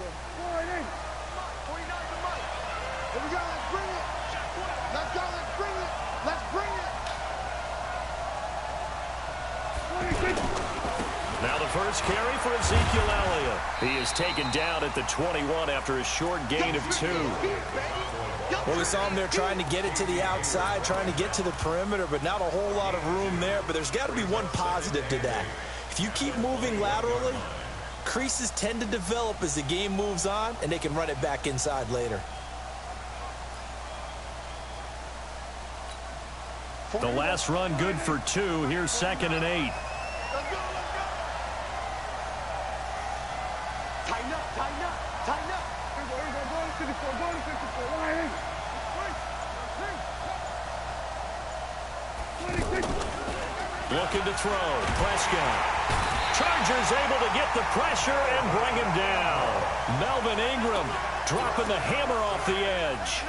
Here we go, let's bring it. Let's go, let's bring it. Let's bring it. Now the first carry for Ezekiel Elliott. He is taken down at the 21 after a short gain of 2. Well, we saw him there trying to get it to the outside, trying to get to the perimeter, but not a whole lot of room there. But there's got to be one positive to that. If you keep moving laterally, creases tend to develop as the game moves on, and they can run it back inside later. The last run good for 2. Here's 2nd and 8. Tighten up, tighten up, tighten up. Looking to throw. Prescott. Chargers able to get the pressure and bring him down. Melvin Ingram dropping the hammer off the edge.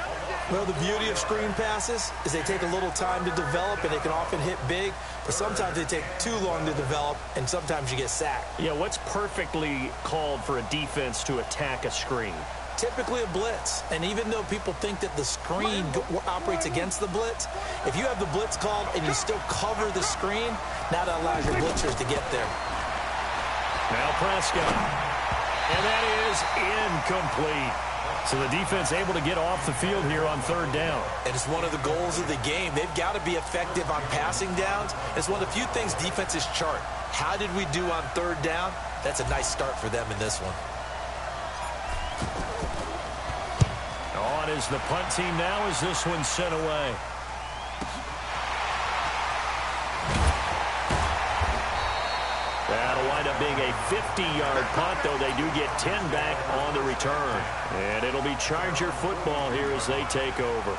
Well, the beauty of screen passes is they take a little time to develop, and they can often hit big, but sometimes they take too long to develop, and sometimes you get sacked. Yeah, what's perfectly called for a defense to attack a screen? Typically a blitz, and even though people think that the screen operates against the blitz, if you have the blitz called and you still cover the screen, now that allows your blitzers to get there. Now Prescott, and that is incomplete. So the defense able to get off the field here on 3rd down. And it's one of the goals of the game. They've got to be effective on passing downs. It's one of the few things defenses chart. How did we do on 3rd down? That's a nice start for them in this one. On is the punt team now as this one's sent away. That'll wind up being a 50-yard punt, though they do get 10 back on the return. And it'll be Charger football here as they take over.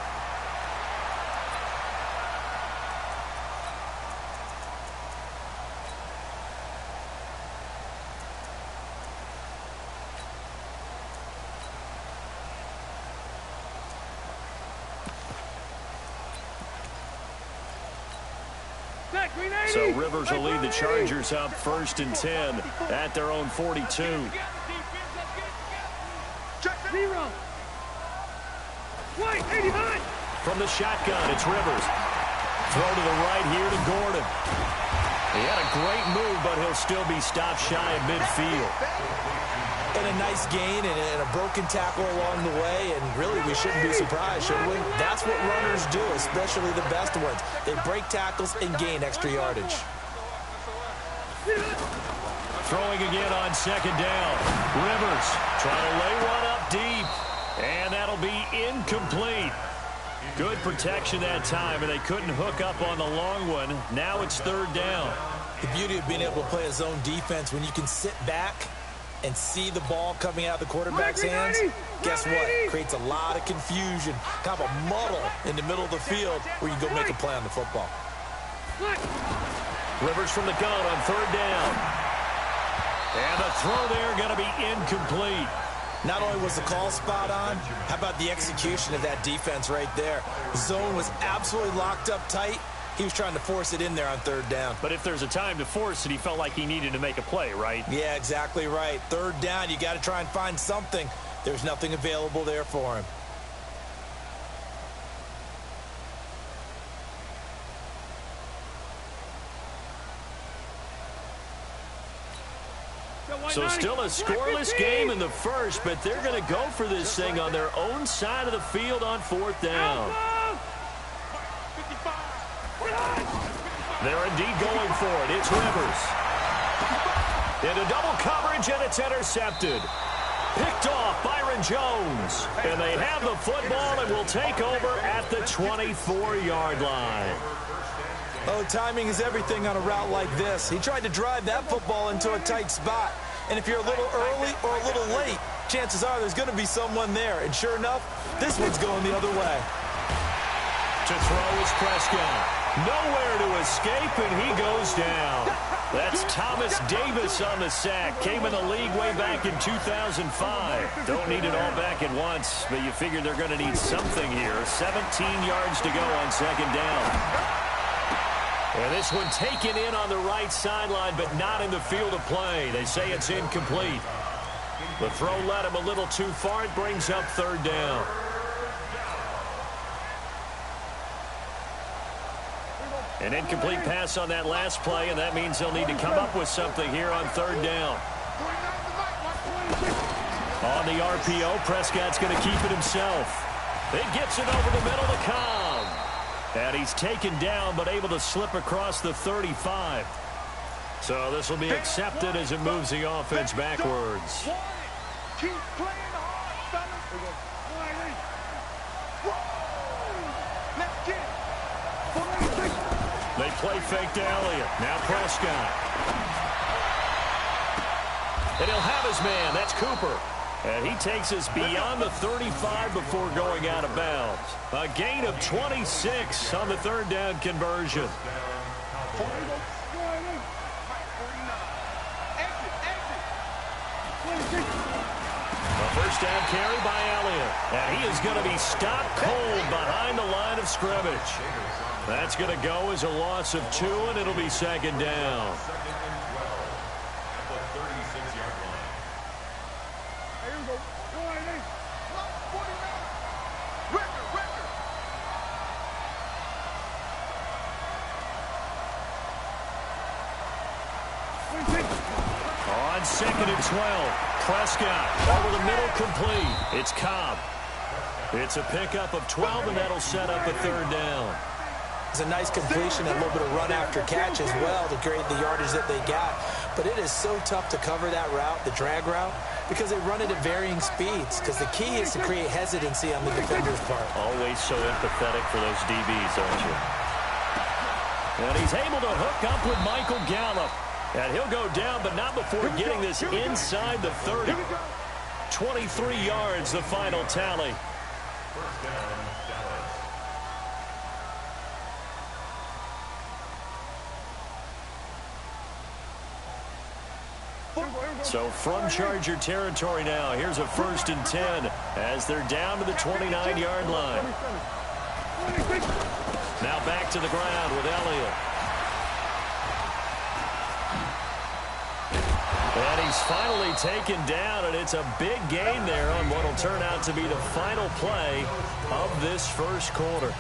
So Rivers will lead the Chargers up 1st and 10 at their own 42. From the shotgun, it's Rivers. Throw to the right here to Gordon. He had a great move, but he'll still be stopped shy of midfield. And a nice gain and a broken tackle along the way, and really we shouldn't be surprised, should we? That's what runners do, especially the best ones. They break tackles and gain extra yardage. Throwing again on 2nd down. Rivers trying to lay one up deep, and that'll be incomplete. Good protection that time, and they couldn't hook up on the long one. Now it's 3rd down. The beauty of being able to play a zone defense, when you can sit back and see the ball coming out of the quarterback's hands, guess what? Creates a lot of confusion, kind of a muddle in the middle of the field where you can go make a play on the football. Rivers from the gun on 3rd down. And the throw there going to be incomplete. Not only was the call spot on, how about the execution of that defense right there? The zone was absolutely locked up tight. He was trying to force it in there on 3rd down. But if there's a time to force it, he felt like he needed to make a play, right? Yeah, exactly right. 3rd down, you got to try and find something. There's nothing available there for him. So still a scoreless game in the first, but they're going to go for this thing on their own side of the field on 4th down. They're indeed going for it. It's Rivers. Into double coverage, and it's intercepted. Picked off Byron Jones. And they have the football and will take over at the 24-yard line. Oh, timing is everything on a route like this. He tried to drive that football into a tight spot. And if you're a little early or a little late, chances are there's going to be someone there. And sure enough, this one's going the other way. To throw is Prescott. Nowhere to escape, and he goes down. That's Thomas Davis on the sack. Came in the league way back in 2005. Don't need it all back at once, but you figure they're going to need something here. 17 yards to go on 2nd down. And this one taken in on the right sideline, but not in the field of play. They say it's incomplete. The throw led him a little too far. It brings up third down. An incomplete pass on that last play, and that means they'll need to come up with something here on third down. On the RPO, Prescott's going to keep it himself. It gets it over the middle to Cobb. And he's taken down, but able to slip across the 35. So this will be accepted as it moves the offense backwards. Keep playing hard, fellas. They play fake to Elliott. Now Prescott. And he'll have his man. That's Cooper. And he takes us beyond the 35 before going out of bounds. A gain of 26 on the third down conversion. A first down carry by Elliott. And he is going to be stopped cold behind the line of scrimmage. That's going to go as a loss of 2, and it'll be second down. On second and 12, Prescott over the middle, complete. It's Cobb. It's a pickup of 12, and that'll set up a third down. It's a nice completion, a little bit of run after catch as well to create the yardage that they got. But it is so tough to cover that route, the drag route, because they run it at varying speeds. Because the key is to create hesitancy on the defender's part. Always so empathetic for those DBs, aren't you? And he's able to hook up with Michael Gallup. And he'll go down, but not before getting this inside the 30. 23 yards, the final tally. So from Charger territory now, here's a 1st and 10 as they're down to the 29-yard line. Now back to the ground with Elliott. And he's finally taken down, and it's a big gain there on what will turn out to be the final play of this first quarter.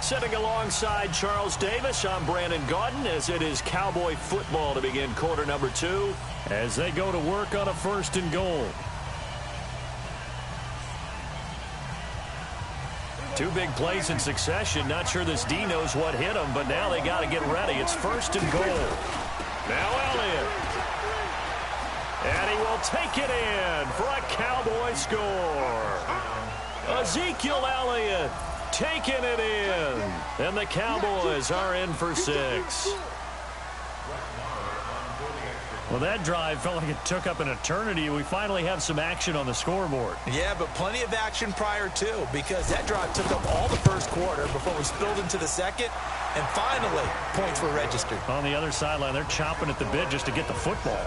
Sitting alongside Charles Davis, I'm Brandon Gaudin as it is Cowboy football to begin quarter number 2 as they go to work on a 1st and goal. 2 big plays in succession. Not sure this D knows what hit him, but now they got to get ready. It's 1st and goal. Now Elliott. And he will take it in for a Cowboy score. Ezekiel Elliott taking it in. And the Cowboys are in for 6. Well, that drive felt like it took up an eternity. We finally have some action on the scoreboard. Yeah, but plenty of action prior to, because that drive took up all the first quarter before we spilled into the second, and finally, points were registered. On the other sideline, they're chomping at the bit just to get the football.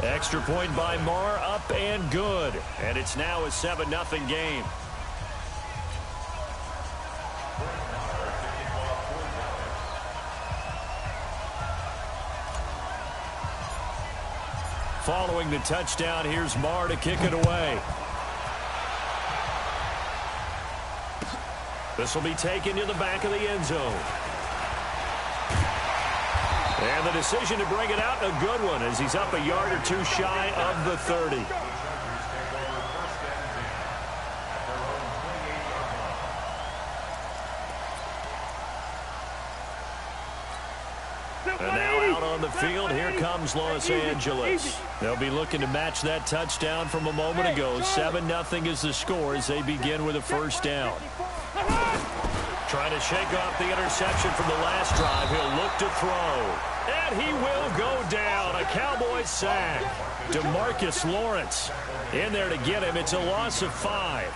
Extra point by Marr, up and good. And it's now a 7-0 game. Following the touchdown, here's Marr to kick it away. This will be taken to the back of the end zone. And the decision to bring it out, a good one, as he's up a yard or 2 shy of the 30. And now out on the field, here comes Los Angeles. They'll be looking to match that touchdown from a moment ago. 7-0 is the score as they begin with a 1st down. Trying to shake off the interception from the last drive. He'll look to throw. And he will go down. A Cowboys sack. DeMarcus Lawrence in there to get him. It's a loss of 5.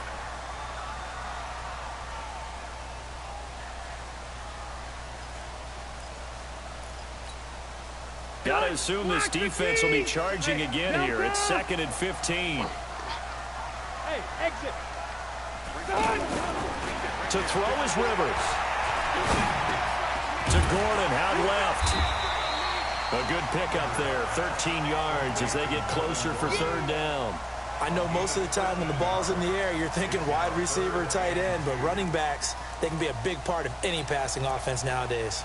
Got to assume this defense will be charging again here. It's 2nd and 15. Hey, exit. To throw is Rivers. To Gordon, out left. A good pickup there, 13 yards as they get closer for 3rd down. I know most of the time when the ball's in the air, you're thinking wide receiver, tight end, but running backs, they can be a big part of any passing offense nowadays.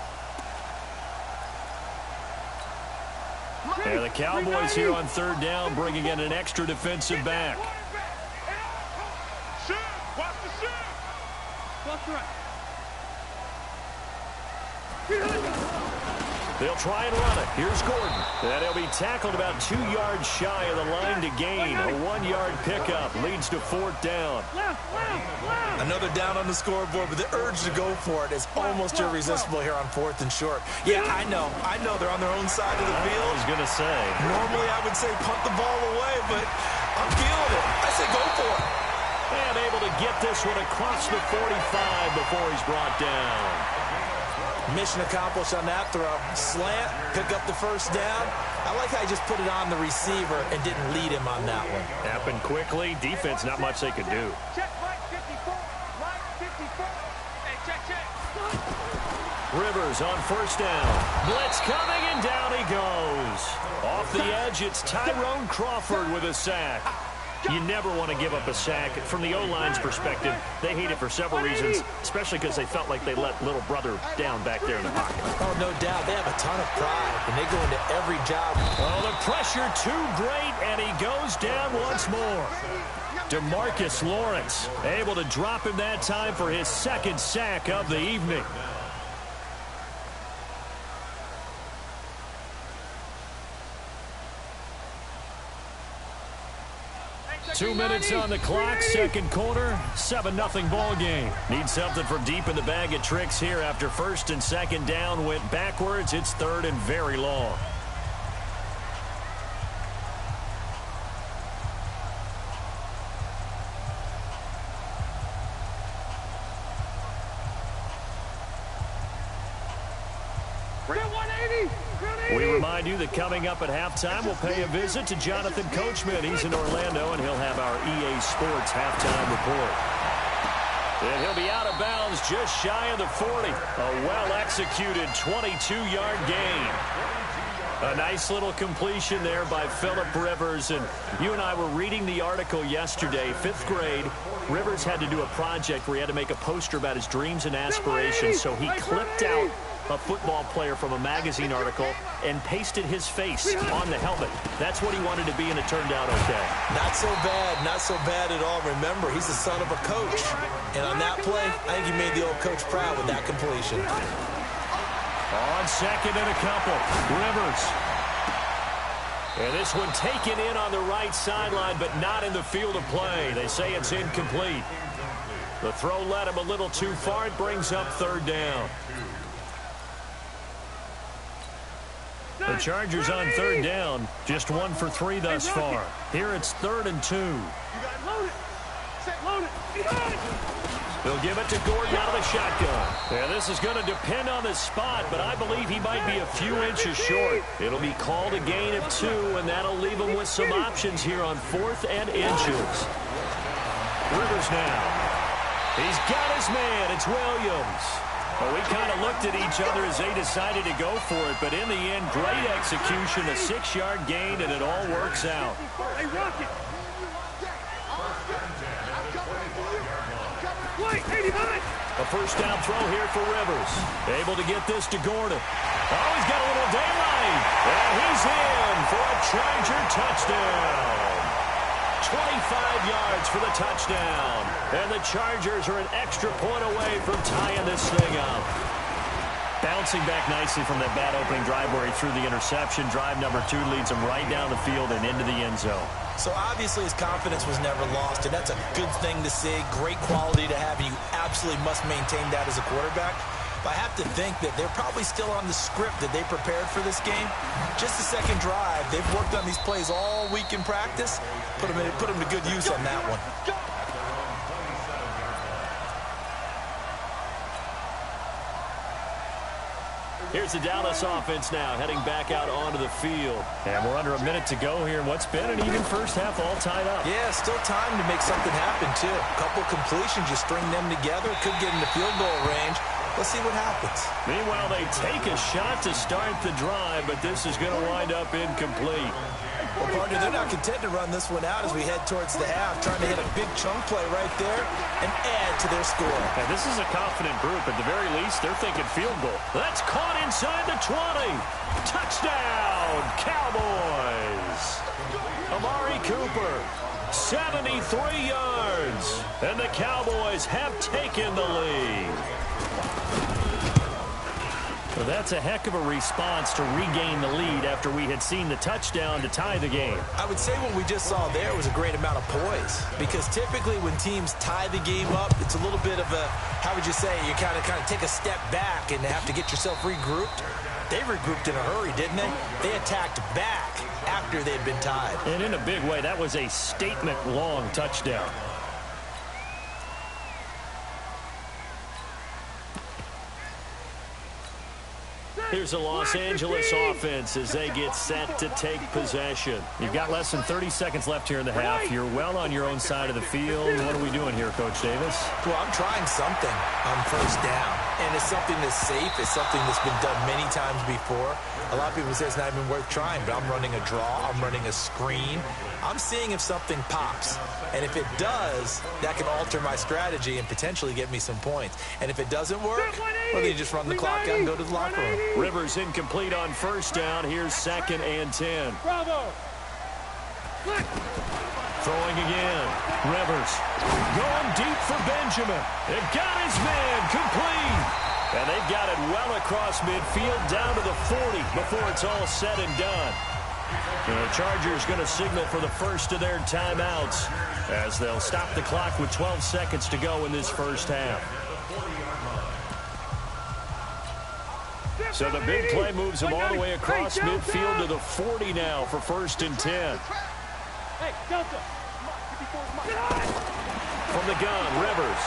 Yeah, the Cowboys here on third down, bringing in an extra defensive back. Watch the shoot. Watch the right. They'll try and run it. Here's Gordon. And he'll be tackled about 2 yards shy of the line to gain. A 1-yard pickup leads to fourth down. Another down on the scoreboard, but the urge to go for it is almost irresistible here on fourth and short. Yeah, I know they're on their own side of the field. I was going to say. Normally I would say punt the ball away, but I'm feeling it. I say go for it. And able to get this one across the 45 before he's brought down. Mission accomplished on that throw. Slant, pick up the first down. I like how he just put it on the receiver and didn't lead him on that one. Happened quickly. Defense, not much they could do. Check right 54. Right 54. Hey, check. Rivers on first down. Blitz coming, and down he goes. Off the edge, it's Tyrone Crawford with a sack. You never want to give up a sack. From the O-line's perspective, they hate it for several reasons, especially because they felt like they let little brother down back there in the pocket. Oh, no doubt. They have a ton of pride, and they go into every job. Oh, the pressure too great, and he goes down once more. DeMarcus Lawrence able to drop him that time for his second sack of the evening. Two minutes on the clock, second quarter, 7-0 ball game. Need something from deep in the bag of tricks here after first and second down went backwards. It's third and very long. We remind you that coming up at halftime, we'll pay a visit to Jonathan Coachman. He's in Orlando, and he'll have our EA Sports halftime report. And he'll be out of bounds just shy of the 40. A well-executed 22-yard gain. A nice little completion there by Phillip Rivers. And you and I were reading the article yesterday, 5th grade. Rivers had to do a project where he had to make a poster about his dreams and aspirations, so he clipped out a football player from a magazine article and pasted his face on the helmet. That's what he wanted to be, and it turned out okay. Not so bad at all. Remember, he's the son of a coach. And on that play, I think he made the old coach proud with that completion. On second and a couple, Rivers. And this one taken in on the right sideline, but not in the field of play. They say it's incomplete. The throw led him a little too far. It brings up third down. The Chargers on third down, just 1 for 3 thus far. Here it's 3rd and 2. They'll give it to Gordon out of the shotgun. Yeah, this is going to depend on the spot, but I believe he might be a few inches short. It'll be called a gain of 2, and that'll leave him with some options here on 4th and inches. Rivers now. He's got his man. It's Williams. Well, we kind of looked at each other as they decided to go for it, but in the end, great execution, a 6-yard gain, and it all works out. A first down throw here for Rivers. Able to get this to Gordon. Oh, he's got a little daylight. And he's in for a Charger touchdown. 25 yards for the touchdown. And the Chargers are an extra point away from tying this thing up. Bouncing back nicely from that bad opening drive where he threw the interception. Drive number 2 leads him right down the field and into the end zone. So obviously his confidence was never lost, and that's a good thing to see. Great quality to have, and you absolutely must maintain that as a quarterback. But I have to think that they're probably still on the script that they prepared for this game. Just the second drive, they've worked on these plays all week in practice. Put them to good use on that one. Here's the Dallas offense now, heading back out onto the field. And we're under a minute to go here in what's been an even first half, all tied up. Yeah, still time to make something happen, too. A couple completions, you string them together, could get into field goal range. Let's see what happens. Meanwhile, they take a shot to start the drive, but this is going to wind up incomplete. Well, partner, they're not content to run this one out as we head towards the half, trying to hit a big chunk play right there and add to their score. And this is a confident group. At the very least, they're thinking field goal. That's caught inside the 20. Touchdown, Cowboys. Amari Cooper, 73 yards. And the Cowboys have taken the lead. Well, that's a heck of a response to regain the lead after we had seen the touchdown to tie the game. I would say what we just saw there was a great amount of poise, because typically when teams tie the game up, it's a little bit of a, how would you say, you kind of take a step back and have to get yourself regrouped. They regrouped in a hurry, didn't they? They attacked back after they'd been tied. And in a big way, that was a statement-long touchdown. Here's the Los Angeles offense as they get set to take possession. You've got less than 30 seconds left here in the half. You're well on your own side of the field. What are we doing here, Coach Davis? Well, I'm trying something on first down. And it's something that's safe. It's something that's been done many times before. A lot of people say it's not even worth trying, but I'm running a draw. I'm running a screen. I'm seeing if something pops. And if it does, that can alter my strategy and potentially get me some points. And if it doesn't work, well, then you just run the clock out and go to the locker room. Rivers incomplete on first down. Here's 2nd and 10. Bravo. Throwing again. Rivers going deep for Benjamin. It got his man complete. And they've got it well across midfield down to the 40 before it's all said and done. And the Chargers going to signal for the first of their timeouts as they'll stop the clock with 12 seconds to go in this first half. So the big play moves them all the way across midfield to the 40 now for 1st and 10. Hey, Delta. From the gun, Rivers.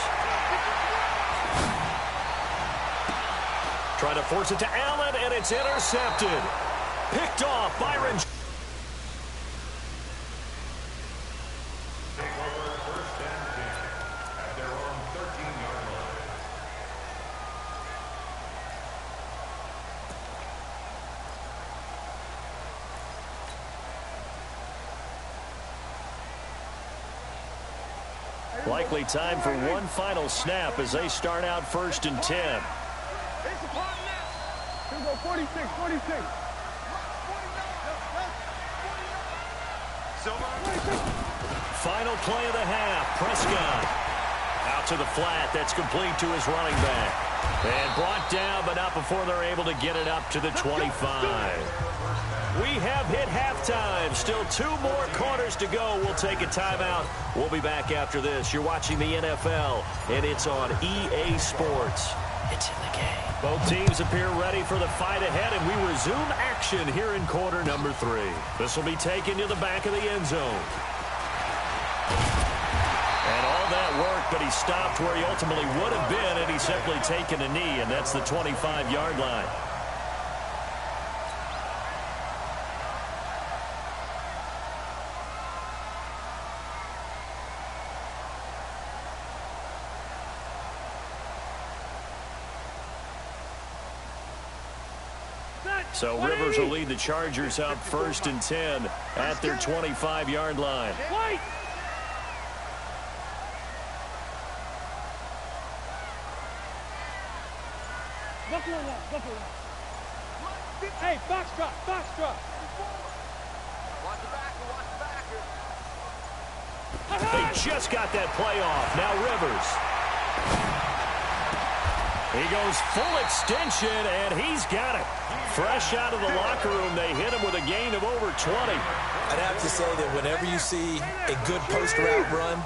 Trying to force it to Allen, and it's intercepted. Picked off, Byron. Likely time for one final snap as they start out 1st and 10. Here we go, 46, 46. Final play of the half. Prescott out to the flat. That's complete to his running back. And brought down, but not before they're able to get it up to the 25. We have hit halftime. Still 2 more quarters to go. We'll take a timeout. We'll be back after this. You're watching the NFL, and it's on EA Sports. It's in the game. Both teams appear ready for the fight ahead, and we resume action here in quarter number 3. This will be taken to the back of the end zone. And all that work, but he stopped where he ultimately would have been, and he's simply taken a knee, and that's the 25-yard line. So Rivers will lead the Chargers up 1st and 10 at their 25-yard line. Hey, box drop, box drop. They just got that play off. Now Rivers. He goes full extension, and he's got it. Fresh out of the locker room, they hit him with a gain of over 20. I'd have to say that whenever you see a good post-route run,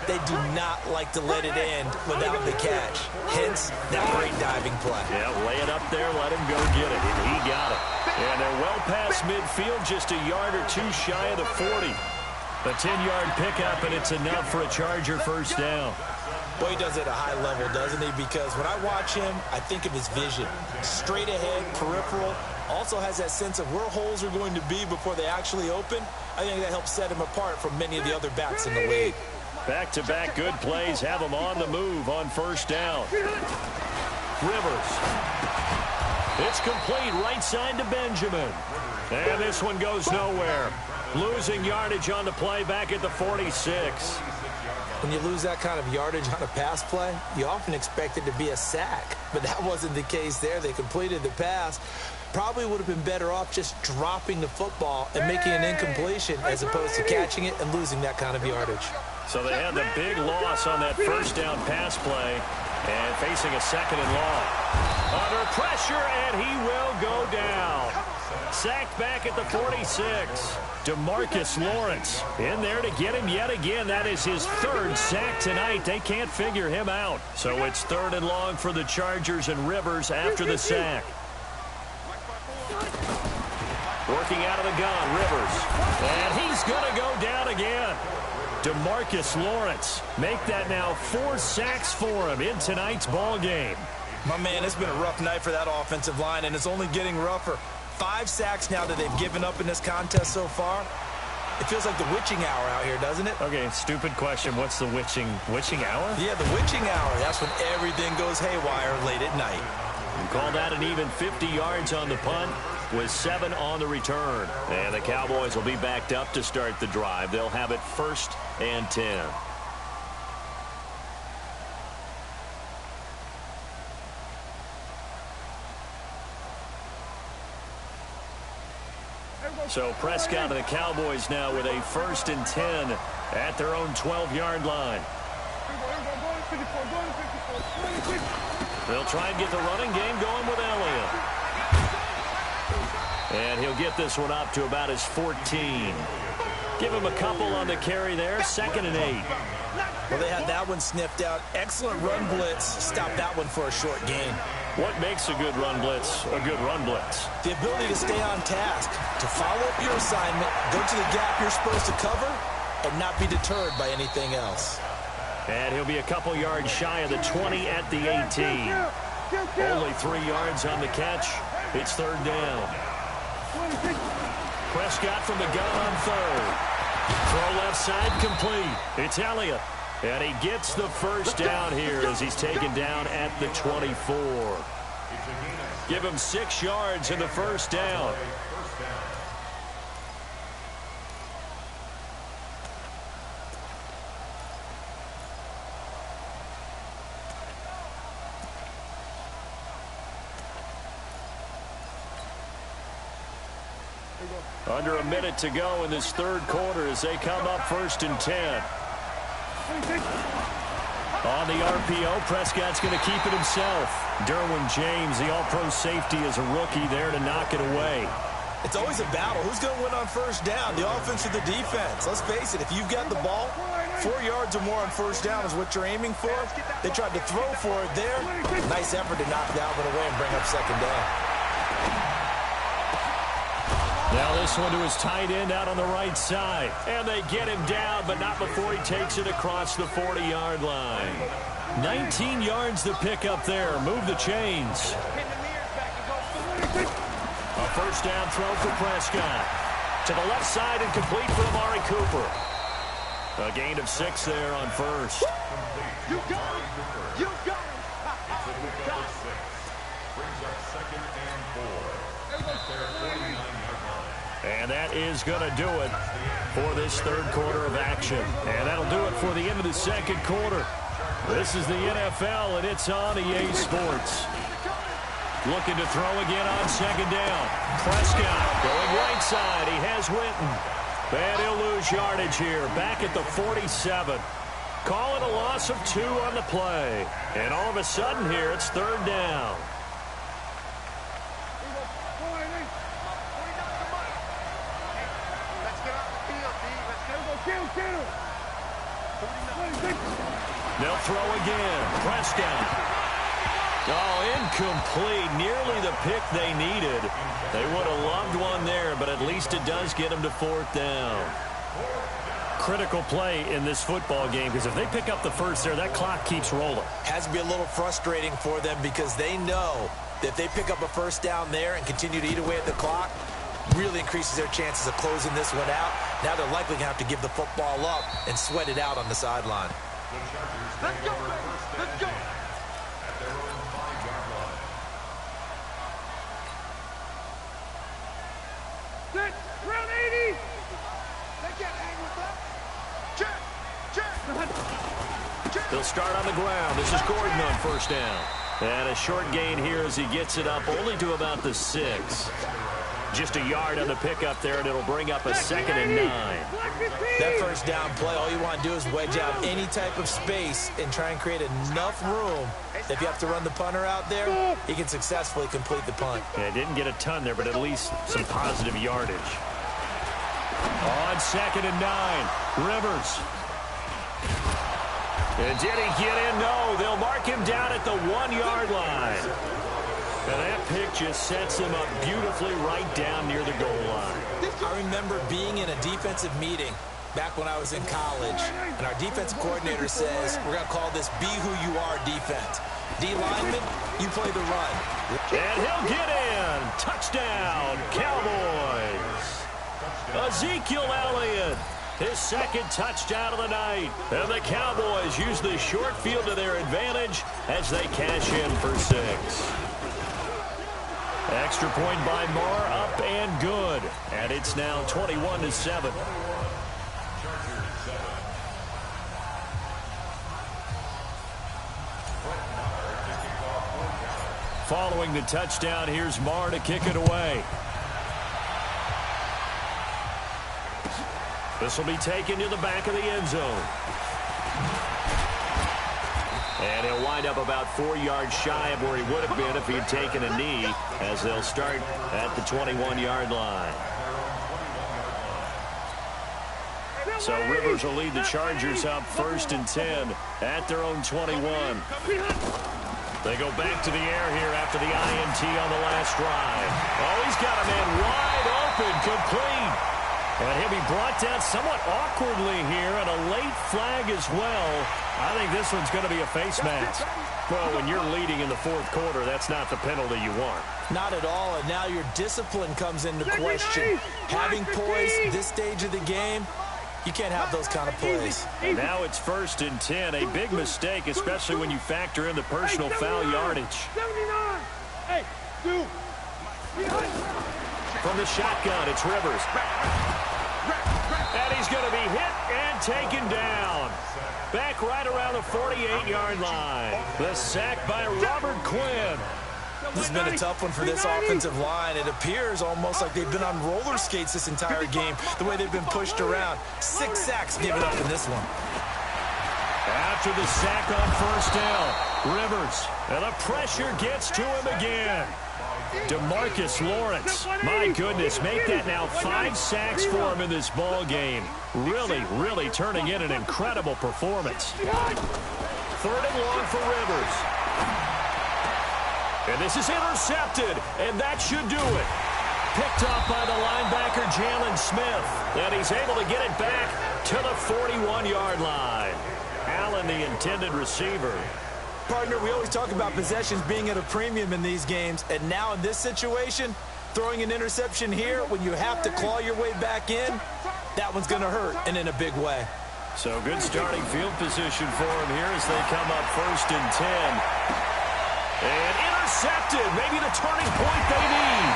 they do not like to let it end without the catch. Hence, that great diving play. Yeah, lay it up there, let him go get it, and he got it. And they're well past midfield, just a yard or 2 shy of the 40. A 10-yard pickup, and it's enough for a Charger first down. Boy, he does it at a high level, doesn't he? Because when I watch him, I think of his vision. Straight ahead, peripheral. Also has that sense of where holes are going to be before they actually open. I think that helps set him apart from many of the other backs in the league. Back-to-back good plays have him on the move on first down. Rivers. It's complete right side to Benjamin. And this one goes nowhere. Losing yardage on the play back at the 46. When you lose that kind of yardage on a pass play, you often expect it to be a sack. But that wasn't the case there. They completed the pass. Probably would have been better off just dropping the football and making an incompletion as opposed to catching it and losing that kind of yardage. So they had the big loss on that first down pass play and facing a 2nd and long. Under pressure, and he will go down. Sacked back at the 46. DeMarcus Lawrence in there to get him yet again. That is his 3rd sack tonight. They can't figure him out. So it's 3rd and long for the Chargers and Rivers after the sack. Working out of the gun, Rivers. And he's going to go down again. DeMarcus Lawrence make that now 4 sacks for him in tonight's ball game. My man, it's been a rough night for that offensive line, and it's only getting rougher. 5 sacks now that they've given up in this contest so far. It feels like the witching hour out here, doesn't it? Okay, stupid question. What's the witching hour? Yeah, the witching hour. That's when everything goes haywire late at night. You call that an even 50 yards on the punt with 7 on the return. And the Cowboys will be backed up to start the drive. They'll have it 1st and 10. So Prescott and the Cowboys now with a 1st and 10 at their own 12-yard line. They'll try and get the running game going with Elliott. And he'll get this one up to about his 14. Give him a couple on the carry there. 2nd and 8. Well, they had that one sniffed out. Excellent run blitz. Stop that one for a short gain. What makes a good run blitz a good run blitz? The ability to stay on task, to follow up your assignment, go to the gap you're supposed to cover, and not be deterred by anything else. And he'll be a couple yards shy of the 20 at the 18. Only 3 yards on the catch. It's 3rd down. Prescott from the gun on 3rd. Throw left side complete. It's Elliott. And he gets the 1st down here as he's taken down at the 24. Give him 6 yards in the 1st down. Under a minute to go in this 3rd quarter as they come up 1st and 10. On the RPO, Prescott's going to keep it himself. Derwin James, the all-pro safety, is a rookie there to knock it away. It's always a battle. Who's going to win on 1st down, the offense or the defense? Let's face it, if you've got the ball, 4 yards or more on 1st down is what you're aiming for. They tried to throw for it there. Nice effort to knock that one away and bring up 2nd down. Now this one to his tight end out on the right side. And they get him down, but not before he takes it across the 40-yard line. 19 yards to pick up there. Move the chains. A 1st down throw for Prescott. To the left side and complete for Amari Cooper. A gain of 6 there on 1st. You got it. You got it. And that is going to do it for this 3rd quarter of action. And that'll do it for the end of the 2nd quarter. This is the NFL, and it's on EA Sports. Looking to throw again on 2nd down. Prescott going right side. He has Witten. And he'll lose yardage here. Back at the 47. Call it a loss of 2 on the play. And all of a sudden here, it's 3rd down. They'll throw again. Prescott. Oh, incomplete. Nearly the pick they needed. They would have loved one there, but at least it does get them to 4th down. Critical play in this football game, because if they pick up the 1st there, that clock keeps rolling. Has to be a little frustrating for them because they know that if they pick up a 1st down there and continue to eat away at the clock, really increases their chances of closing this one out. Now they're likely going to have to give the football up and sweat it out on the sideline. Let's go, baby. Let's go. Sit. Round 80. They'll start on the ground. This is Gordon on first down. And a short gain here as he gets it up only to about the 6. Just a yard on the pickup there, and it'll bring up a 2nd and 9. That first down play, all you want to do is wedge out any type of space and try and create enough room. If you have to run the punter out there, he can successfully complete the punt. Yeah, didn't get a ton there, but at least some positive yardage. On 2nd and 9, Rivers. And did he get in? No, they'll mark him down at the 1-yard line. And that pick just sets him up beautifully right down near the goal line. I remember being in a defensive meeting back when I was in college, and our defensive coordinator says, we're going to call this be who you are defense. D lineman, you play the run. And he'll get in. Touchdown, Cowboys. Ezekiel Elliott, his 2nd touchdown of the night. And the Cowboys use the short field to their advantage as they cash in for 6. Extra point by Marr, up and good. And it's now 21-7. Following the touchdown, here's Marr to kick it away. This will be taken to the back of the end zone. And he'll wind up about 4 yards shy of where he would have been if he had taken a knee, as they'll start at the 21-yard line. So Rivers will lead the Chargers up 1st and 10 at their own 21. They go back to the air here after the INT on the last drive. Oh, he's got a man wide open, complete. And he'll be brought down somewhat awkwardly here, and a late flag as well. I think this one's going to be a face mask. Well, when you're leading in the 4th quarter, that's not the penalty you want. Not at all, and now your discipline comes into question. Having poise this stage of the game, you can't have those kind of plays. And now it's 1st and 10, a big mistake, especially when you factor in the personal foul yardage. From the shotgun, it's Rivers. And he's going to be hit and taken down. Back right around the 48-yard line. The sack by Robert Quinn. This has been a tough one for this offensive line. It appears almost like they've been on roller skates this entire game, the way they've been pushed around. 6 sacks given up in this one. After the sack on first down, Rivers, and the pressure gets to him again. DeMarcus Lawrence, my goodness, make that now 5 sacks for him in this ball game. Really turning in an incredible performance. 3rd and long for Rivers. And this is intercepted, and that should do it. Picked off by the linebacker, Jalen Smith. And he's able to get it back to the 41-yard line. Allen, the intended receiver. Partner, we always talk about possessions being at a premium in these games, and now in this situation, throwing an interception here when you have to claw your way back in, that one's going to hurt, and in a big way. So good starting field position for him here as they come up 1st and 10. And intercepted, maybe the turning point they need.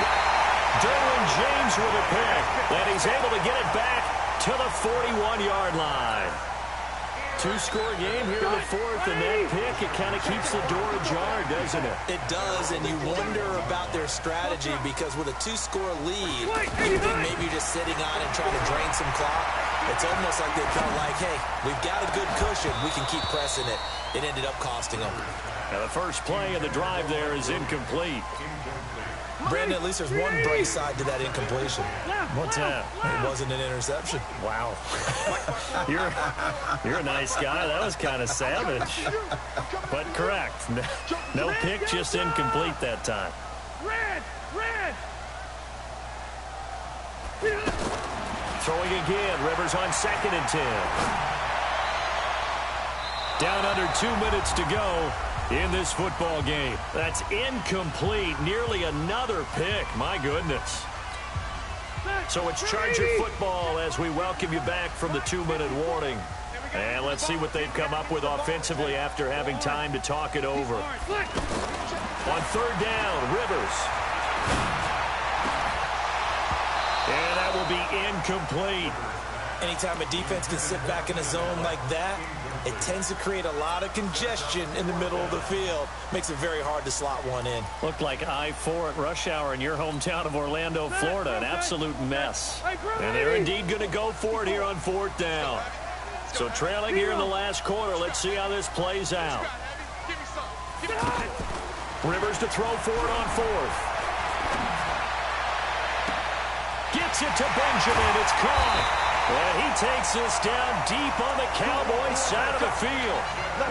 Derwin James with a pick, and he's able to get it back to the 41-yard line. 2-score game here in the 4th, and that pick, it kind of keeps the door ajar, doesn't it? It does, and you wonder about their strategy because with a 2-score lead, you think maybe you're just sitting on it trying to drain some clock. It's almost like they felt like, hey, we've got a good cushion. We can keep pressing it. It ended up costing them. Now the first play of the drive there is incomplete. Brandon, at least there's one bright side to that incompletion. What's that? It wasn't an interception. Wow. You're a nice guy. That was kind of savage. But correct. No pick, just incomplete that time. Red! Throwing again. Rivers on 2nd and 10. Down under 2 minutes to go in this football game. That's incomplete. Nearly another pick. My goodness. So it's Charger football as we welcome you back from the 2-minute warning. And let's see what they've come up with offensively after having time to talk it over. On 3rd down, Rivers. And that will be incomplete. Anytime a defense can sit back in a zone like that, it tends to create a lot of congestion in the middle of the field. Makes it very hard to slot one in. Looked like I-4 at rush hour in your hometown of Orlando, Florida. An absolute mess. And they're indeed going to go for it here on 4th down. So trailing here in the last quarter. Let's see how this plays out. Rivers to throw for it on 4th. Gets it to Benjamin. It's caught. And he takes this down deep on the Cowboys side of the field.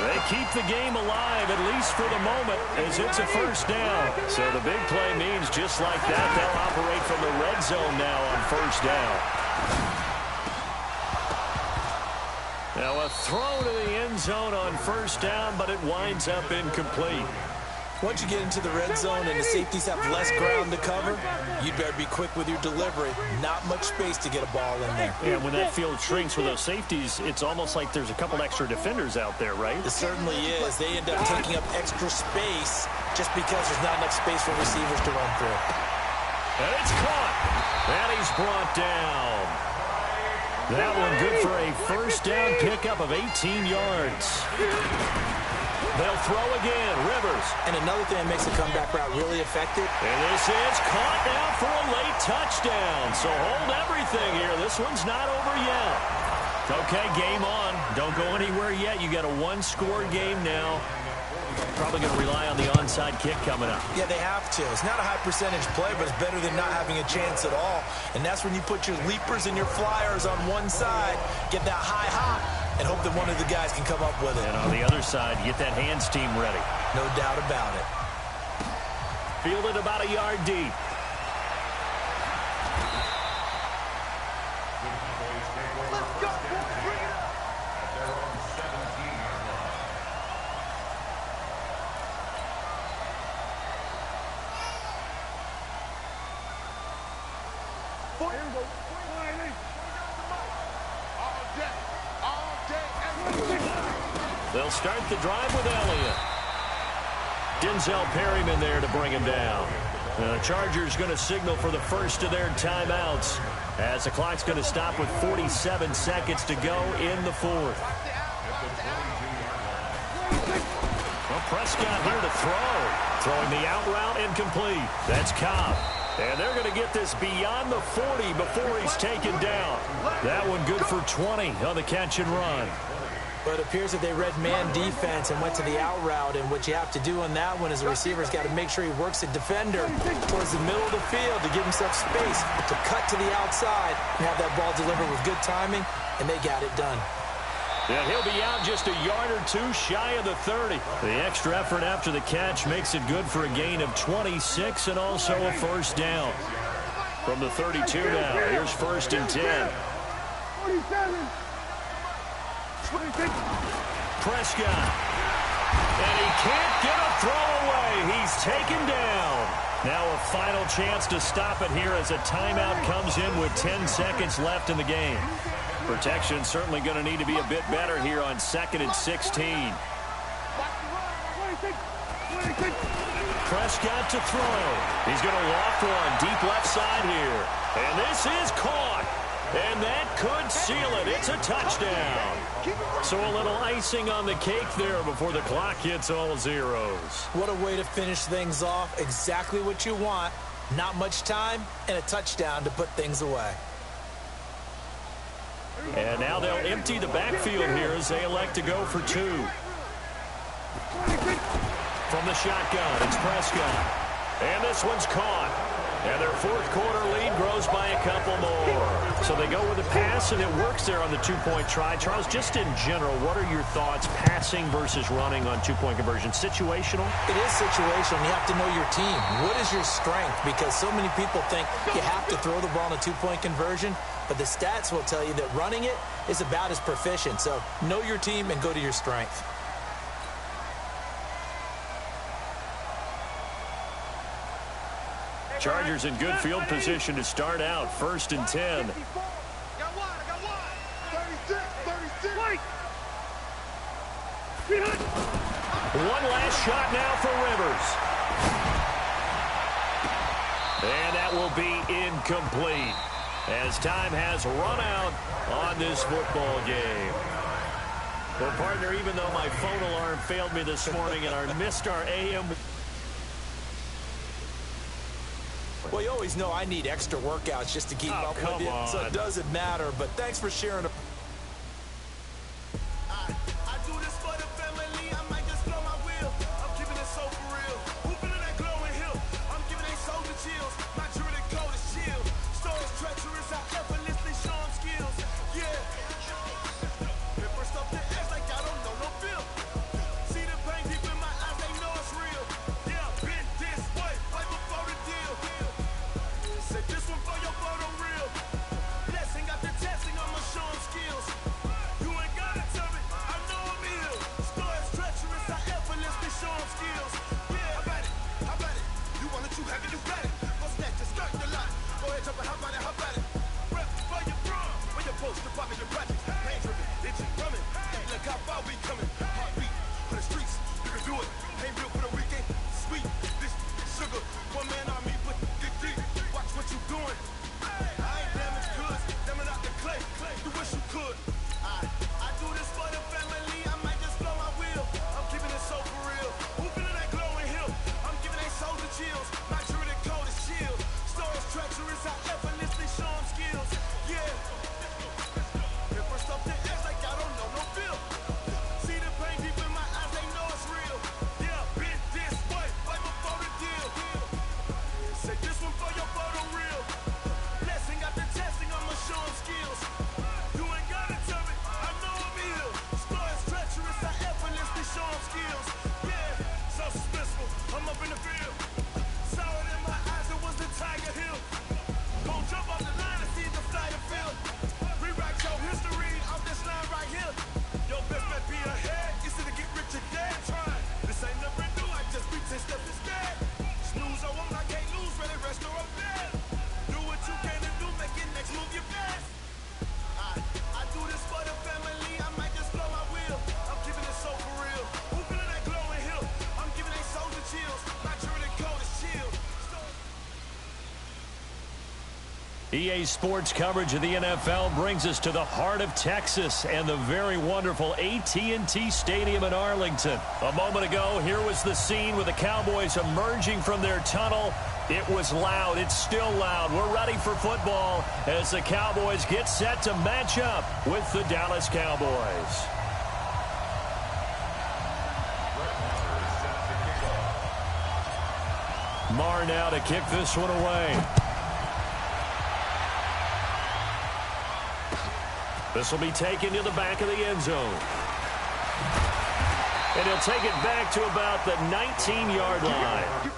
They keep the game alive, at least for the moment, as it's a 1st down. So the big play means just like that, they'll operate from the red zone now on 1st down. Now a throw to the end zone on 1st down, but it winds up incomplete. Once you get into the red zone and the safeties have less ground to cover, you'd better be quick with your delivery. Not much space to get a ball in there. Yeah, when that field shrinks with those safeties, it's almost like there's a couple extra defenders out there, right? It certainly is. They end up taking up extra space just because there's not enough space for receivers to run through. And it's caught. And he's brought down. That one good for a 1st down pickup of 18 yards. They'll throw again. Rivers. And another thing that makes the comeback route really effective. And this is caught now for a late touchdown. So hold everything here. This one's not over yet. Okay, game on. Don't go anywhere yet. You got a 1-score game now. Probably going to rely on the onside kick coming up. Yeah, they have to. It's not a high percentage play, but it's better than not having a chance at all. And that's when you put your leapers and your flyers on one side, get that high hop, and hope that one of the guys can come up with it. And on the other side, get that hands team ready. No doubt about it. Fielded about a yard deep. Let's go, boys. Bring it up. They'll start the drive with Elliott. Denzel Perryman there to bring him down. The Chargers going to signal for the first of their timeouts as the clock's going to stop with 47 seconds to go in the 4th. Well, Prescott here to throw. Throwing the out route incomplete. That's Cobb. And they're going to get this beyond the 40 before he's taken down. That one good for 20 on the catch and run. But it appears that they read man defense and went to the out route. And what you have to do on that one is the receiver's got to make sure he works the defender towards the middle of the field to give himself space to cut to the outside and have that ball delivered with good timing, and they got it done. Yeah, he'll be out just a yard or two shy of the 30. The extra effort after the catch makes it good for a gain of 26 and also a 1st down. From the 32 now, here's 1st and 10. 47. Prescott. And he can't get a throw away. He's taken down. Now a final chance to stop it here as a timeout comes in with 10 seconds left in the game. Protection certainly going to need to be a bit better here on 2nd and 16. Prescott to throw. He's going to loft one deep left side here. And this is caught. And that could seal it. It's a touchdown. So a little icing on the cake there before the clock hits all zeros. What a way to finish things off. Exactly what you want. Not much time and a touchdown to put things away. And now they'll empty the backfield here as they elect to go for 2. From the shotgun, it's Prescott. And this one's caught. And their 4th quarter lead grows by a couple more. So they go with a pass, and it works there on the 2-point try. Charles, just in general, what are your thoughts passing versus running on 2-point conversion? Situational? It is situational. You have to know your team. What is your strength? Because so many people think you have to throw the ball in a 2-point conversion, but the stats will tell you that running it is about as proficient. So know your team and go to your strength. Chargers in good field position to start out. 1st and 10. Got one. 36. One last shot now for Rivers. And that will be incomplete. as time has run out on this football game. Well, partner, even though my phone alarm failed me this morning and I missed our AM. Well, you always know I need extra workouts just to keep up with you, so it doesn't matter. But thanks for sharing. EA Sports coverage of the NFL brings us to the heart of Texas and the very wonderful AT&T Stadium in Arlington. A moment ago, here was the scene with the Cowboys emerging from their tunnel. It was loud. It's still loud. We're ready for football as the Cowboys get set to match up with the Dallas Cowboys. Marr now to kick this one away. This will be taken to the back of the end zone. And he'll take it back to about the 19-yard line.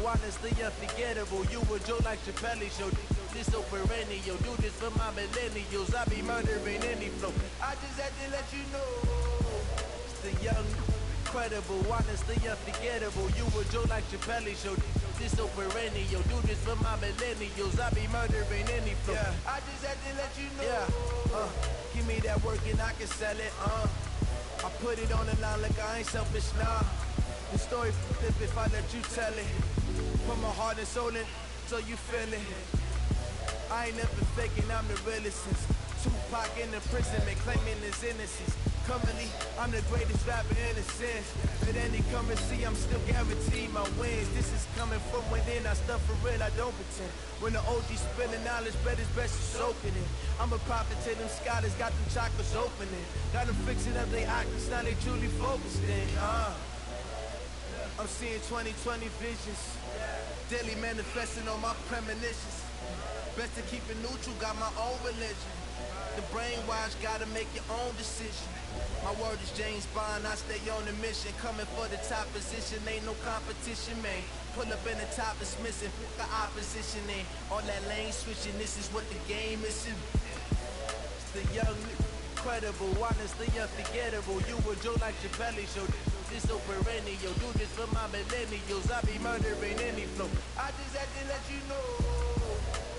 Honestly unforgettable. You were Joe like Chappelle show. This so perennial. Do this for my millennials. I be murdering any flow. I just had to let you know. It's the young, incredible, honestly unforgettable. You were Joe like Chappelle show. This so perennial. Do this for my millennials. I be murdering any flow. Yeah. I just had to let you know. Yeah. Give me that work and I can sell it. I put it on the line like I ain't selfish, nah. The story flip if I let you tell it. Put my heart and soul in, so you feel it. I ain't never faking, I'm the realest since Tupac in the prison, man, claiming his innocence. Currently, I'm the greatest rapper in a sense. At any currency, I'm still guaranteed my wins. This is coming from within, I stuff for real, I don't pretend. When the OG spilling knowledge, bet it's best to soak it in. I'm a prophet to them scholars, got them chakras opening. Got them fixing up they octaves, now they truly focused in. I'm seeing 2020 visions, daily manifesting on my premonitions. Best to keep it neutral, got my own religion. the brainwash, gotta make your own decision. My word is James Bond, I stay on the mission. Coming for the top position, ain't no competition, man. Pull up in the top is missing, the opposition ain't. All that lane switching, this is what the game is. It's the young, incredible, honestly unforgettable. You were Joe like Chappelle show. This so perennial, do this for my millennials. I be murdering any flow. I just had to let you know.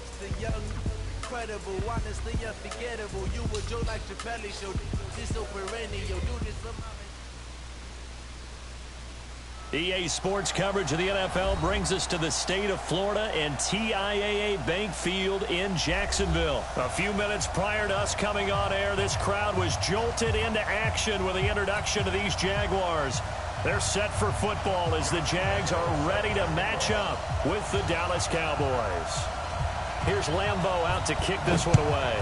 It's the young, incredible, honestly unforgettable. You were Joe like Chappelle show. This so perennial, do this for my EA Sports coverage of the NFL brings us to the state of Florida and TIAA Bank Field in Jacksonville. A few minutes prior to us coming on air, this crowd was jolted into action with the introduction of these Jaguars. They're set for football as the Jags are ready to match up with the Dallas Cowboys. Here's Lambeau out to kick this one away.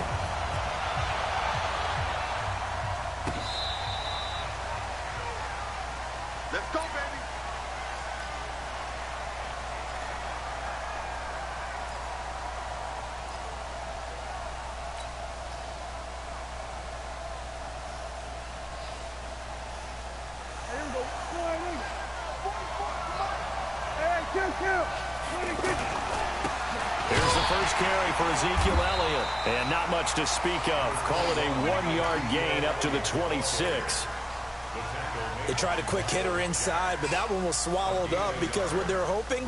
Let's go, baby. Here's the first carry for Ezekiel Elliott. And not much to speak of. Call it a 1-yard gain up to the 26. They tried a quick hitter inside, but that one was swallowed up because what they're hoping,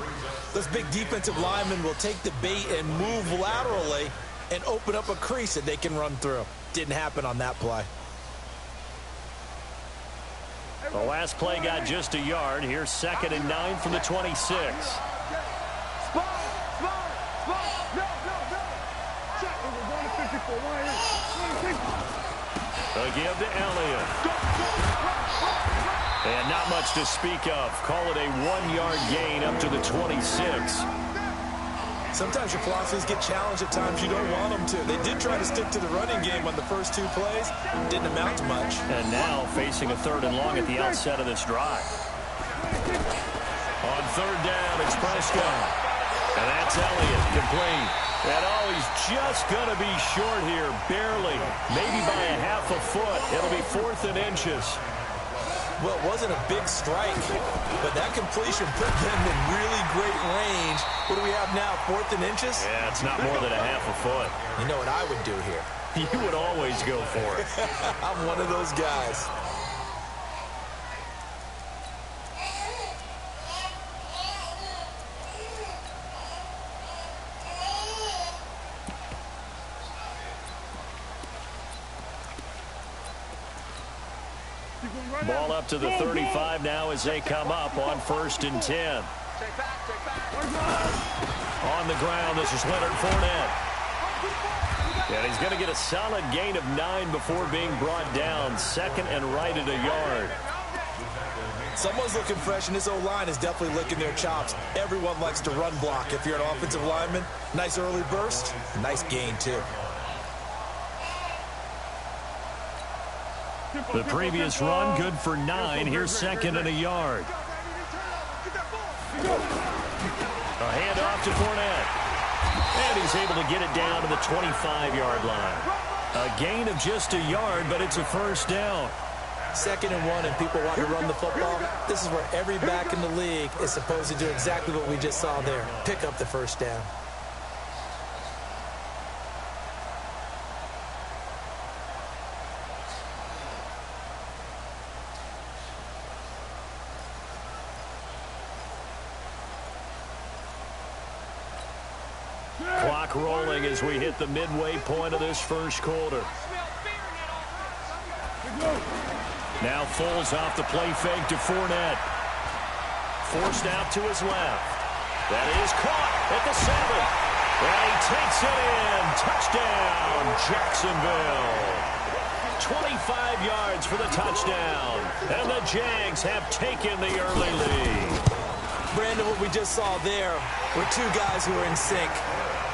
those big defensive linemen will take the bait and move laterally and open up a crease that they can run through. Didn't happen on that play. The last play got just a yard. Here's 2nd and 9 from the 26. A give to Elliott. And not much to speak of. Call it a 1-yard gain up to the 26. Sometimes your philosophies get challenged at times you don't want them to. They did try to stick to the running game on the first 2 plays. Didn't amount to much. And now facing a 3rd and long at the outset of this drive. On 3rd down, it's Prescott. And that's Elliott, complete. And oh, he's just going to be short here, barely. Maybe by a half a foot. It'll be 4th and inches. Well, it wasn't a big strike, but that completion put them in really great range. What do we have now, 4th and inches? Yeah, it's not more than a half a foot. You know what I would do here? You would always go for it. I'm one of those guys. Ball up to the 35 now as they come up on 1st and 10. On the ground, this is Leonard Fournette. And he's going to get a solid gain of 9 before being brought down. 2nd and right at a yard. Someone's looking fresh, and this O-line is definitely licking their chops. Everyone likes to run block. If you're an offensive lineman, nice early burst, nice gain, too. The previous run, good for 9. Here's 2nd and a yard. A handoff to Fournette. And he's able to get it down to the 25-yard line. A gain of just a yard, but it's a 1st down. 2nd and 1, and people want to run the football. This is where every back in the league is supposed to do exactly what we just saw there. Pick up the 1st down. Clock rolling as we hit the midway point of this 1st quarter. Now Foles off the play fake to Fournette. Forced out to his left. That is caught at the 7. And he takes it in. Touchdown, Jacksonville. 25 yards for the touchdown. And the Jags have taken the early lead. Brandon, what we just saw there were 2 guys who are in sync.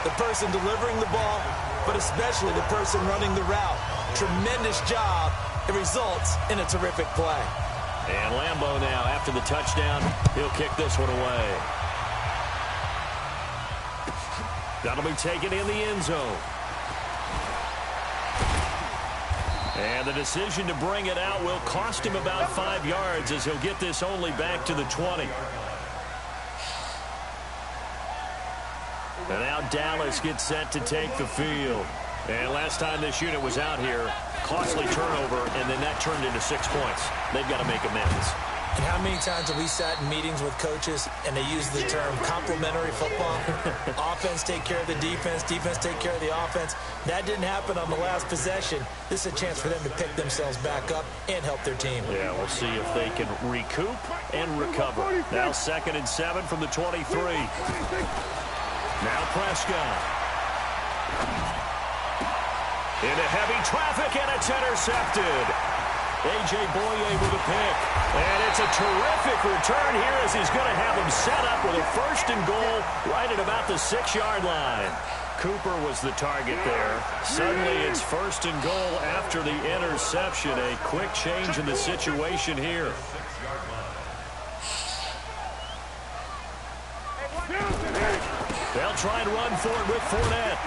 The person delivering the ball, but especially the person running the route. Tremendous job. It results in a terrific play. And Lambeau now, after the touchdown, he'll kick this one away. That'll be taken in the end zone. And the decision to bring it out will cost him about 5 yards as he'll get this only back to the 20. And now Dallas gets set to take the field. And last time this unit was out here, costly turnover, and then that turned into 6 points. They've got to make amends. And how many times have we sat in meetings with coaches and they use the term complementary football? Offense take care of the defense, defense take care of the offense. That didn't happen on the last possession. This is a chance for them to pick themselves back up and help their team. Yeah, we'll see if they can recoup and recover. Now 2nd and 7 from the 23. Now Prescott. Into heavy traffic, and it's intercepted. A.J. Boye with a pick. And it's a terrific return here as he's going to have him set up with a 1st and goal right at about the 6-yard line. Cooper was the target there. Suddenly it's 1st and goal after the interception. A quick change in the situation here. They'll try and run for it with Fournette.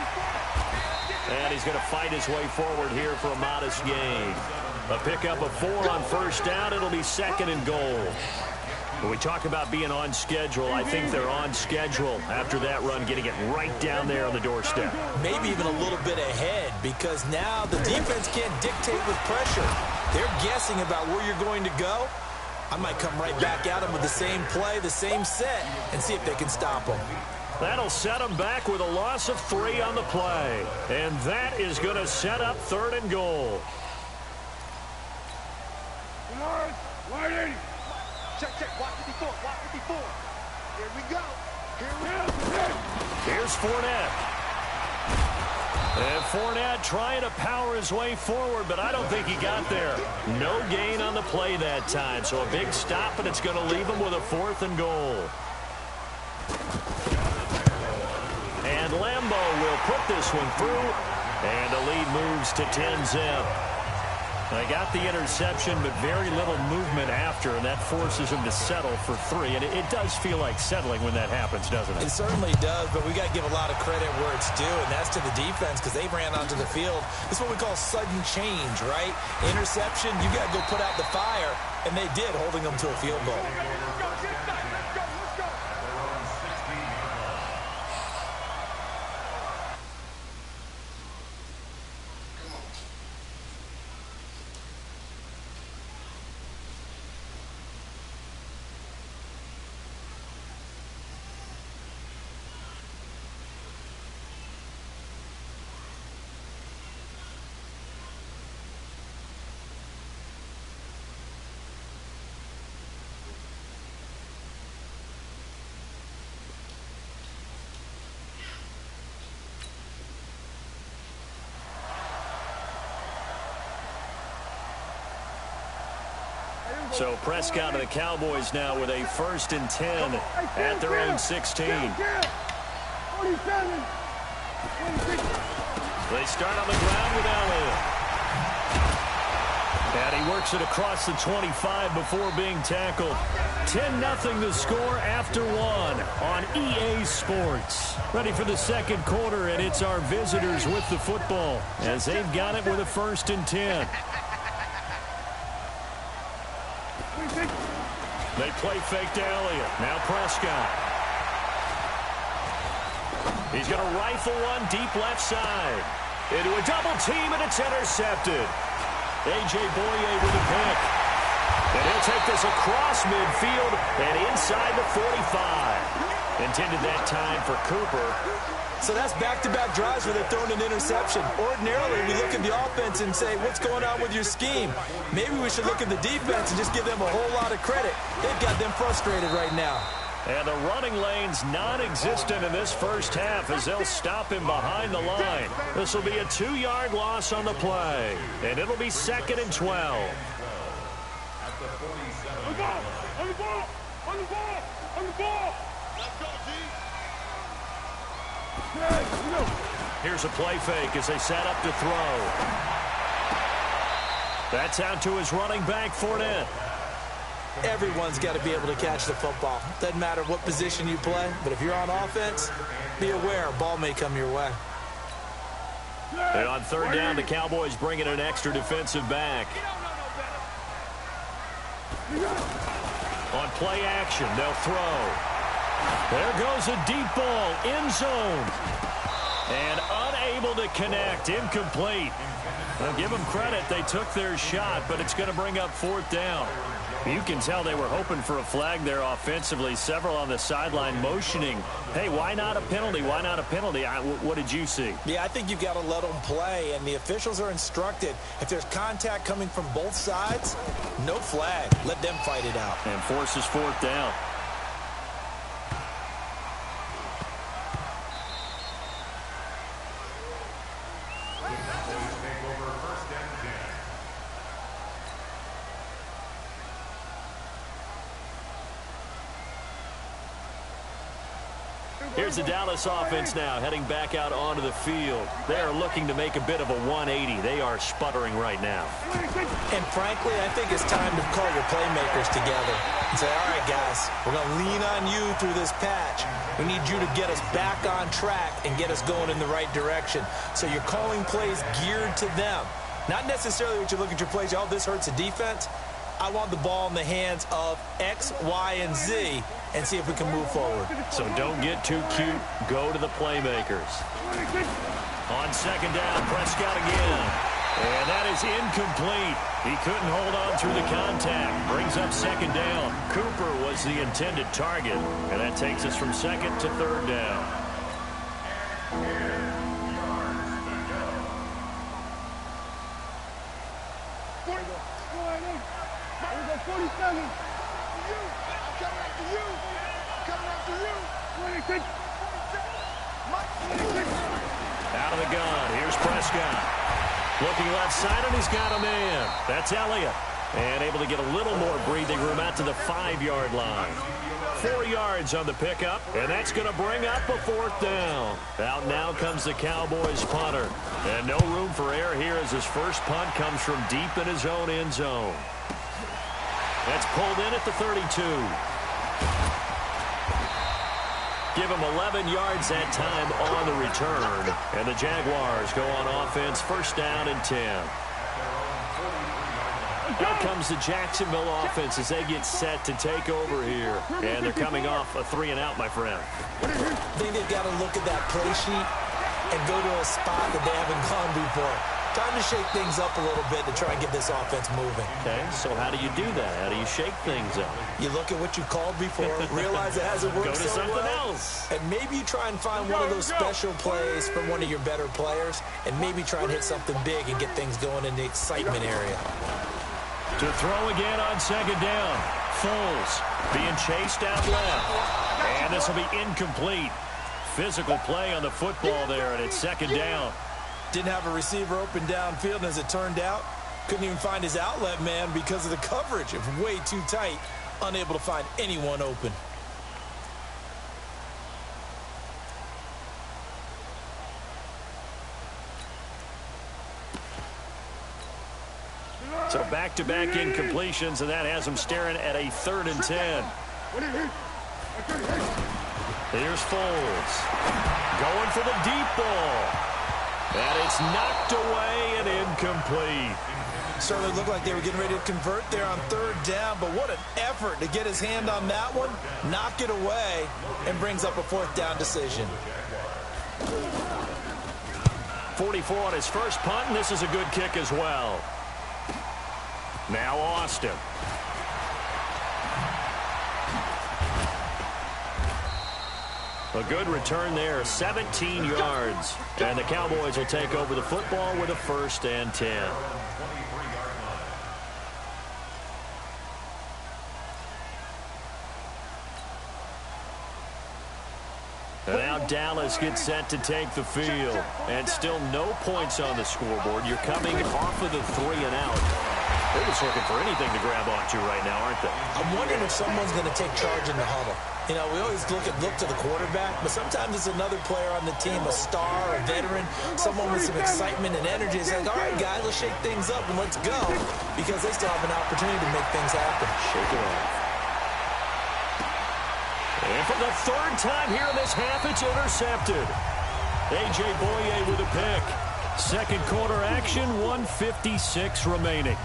And he's going to fight his way forward here for a modest gain. A pickup of 4 on 1st down. It'll be 2nd and goal. When we talk about being on schedule, I think they're on schedule after that run, getting it right down there on the doorstep. Maybe even a little bit ahead, because now the defense can't dictate with pressure. They're guessing about where you're going to go. I might come right back at them with the same play, the same set, and see if they can stop them. That'll set them back with a loss of 3 on the play. And that is going to set up 3rd and goal. Check, watch 54, watch 54. Here we go. Here's Fournette. And Fournette trying to power his way forward, but I don't think he got there. No gain on the play that time, so a big stop, and it's going to leave him with a 4th and goal. And Lambeau will put this one through, and the lead moves to 10-zip. They got the interception, but very little movement after, and that forces him to settle for 3. And it does feel like settling when that happens, doesn't it? It certainly does, but we got to give a lot of credit where it's due, and that's to the defense, because they ran onto the field. This is what we call sudden change, right? Interception, you got to go put out the fire, and they did, holding them to a field goal. So Prescott and the Cowboys now with a 1st and 10 at their own 16. They start on the ground with Elliott. And he works it across the 25 before being tackled. 10-0 the score after 1 on EA Sports. Ready for the 2nd quarter, and it's our visitors with the football as they've got it with a 1st and 10. They play fake to Elliott. Now Prescott. He's going to rifle one deep left side. Into a double team, and it's intercepted. A.J. Boye with a pick. And he'll take this across midfield and inside the 45. Intended that time for Cooper. So that's back-to-back drives where they're throwing an interception. Ordinarily, we look at the offense and say, what's going on with your scheme? Maybe we should look at the defense and just give them a whole lot of credit. They've got them frustrated right now. And the running lane's non-existent in this first half as they'll stop him behind the line. This will be a 2-yard loss on the play. And it'll be 2nd and 12. On the ball! On the ball! On the ball! On the ball! Let's go, G! Here's a play fake as they set up to throw. That's out to his running back, Fournette. Everyone's got to be able to catch the football. Doesn't matter what position you play, but if you're on offense, be aware a ball may come your way. And on third down, the Cowboys bring in an extra defensive back. On play action, they'll throw. There goes a deep ball, end zone. And unable to connect, incomplete. Well, give them credit, they took their shot, but it's going to bring up fourth down. You can tell they were hoping for a flag there offensively. Several on the sideline motioning, hey, why not a penalty? Why not a penalty? What did you see? Yeah, I think you've got to let them play, and the officials are instructed, if there's contact coming from both sides, no flag. Let them fight it out. And forces fourth down. Here's the Dallas offense now, heading back out onto the field. They are looking to make a bit of a 180. They are sputtering right now. And frankly, I think it's time to call your playmakers together and say, all right, guys, we're going to lean on you through this patch. We need you to get us back on track and get us going in the right direction. So you're calling plays geared to them. Not necessarily what you look at your plays, oh, this hurts the defense. I want the ball in the hands of X, Y, and Z and see if we can move forward. So don't get too cute. Go to the playmakers. On second down, Prescott again. And that is incomplete. He couldn't hold on through the contact. Brings up second down. Cooper was the intended target. And that takes us from second to third down. Out of the gun. Here's Prescott. Looking left side, and he's got a man. That's Elliott. And able to get a little more breathing room out to the 5-yard line. 4 yards on the pickup, and that's going to bring up a fourth down. Out now comes the Cowboys punter. And no room for error here as his first punt comes from deep in his own end zone. That's pulled in at the 32. Give him 11 yards that time on the return. And the Jaguars go on offense, first down and 10. Out comes the Jacksonville offense as they get set to take over here. And they're coming off a 3-and-out, my friend. I think they've got to look at that play sheet and go to a spot that they haven't gone before. Time to shake things up a little bit to try and get this offense moving. Okay, so how do you do that? How do you shake things up? You look at what you called before, realize it hasn't worked so well. Go to something else. And maybe you try and find one of those special plays from one of your better players, and maybe try and hit something big and get things going in the excitement area. To throw again on second down. Foles being chased out left. And this will be incomplete. Physical play on the football there, and it's second down. Didn't have a receiver open downfield, and as it turned out, couldn't even find his outlet man because of the coverage. It was way too tight, unable to find anyone open. So back-to-back incompletions, and that has him staring at a 3rd and 10. Here's Foles. Going for the deep ball. And it's knocked away and incomplete. Certainly looked like they were getting ready to convert there on 3rd down, but what an effort to get his hand on that one, knock it away, and brings up a 4th down decision. 44 on his first punt, and this is a good kick as well. Now Austin. A good return there, 17 yards. And the Cowboys will take over the football with a 1st and 10. And now Dallas gets set to take the field. And still no points on the scoreboard. You're coming off of the 3-and-out. They're just looking for anything to grab onto right now, aren't they? I'm wondering if someone's going to take charge in the huddle. You know, we always look to the quarterback, but sometimes it's another player on the team, a star, a veteran, someone with some excitement and energy. It's like, all right, guys, let's shake things up and let's go, because they still have an opportunity to make things happen. Shake it off. And for the 3rd time here in this half, it's intercepted. A.J. Boye with a pick. Second quarter action, 1:56 remaining.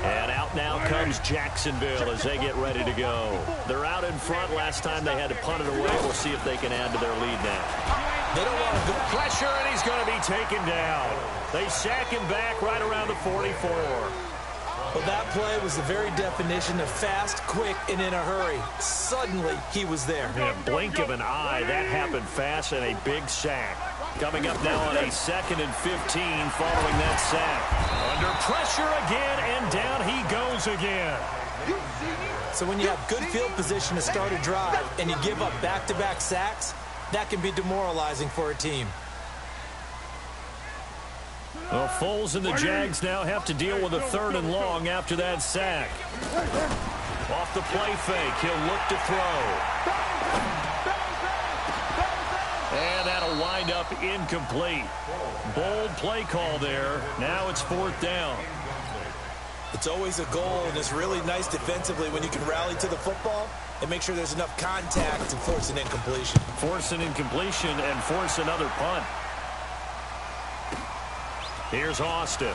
And out now comes Jacksonville as they get ready to go. They're out in front. Last time they had to punt it away. We'll see if they can add to their lead now. They don't want to go pressure, and he's going to be taken down. They sack him back right around the 44. Well, that play was the very definition of fast, quick, and in a hurry. Suddenly, he was there. In a blink of an eye, that happened fast, and a big sack. Coming up now on a 2nd and 15 following that sack. Under pressure again, and down he goes again. So when you have good field position to start a drive and you give up back-to-back sacks, that can be demoralizing for a team. Well, Foles and the Jags now have to deal with a 3rd and long after that sack. Off the play fake, he'll look to throw. And that'll wind up incomplete. Bold play call there. Now it's 4th down. It's always a goal, and it's really nice defensively when you can rally to the football and make sure there's enough contact to force an incompletion. Force an incompletion and force another punt. Here's Austin.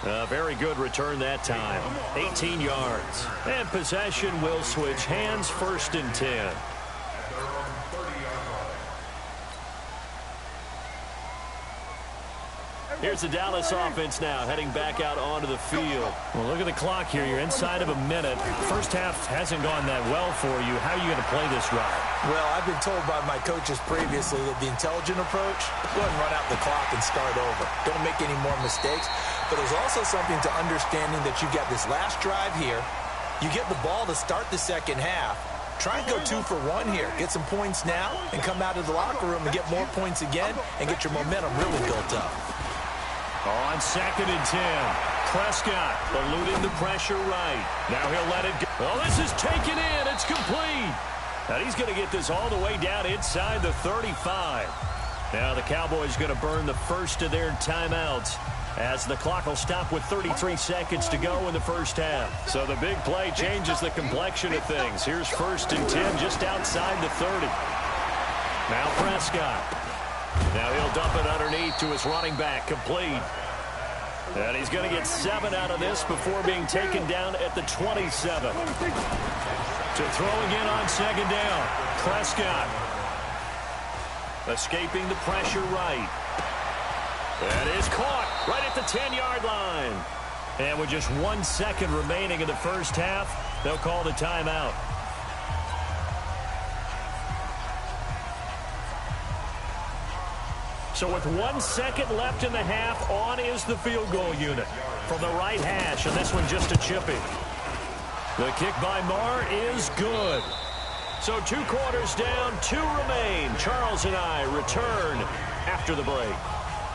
A very good return that time. 18 yards. And possession will switch hands, 1st and 10. Here's the Dallas offense now, heading back out onto the field. Well, look at the clock here. You're inside of a minute. First half hasn't gone that well for you. How are you going to play this drive? Well, I've been told by my coaches previously that the intelligent approach, go ahead and run out the clock and start over. Don't make any more mistakes. But there's also something to understanding that you get this last drive here. You get the ball to start the second half. Try and go 2 for 1 here. Get some points now and come out of the locker room and get more points again and get your momentum really built up. On 2nd and 10, Prescott eluding the pressure right. Now he'll let it go. Oh, this is taken in. It's complete. And he's going to get this all the way down inside the 35. Now the Cowboys going to burn the first of their timeouts as the clock will stop with 33 seconds to go in the first half. So the big play changes the complexion of things. Here's 1st and 10 just outside the 30. Now Prescott. Now he'll dump it underneath to his running back, complete. And he's going to get 7 out of this before being taken down at the 27. To throw again on 2nd down, Prescott. Escaping the pressure right. That is caught right at the 10-yard line. And with just 1 second remaining in the first half, they'll call the timeout. So with 1 second left in the half, on is the field goal unit from the right hash, and this one just a chippy. The kick by Marr is good. So 2 quarters down, 2 remain. Charles and I return after the break.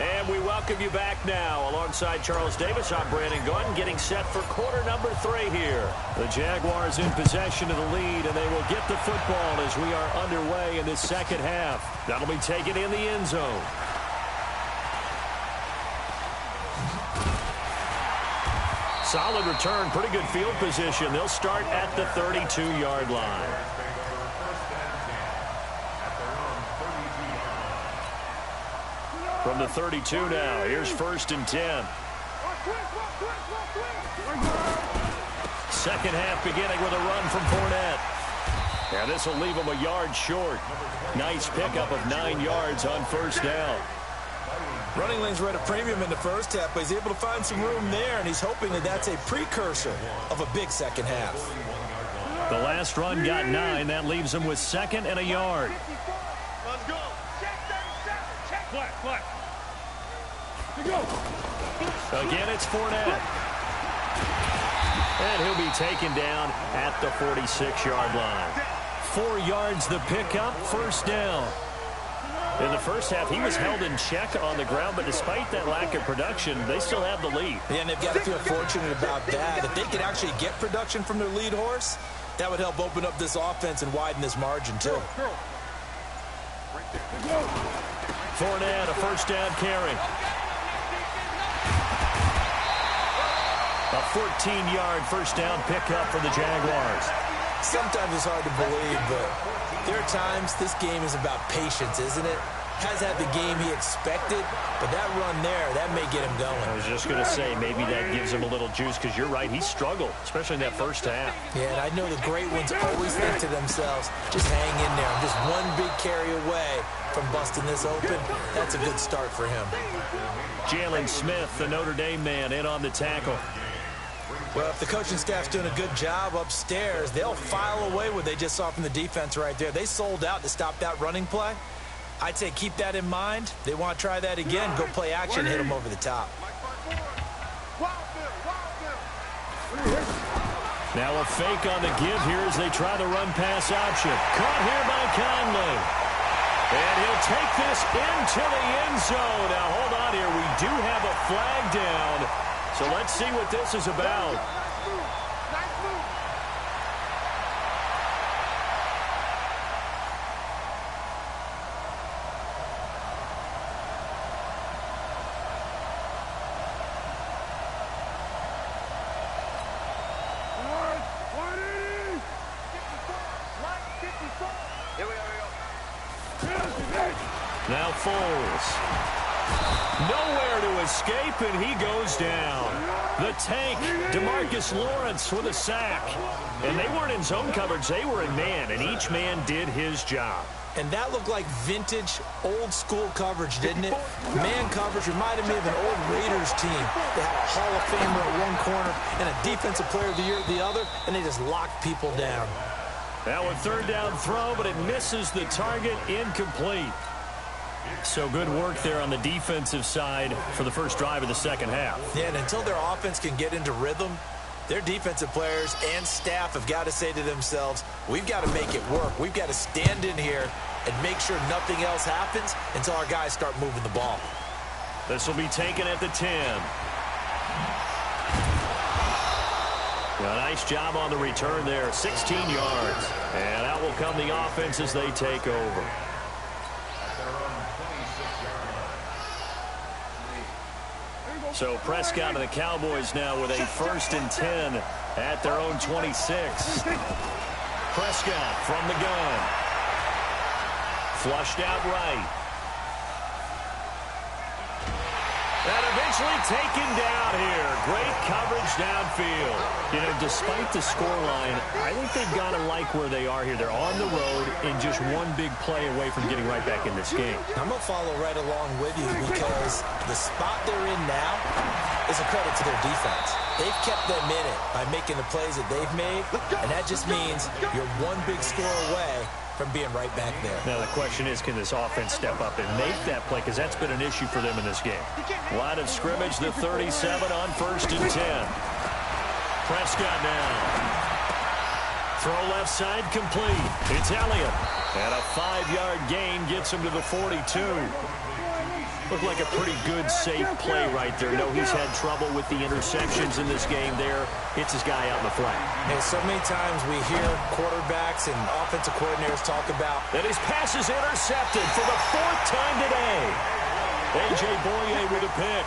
And we welcome you back now. Alongside Charles Davis, I'm Brandon Gunn, getting set for quarter number 3 here. The Jaguars in possession of the lead, and they will get the football as we are underway in this second half. That'll be taken in the end zone. Solid return, pretty good field position. They'll start at the 32-yard line. From the 32 now, here's 1st and 10. Second half beginning with a run from Fournette. And this will leave him a yard short. Nice pickup of 9 yards on 1st down. Running lanes were at a premium in the first half, but he's able to find some room there, and he's hoping that that's a precursor of a big second half. The last run got 9. That leaves him with 2nd and a yard. Let's go. Check 37. Check. Flat. To go. Again, it's Fournette. And he'll be taken down at the 46-yard line. 4 yards the pickup, 1st down. In the first half, he was held in check on the ground, but despite that lack of production, they still have the lead. Yeah, and they've got to feel fortunate about that. If they could actually get production from their lead horse, that would help open up this offense and widen this margin, too. Fournette, a 1st down carry. A 14-yard 1st down pickup for the Jaguars. Sometimes it's hard to believe, but there are times this game is about patience, isn't it? Has had the game he expected, but that run there, that may get him going. I was just going to say, maybe that gives him a little juice, because you're right, he struggled, especially in that first half. Yeah, and I know the great ones always think to themselves, just hang in there. I'm just one big carry away from busting this open. That's a good start for him. Jalen Smith, the Notre Dame man, in on the tackle. Well, if the coaching staff's doing a good job upstairs, they'll file away what they just saw from the defense right there. They sold out to stop that running play. I'd say keep that in mind. They want to try that again. Go play action, hit them over the top. Now a fake on the give here as they try the run pass option. Caught here by Conley. And he'll take this into the end zone. Now hold on here. We do have a flag down. So let's see what this is about. Now Foles. Nowhere to escape, and he goes down. The tank, DeMarcus Lawrence with a sack. And they weren't in zone coverage, they were in man, and each man did his job. And that looked like vintage, old-school coverage, didn't it? Man coverage reminded me of an old Raiders team. They had a Hall of Famer at one corner and a Defensive Player of the Year at the other, and they just locked people down. Now a third down throw, but it misses the target, incomplete. So good work there on the defensive side for the first drive of the second half. Yeah, and until their offense can get into rhythm, their defensive players and staff have got to say to themselves, we've got to make it work. We've got to stand in here and make sure nothing else happens until our guys start moving the ball. This will be taken at the 10. A nice job on the return there, 16 yards. And out will come the offense as they take over. So Prescott and the Cowboys now with a 1st and 10 at their own 26. Prescott from the gun. Flushed out right. And eventually taken down here. Great coverage downfield. You know, despite the scoreline, I think they've got to like where they are here. They're on the road and just one big play away from getting right back in this game. I'm going to follow right along with you because the spot they're in now is a credit to their defense. They've kept them in it by making the plays that they've made, and that just means you're one big score away from being right back there. Now the question is, can this offense step up and make that play? Because that's been an issue for them in this game. Line of scrimmage, the 37 on 1st and 10. Prescott now. Throw left side complete. It's Elliott. And a 5-yard gain gets him to the 42. Looked like a pretty good, safe play right there. No, he's had trouble with the interceptions in this game there. Hits his guy out in the flat. And so many times we hear quarterbacks and offensive coordinators talk about that his pass is intercepted for the 4th time today. A.J. Boye with a pick.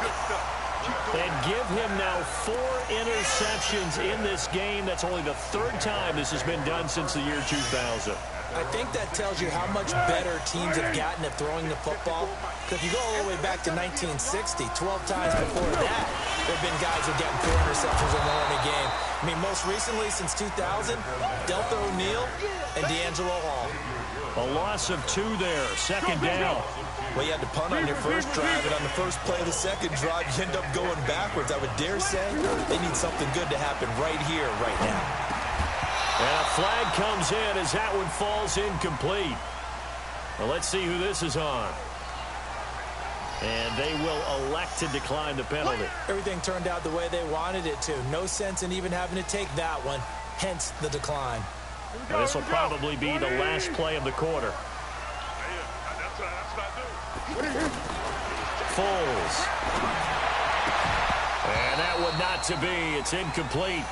And give him now 4 interceptions in this game. That's only the 3rd time this has been done since the year 2000. I think that tells you how much better teams have gotten at throwing the football. Because if you go all the way back to 1960, 12 times before that, there have been guys who have gotten 4 interceptions or more in a game. I mean, most recently, since 2000, Deltha O'Neal and D'Angelo Hall. A loss of 2 there, 2nd down. Well, you had to punt on your first drive, and on the first play of the second drive, you end up going backwards. I would dare say they need something good to happen right here, right now. And a flag comes in as that one falls incomplete. Well, let's see who this is on. And they will elect to decline the penalty. Everything turned out the way they wanted it to. No sense in even having to take that one, hence the decline. Now, this will probably be the last play of the quarter. Foles. And that one not to be. It's incomplete.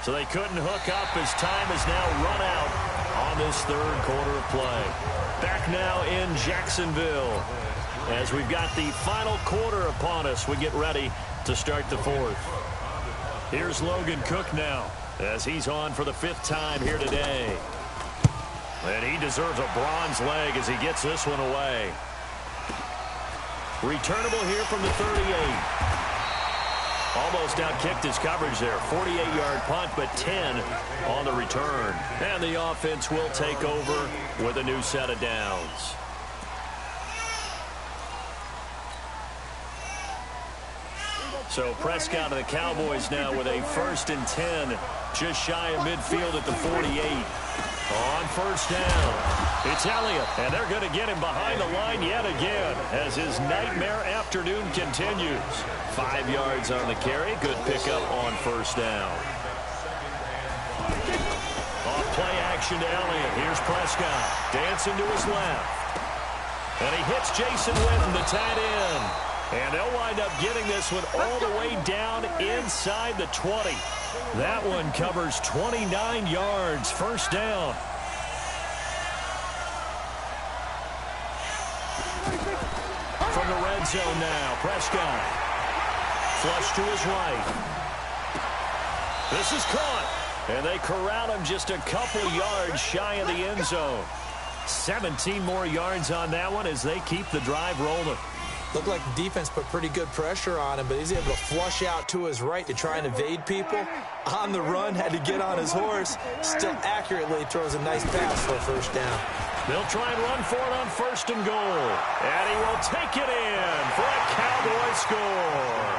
So they couldn't hook up as time has now run out on this 3rd quarter of play. Back now in Jacksonville as we've got the final quarter upon us. We get ready to start the 4th. Here's Logan Cook now. as he's on for the 5th time here today. And he deserves a bronze leg as he gets this one away. Returnable here from the 38. Almost outkicked his coverage there. 48-yard punt, but 10 on the return. And the offense will take over with a new set of downs. So Prescott and the Cowboys now with a 1st and 10, just shy of midfield at the 48. On 1st down, it's Elliott, and they're going to get him behind the line yet again as his nightmare afternoon continues. 5 yards on the carry, good pickup on 1st down. Off play action to Elliott. Here's Prescott, dancing to his left. And he hits Jason Witten, the tight end. And they'll wind up getting this one all the way down inside the 20. That one covers 29 yards. 1st down. From the red zone now, Prescott. Flush to his right. This is caught. And they corral him just a couple yards shy of the end zone. 17 more yards on that one as they keep the drive rolling. Looked like the defense put pretty good pressure on him, but he's able to flush out to his right to try and evade people. On the run, had to get on his horse. Still accurately throws a nice pass for a 1st down. They'll try and run for it on 1st and goal. And he will take it in for a Cowboy score.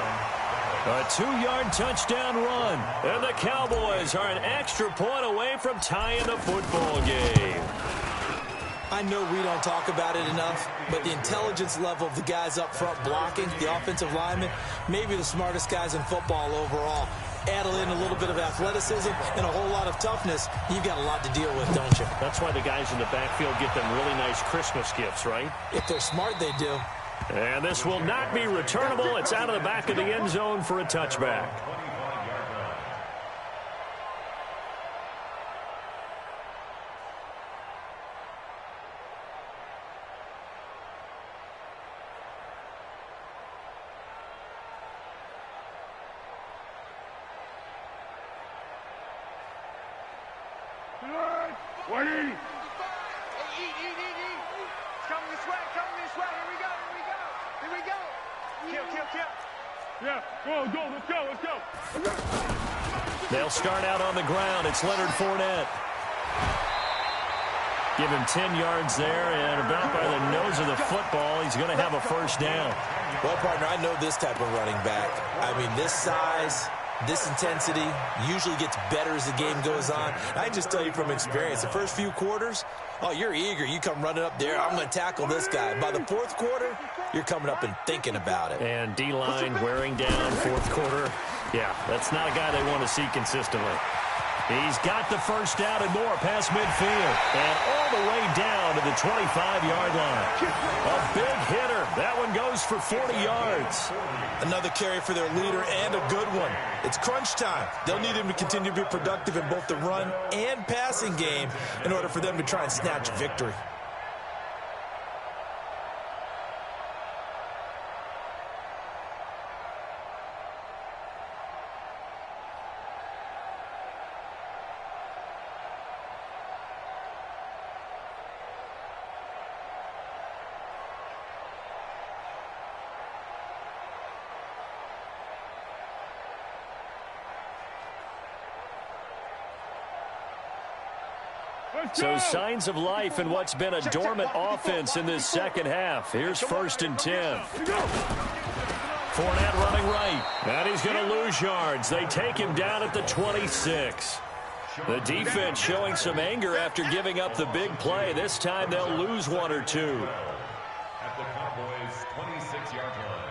A 2-yard touchdown run. And the Cowboys are an extra point away from tying the football game. I know we don't talk about it enough, but the intelligence level of the guys up front blocking, the offensive linemen, maybe the smartest guys in football overall. Add in a little bit of athleticism and a whole lot of toughness, you've got a lot to deal with, don't you? That's why the guys in the backfield get them really nice Christmas gifts, right? If they're smart, they do. And this will not be returnable. It's out of the back of the end zone for a touchback. They'll start out on the ground. It's Leonard Fournette. Give him 10 yards there, and about by the nose of the football, he's going to have a 1st down. Well, partner, I know this type of running back. I mean, this size, this intensity usually gets better as the game goes on. I can just tell you from experience, the first few quarters, oh, you're eager. You come running up there, I'm going to tackle this guy. By the 4th quarter, you're coming up and thinking about it. And D-line wearing down 4th quarter. Yeah, that's not a guy they want to see consistently. He's got the 1st down and more past midfield. And all the way down to the 25-yard line. A big hitter. That one goes for 40 yards. Another carry for their leader and a good one. It's crunch time. They'll need him to continue to be productive in both the run and passing game in order for them to try and snatch victory. So signs of life in what's been a dormant offense in this 2nd half. Here's 1st and 10. Fournette running right. And he's going to lose yards. They take him down at the 26. The defense showing some anger after giving up the big play. This time they'll lose 1 or 2. At the Cowboys' 26-yard line.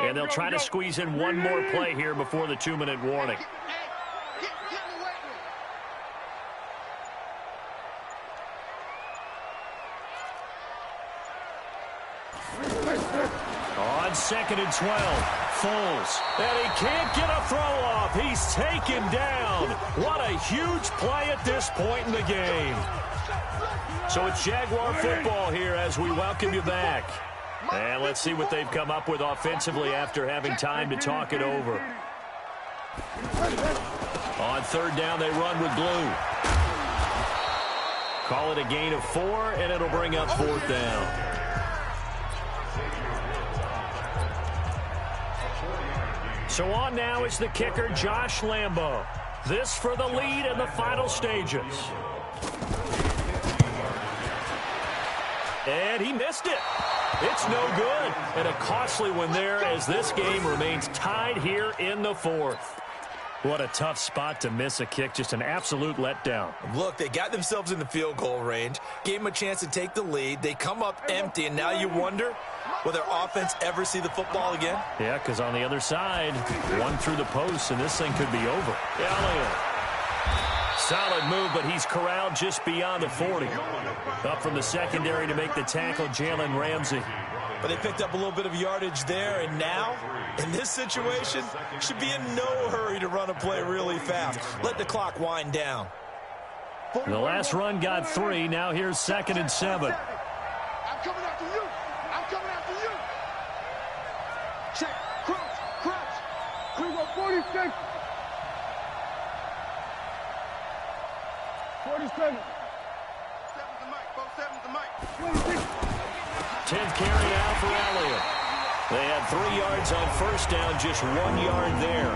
And they'll try to squeeze in one more play here before the 2-minute warning. On 2nd and 12, Foles. And he can't get a throw off. He's taken down. What a huge play at this point in the game. So it's Jaguar football here as we welcome you back. And let's see what they've come up with offensively after having time to talk it over. On 3rd down, they run with glue. Call it a gain of 4, and it'll bring up 4th down. So on now is the kicker, Josh Lambo. This for the lead in the final stages. And he missed it. It's no good. And a costly one there as this game remains tied here in the 4th. What a tough spot to miss a kick. Just an absolute letdown. Look, they got themselves in the field goal range, gave them a chance to take the lead. They come up empty, and now you wonder, will their offense ever see the football again? Yeah, because on the other side, one through the post, and this thing could be over. Elliott. Solid move, but he's corralled just beyond the 40. Up from the secondary to make the tackle, Jalen Ramsey. But they picked up a little bit of yardage there, and now, in this situation, should be in no hurry to run a play really fast. Let the clock wind down. The last run got 3. Now here's 2nd and 7. I'm coming after you. I'm coming after you. Check. Crouch. We go 46. 47. 7's the mic. Both 7's the mic. 26. 10th carry out for Elliott. They had 3 yards on 1st down, just 1 yard there.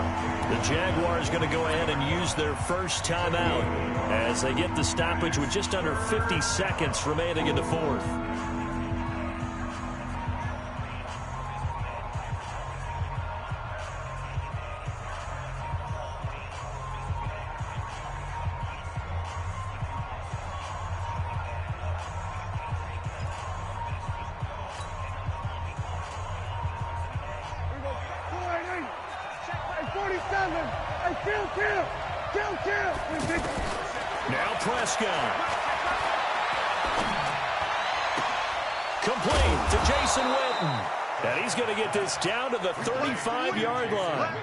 The Jaguars going to go ahead and use their first timeout as they get the stoppage with just under 50 seconds remaining in the 4th. Now Prescott. Complete to Jason Witten. And he's going to get this down to the 35-yard line.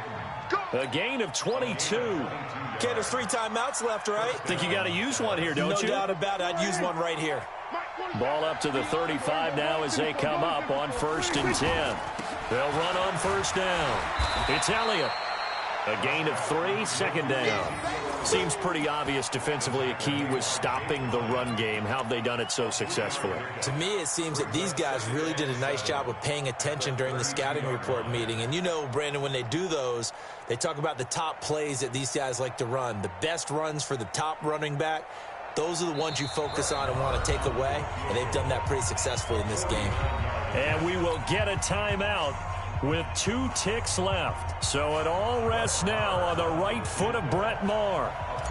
A gain of 22. Okay, there's 3 timeouts left, right? Think you got to use one here, don't you? No doubt about it. I'd use one right here. Ball up to the 35 now as they come up on 1st and 10. They'll run on 1st down. It's Elliott. A gain of 3, 2nd down. Seems pretty obvious defensively a key was stopping the run game. How have they done it so successfully? To me, it seems that these guys really did a nice job of paying attention during the scouting report meeting. And you know, Brandon, when they do those, they talk about the top plays that these guys like to run. The best runs for the top running back, those are the ones you focus on and want to take away. And they've done that pretty successfully in this game. And we will get a timeout with 2 ticks left. So it all rests now on the right foot of Brett Maher.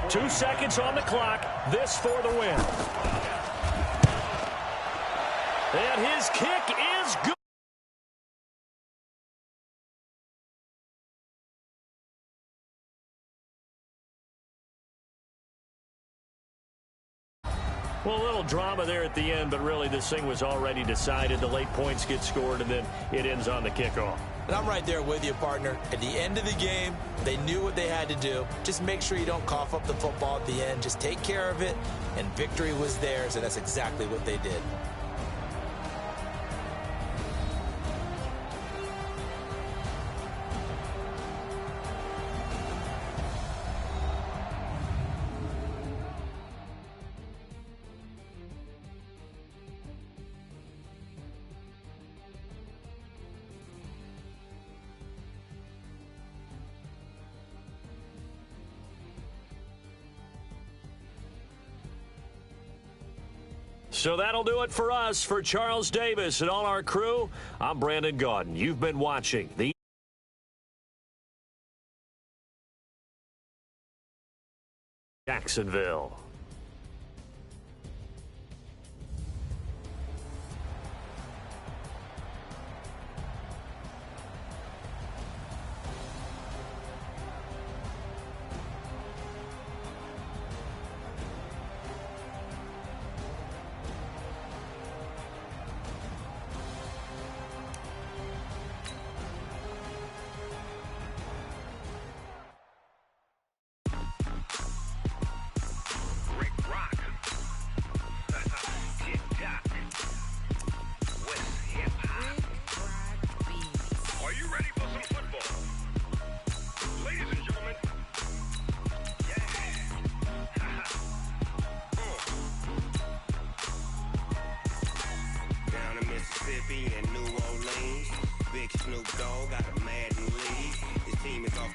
2 seconds on the clock. This for the win. And his kick is good. Well, a little drama there at the end, but really this thing was already decided. The late points get scored, and then it ends on the kickoff. And I'm right there with you, partner. At the end of the game, they knew what they had to do. Just make sure you don't cough up the football at the end. Just take care of it, and victory was theirs, and that's exactly what they did. So that'll do it for us. For Charles Davis and all our crew, I'm Brandon Gaudin. You've been watching the Jacksonville.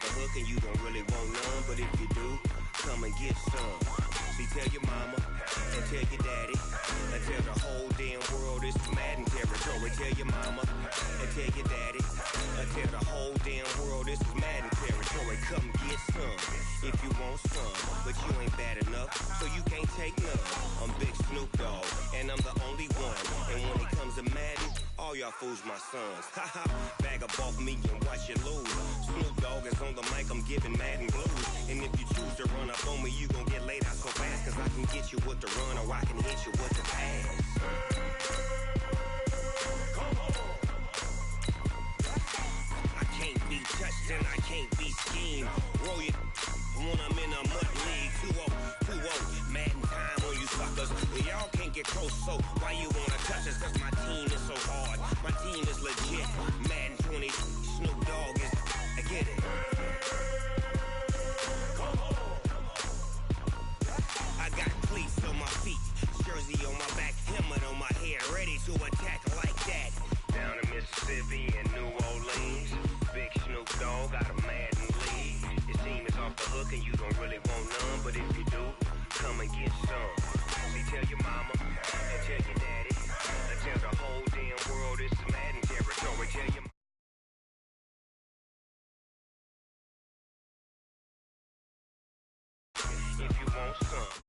the hook and you don't really want none. But if you do, come and get some. See, tell your mama and tell your daddy and tell the whole damn world it's Madden territory. Tell your mama and tell your daddy and tell the whole damn world this is Madden territory. Come get some if you want some, but you ain't bad enough, so you can't take none. I'm Big Snoop Dogg, and I'm the only one. And when it comes to Madden, all y'all fools my sons. Haha, bag up off me and watch you lose. Snoop Dogg is on the mic, I'm giving Madden blues. And if you choose to run up on me, you gon' get laid out so fast, cause I can get you with the run or I can hit you with the pass. I can't be touched and I can't be schemed. Roll it when I'm in a mud league. 2-0, Madden time on you suckers. Y'all can't get close, so why you wanna touch us? Cause my team is so hard, my team is legit. Madden 20, Snoop Dogg is, I get it. I got cleats on my feet, jersey on my back, helmet on my head, ready to attack like that. Down in Mississippi and New Orleans, Big Snoop Dogg got a Madden league. Your team is off the hook and you don't really want none, but if you do, come and get some. See, tell your mama and tell your daddy and tell the whole damn world it's Madden territory. Tell your if you want some.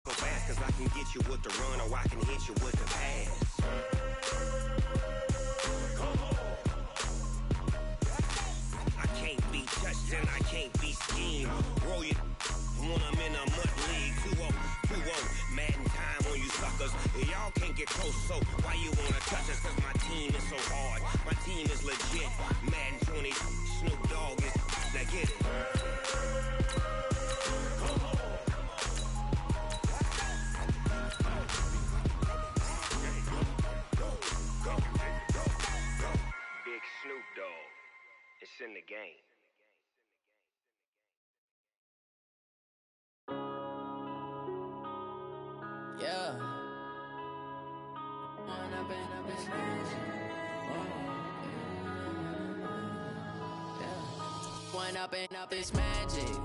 Fast, cause I can get you with the run or I can hit you with the pass. I can't be touched and I can't be schemed. Roll it when I'm in a mud league. 2-0, Madden time on you suckers. Y'all can't get close, so why you wanna touch us? Cause my team is so hard, my team is legit. Madden 20, Snoop Dogg is, now get it. Big Snoop Dogg, it's in the game. Yeah. One up and up is magic.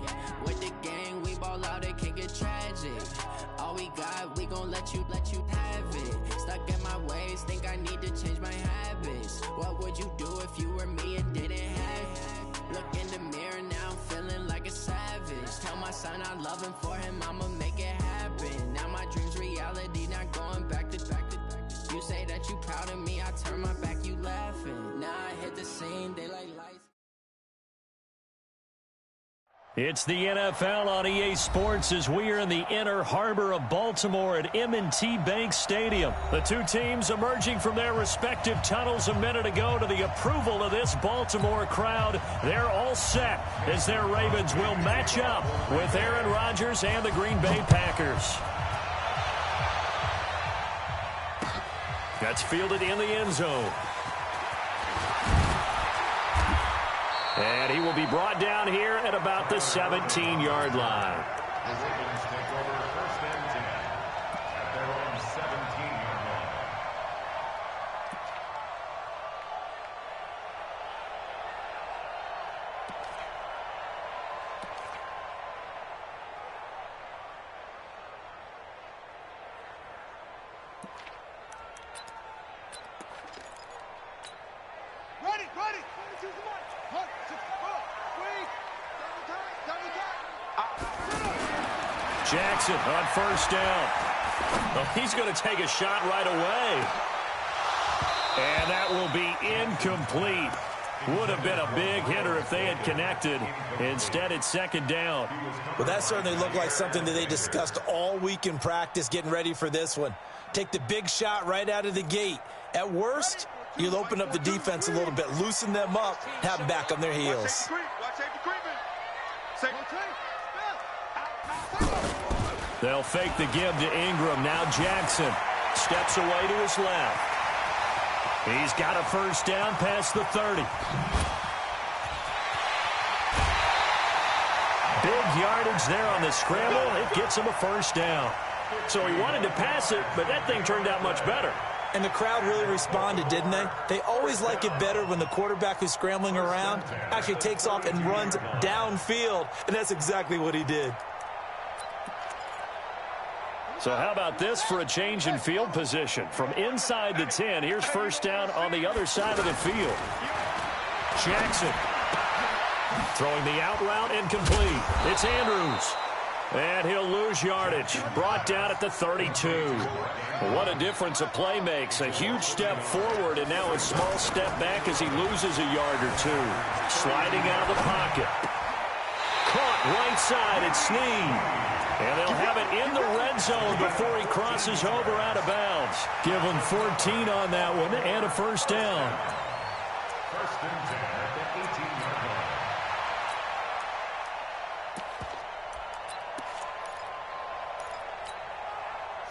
With the gang, we ball out, it can get tragic. All we got, we gon' let you have it. Stuck in my ways, think I need to change my habits. What would you do if you were me and didn't have it? Look in the mirror, now I'm feeling like a savage. Tell my son I love him, for him I'ma make it happen. Now my dream's reality, not going back to. You say that you proud of me, I turn my back, you laughing. Now I hit the scene, they like lights. It's the NFL on EA Sports as we are in the inner harbor of Baltimore at M&T Bank Stadium. The two teams emerging from their respective tunnels a minute ago to the approval of this Baltimore crowd. They're all set as their Ravens will match up with Aaron Rodgers and the Green Bay Packers. That's fielded in the end zone. And he will be brought down here at about the 17-yard line. The Ravens take over first and 10 at their own 17-yard line. Ready! Jackson on first down. Well, he's going to take a shot right away. And that will be incomplete. Would have been a big hitter if they had connected. Instead, it's second down. Well, that certainly looked like something that they discussed all week in practice, getting ready for this one. Take the big shot right out of the gate. At worst, you'll open up the defense a little bit, loosen them up, have them back on their heels. They'll fake the give to Ingram. Now Jackson steps away to his left. He's got a first down past the 30. Big yardage there on the scramble. It gets him a first down. So he wanted to pass it, but that thing turned out much better. And the crowd really responded, didn't they? They always like it better when the quarterback who's scrambling around actually takes off and runs downfield, and that's exactly what he did. So how about this for a change in field position? From inside the 10, here's first down on the other side of the field. Jackson throwing the out route incomplete. It's Andrews. And he'll lose yardage. Brought down at the 32. What a difference a play makes. A huge step forward and now a small step back as he loses a yard or two. Sliding out of the pocket. Caught right side. It's Snead. And they'll have it in the red zone before he crosses over out of bounds. Give him 14 on that one and a first down. First and 10 at the 18-yard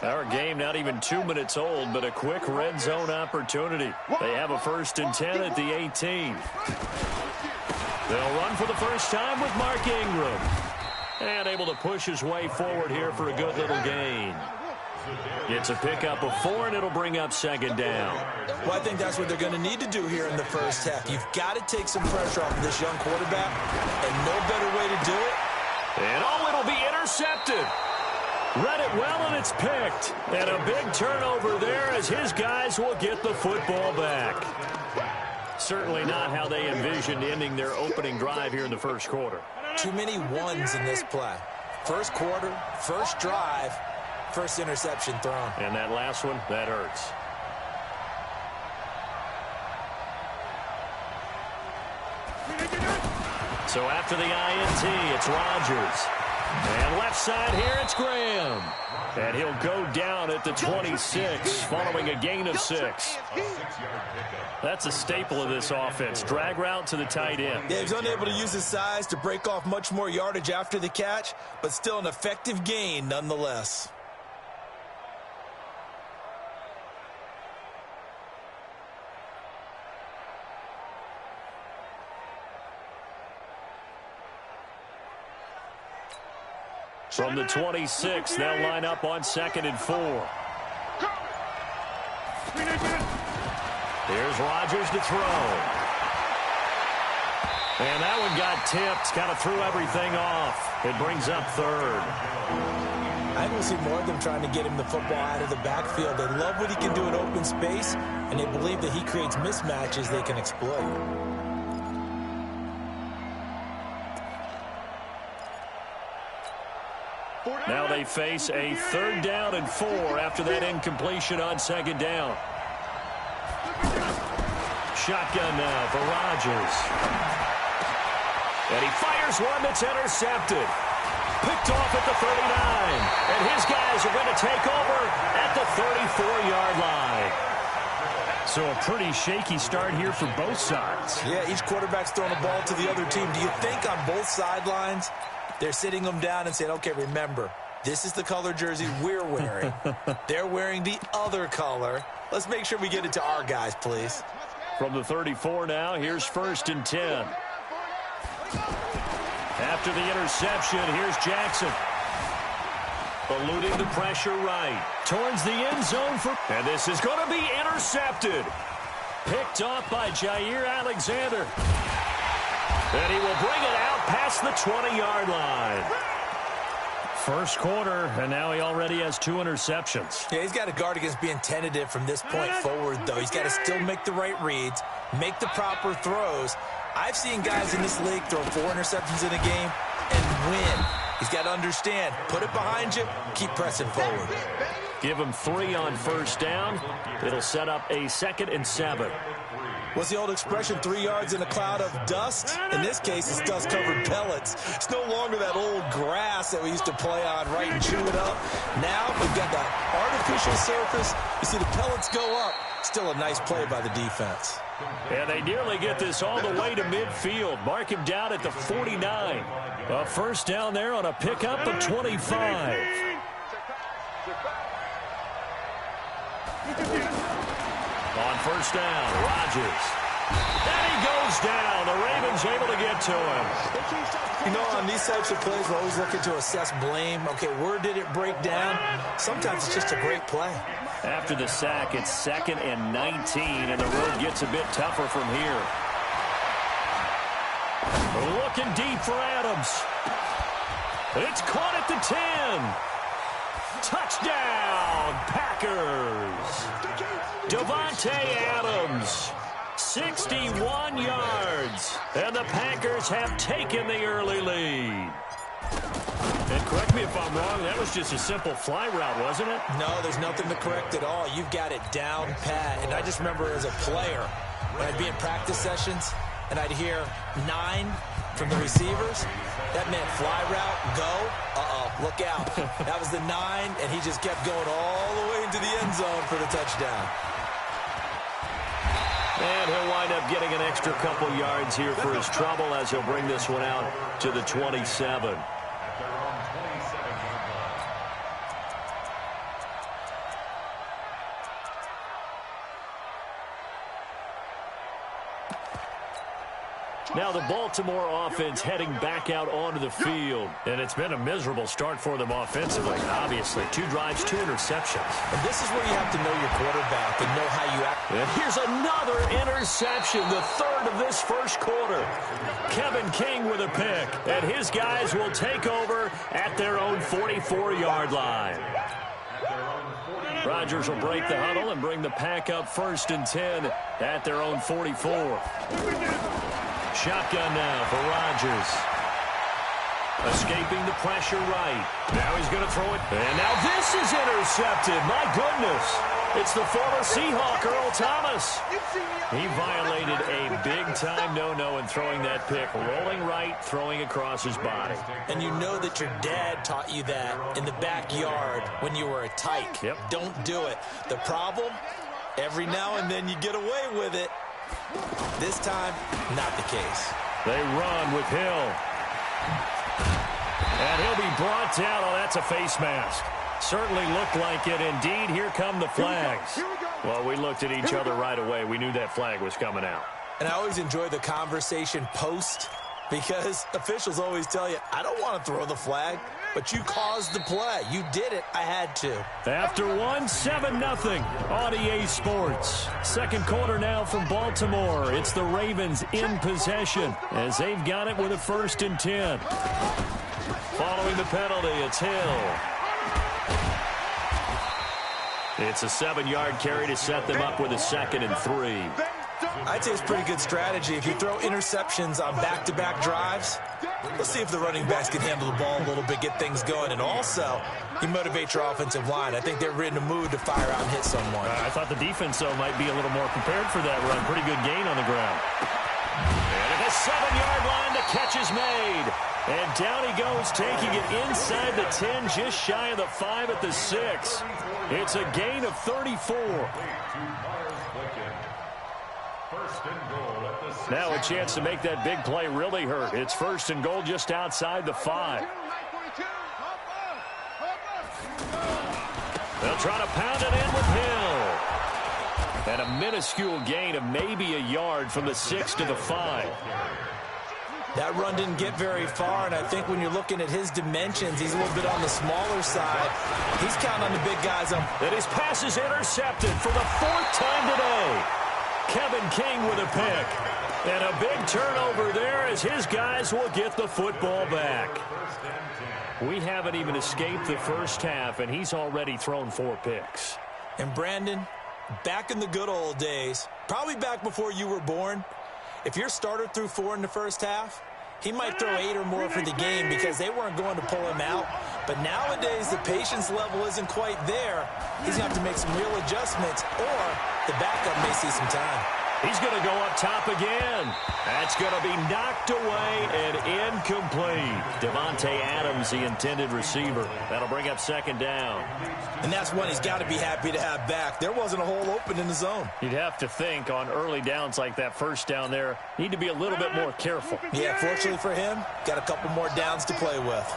line. Our game not even 2 minutes old, but a quick red zone opportunity. They have a first and 10 at the 18. They'll run for the first time with Mark Ingram. And able to push his way forward here for a good little gain. It's a pickup of 4, and it'll bring up second down. Well, I think that's what they're going to need to do here in the first half. You've got to take some pressure off of this young quarterback, and no better way to do it. And it'll be intercepted. Read it well, and it's picked. And a big turnover there as his guys will get the football back. Certainly not how they envisioned ending their opening drive here in the first quarter. Too many ones in this play. First quarter, first drive, first interception thrown. And that last one, that hurts. So after the INT, it's Rodgers. And left side here, it's Graham. And he'll go down at the 26 following a gain of 6. That's a staple of this offense. Drag route to the tight end. Yeah, he's unable to use his size to break off much more yardage after the catch, but still an effective gain nonetheless. From the 26, they'll line up on 2nd and 4. Here's Rodgers to throw. And that one got tipped, kind of threw everything off. It brings up 3rd. I think we'll see more of them trying to get him the football out of the backfield. They love what he can do in open space, and they believe that he creates mismatches they can exploit. Now they face a 3rd down and 4 after that incompletion on 2nd down. Shotgun now for Rodgers. And he fires one that's intercepted. Picked off at the 39. And his guys are going to take over at the 34-yard line. So a pretty shaky start here for both sides. Yeah, each quarterback's throwing the ball to the other team. Do you think on both sidelines they're sitting them down and saying, okay, remember, this is the color jersey we're wearing. They're wearing the other color. Let's make sure we get it to our guys, please. From the 34 now, here's 1st and 10. After the interception, here's Jackson. Eluding the pressure right. Towards the end zone for... And this is going to be intercepted. Picked off by Jair Alexander. And he will bring it out past the 20-yard line. First quarter, and now he already has 2 interceptions. Yeah, he's got to guard against being tentative from this point forward, though. He's got to still make the right reads, make the proper throws. I've seen guys in this league throw 4 interceptions in a game and win. He's got to understand, put it behind you, keep pressing forward. Give him 3 on first down. It'll set up a 2nd and 7. What's the old expression, 3 yards in a cloud of dust? In this case, it's dust-covered pellets. It's no longer that old grass that we used to play on, right, and chew it up. Now we've got that artificial surface. You see the pellets go up. Still a nice play by the defense. And they nearly get this all the way to midfield. Mark him down at the 49. A first down there on a pickup of 25. On first down, Rodgers. And he goes down. The Ravens able to get to him. You know, on these types of plays, we're always looking to assess blame. Okay, where did it break down? Sometimes it's just a great play. After the sack, it's 2nd and 19, and the road gets a bit tougher from here. Looking deep for Adams. It's caught at the 10. Touchdown, Packers. Davante Adams, 61 yards. And the Packers have taken the early lead. And correct me if I'm wrong, that was just a simple fly route, wasn't it? No, there's nothing to correct at all. You've got it down pat. And I just remember as a player, when I'd be in practice sessions, and I'd hear 9 from the receivers, that meant fly route, go, look out. That was the 9, and he just kept going all the way into the end zone for the touchdown. And he'll wind up getting an extra couple yards here for his trouble as he'll bring this one out to the 27. Now the Baltimore offense heading back out onto the field. And it's been a miserable start for them offensively, obviously. 2 drives, 2 interceptions. And this is where you have to know your quarterback and know how you act. And here's another interception, the 3rd of this first quarter. Kevin King with a pick. And his guys will take over at their own 44-yard line. Rodgers will break the huddle and bring the pack up 1st and 10 at their own 44. Shotgun now for Rodgers. Escaping the pressure right. Now he's going to throw it. And now this is intercepted. My goodness. It's the former Seahawk, Earl Thomas. He violated a big-time no-no in throwing that pick. Rolling right, throwing across his body. And you know that your dad taught you that in the backyard when you were a tyke. Yep. Don't do it. The problem, every now and then you get away with it. This time, not the case. They run with Hill. And he'll be brought down. Oh, that's a face mask. Certainly looked like it. Indeed, here come the flags. Well, we looked at each other right away. We knew that flag was coming out. And I always enjoy the conversation post because officials always tell you, I don't want to throw the flag, but you caused the play. You did it. I had to. After 7-0 on EA Sports. Second quarter now from Baltimore. It's the Ravens in possession as they've got it with a 1st and 10. Following the penalty, it's Hill. It's a 7-yard carry to set them up with a 2nd and 3. I'd say it's pretty good strategy. If you throw interceptions on back-to-back drives, let's see if the running backs can handle the ball a little bit, get things going. And also, you motivate your offensive line. I think they're in a mood to fire out and hit someone. I thought the defense, though, might be a little more prepared for that run. Pretty good gain on the ground. And at the 7-yard line, the catch is made. And down he goes, taking it inside the 10, just shy of the 5 at the 6. It's a gain of 34. Now a chance to make that big play really hurt. It's 1st and goal just outside the 5. They'll try to pound it in with Hill. And a minuscule gain of maybe a yard from the 6 to the 5. That run didn't get very far, and I think when you're looking at his dimensions, he's a little bit on the smaller side. He's counting on the big guys. And his pass is intercepted for the 4th time today. Kevin King with a pick. And a big turnover there as his guys will get the football back. We haven't even escaped the first half, and he's already thrown 4 picks. And Brandon, back in the good old days, probably back before you were born, if your starter threw 4 in the first half, he might throw 8 or more for the game because they weren't going to pull him out. But nowadays, the patience level isn't quite there. He's going to have to make some real adjustments, or the backup may see some time. He's going to go up top again. That's going to be knocked away and incomplete. Davante Adams, the intended receiver. That'll bring up 2nd down. And that's one he's got to be happy to have back. There wasn't a hole open in the zone. You'd have to think on early downs like that first down there, need to be a little bit more careful. Yeah, fortunately for him, got a couple more downs to play with.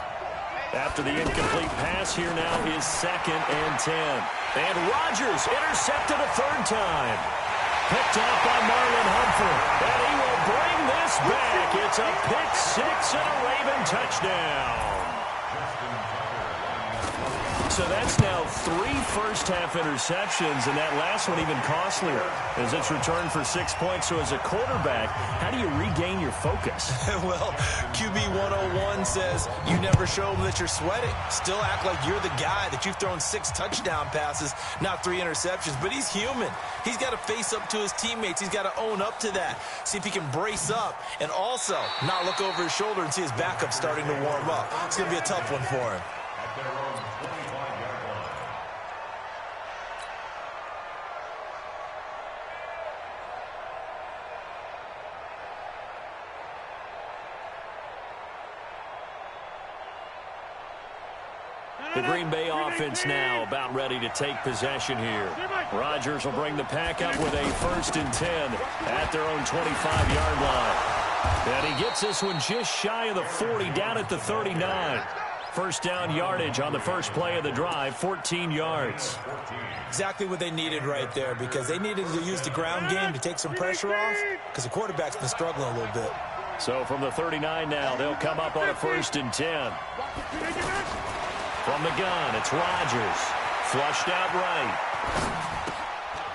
After the incomplete pass, here now is 2nd and 10. And Rodgers intercepted a 3rd time. picked off by Marlon Humphrey. And he will bring this back. It's a pick six and a Raven touchdown. So that's now 3 first-half interceptions, and that last one even costlier as it's returned for 6 points. So as a quarterback, how do you regain your focus? Well, QB 101 says you never show them that you're sweating. Still act like you're the guy, that you've thrown 6 touchdown passes, not 3 interceptions. But he's human. He's got to face up to his teammates. He's got to own up to that. See if he can brace up and also not look over his shoulder and see his backup starting to warm up. It's going to be a tough one for him. The Green Bay offense now about ready to take possession here. Rodgers will bring the pack up with a 1st and 10 at their own 25-yard line. And he gets this one just shy of the 40, down at the 39. First down yardage on the first play of the drive, 14 yards. Exactly what they needed right there, because they needed to use the ground game to take some pressure off, because the quarterback's been struggling a little bit. So from the 39 now, they'll come up on a 1st and 10. From the gun, it's Rodgers. Flushed out right.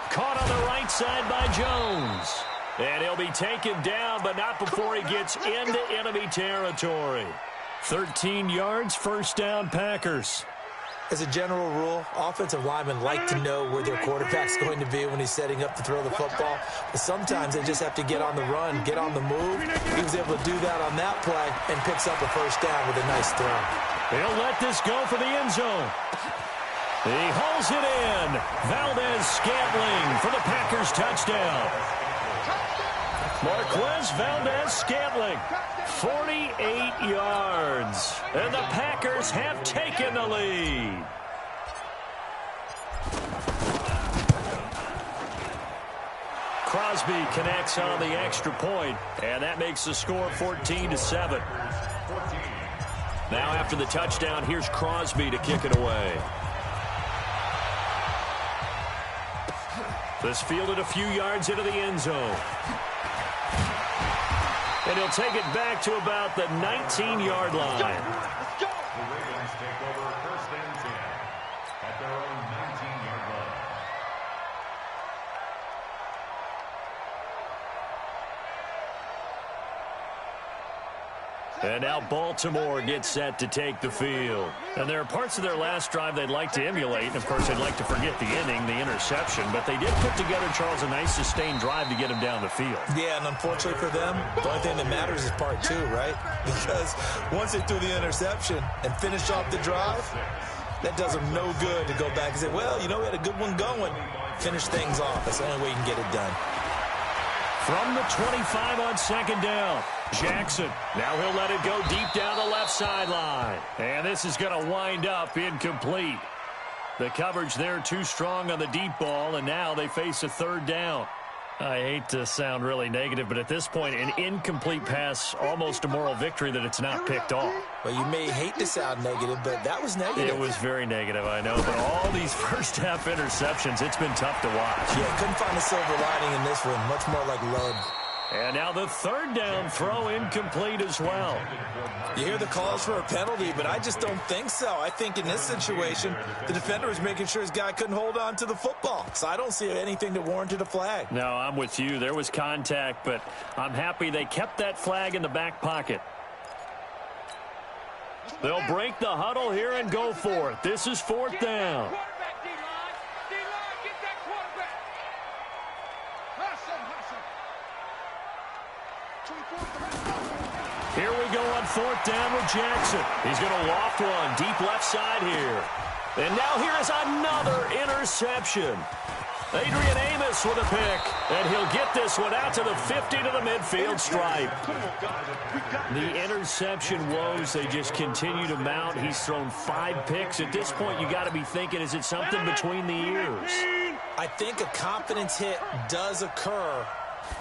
Caught on the right side by Jones. And he'll be taken down, but not before he gets into enemy territory. 13 yards, first down, Packers. As a general rule, offensive linemen like to know where their quarterback's going to be when he's setting up to throw the football. But sometimes they just have to get on the run, get on the move. He was able to do that on that play and picks up a first down with a nice throw. He'll let this go for the end zone. He hauls it in. Valdez-Scantling for the Packers touchdown. Marquez Valdez-Scantling, 48 yards. And the Packers have taken the lead. Crosby connects on the extra point, and that makes the score 14-7. Now after the touchdown, here's Crosby to kick it away. This fielded a few yards into the end zone. And he'll take it back to about the 19-yard line. Let's go. The Ravens take over 1st and 10 at their own 19-yard line. And now Baltimore gets set to take the field. And there are parts of their last drive they'd like to emulate. And, of course, they'd like to forget the inning, the interception. But they did put together, Charles, a nice sustained drive to get him down the field. Yeah, and unfortunately for them, the only thing that matters is part 2, right? Because once they threw the interception and finished off the drive, that does them no good to go back and say, well, you know, we had a good one going. Finish things off. That's the only way you can get it done. From the 25 on 2nd down, Jackson. Now he'll let it go deep down the left sideline. And this is going to wind up incomplete. The coverage there too strong on the deep ball, and now they face a 3rd down. I hate to sound really negative, but at this point, an incomplete pass, almost a moral victory that it's not picked off. Well, you may hate to sound negative, but that was negative. It was very negative, I know, but all these first-half interceptions, it's been tough to watch. Yeah, couldn't find a silver lining in this one. Much more like lead. And now the 3rd down throw incomplete as well. You hear the calls for a penalty, but I just don't think so. I think in this situation, the defender was making sure his guy couldn't hold on to the football. So I don't see anything that warranted a flag. No, I'm with you. There was contact, but I'm happy they kept that flag in the back pocket. They'll break the huddle here and go for it. This is 4th down. Here we go on 4th down with Jackson. He's going to loft one deep left side here. And now here is another interception. Adrian Amos with a pick. And he'll get this one out to the 50 to the midfield stripe. The interception woes, they just continue to mount. He's thrown 5 picks. At this point, you got to be thinking, is it something between the ears? I think a confidence hit does occur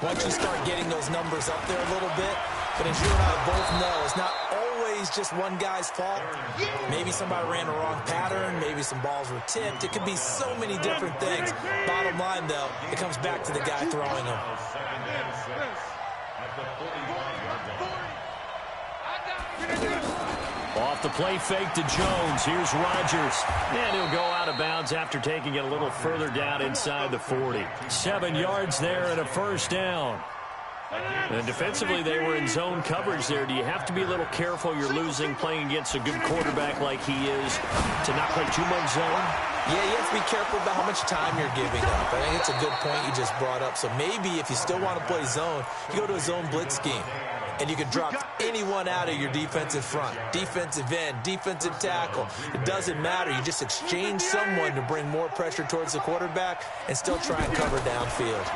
once you start getting those numbers up there a little bit. But as you and I both know, it's not always just one guy's fault. Maybe somebody ran the wrong pattern. Maybe some balls were tipped. It could be so many different things. Bottom line, though, it comes back to the guy throwing them. Off the play fake to Jones. Here's Rodgers. And he'll go out of bounds after taking it a little further down inside the 40. 7 yards there and a first down. And defensively, they were in zone coverage there. Do you have to be a little careful? You're losing playing against a good quarterback like he is to not play too much zone? Yeah, you have to be careful about how much time you're giving up. I think it's a good point you just brought up. So maybe if you still want to play zone, you go to a zone blitz scheme. And you can drop anyone out of your defensive front, defensive end, defensive tackle. It doesn't matter. You just exchange someone to bring more pressure towards the quarterback and still try and cover downfield.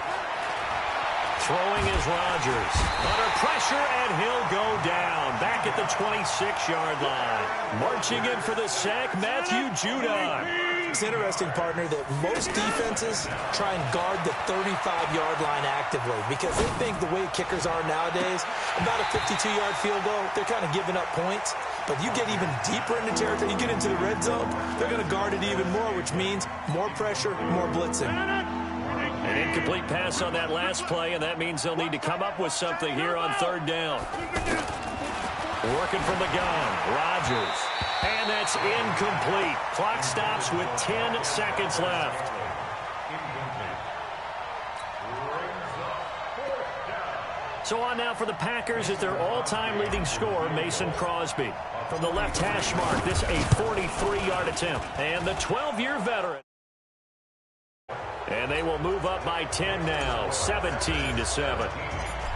Throwing is Rodgers. Under pressure, and he'll go down. Back at the 26-yard line. Marching in for the sack, Matthew Judon. It's interesting, partner, that most defenses try and guard the 35-yard line actively because they think the way kickers are nowadays, about a 52-yard field goal, they're kind of giving up points. But you get even deeper into territory, you get into the red zone, they're going to guard it even more, which means more pressure, more blitzing. An incomplete pass on that last play, and that means they'll need to come up with something here on third down. Working from the gun, Rodgers. And that's incomplete. Clock stops with 10 seconds left. So on now for the Packers is their all-time leading scorer, Mason Crosby. From the left hash mark, this a 43-yard attempt. And the 12-year veteran. And they will move up by 10 now, 17-7.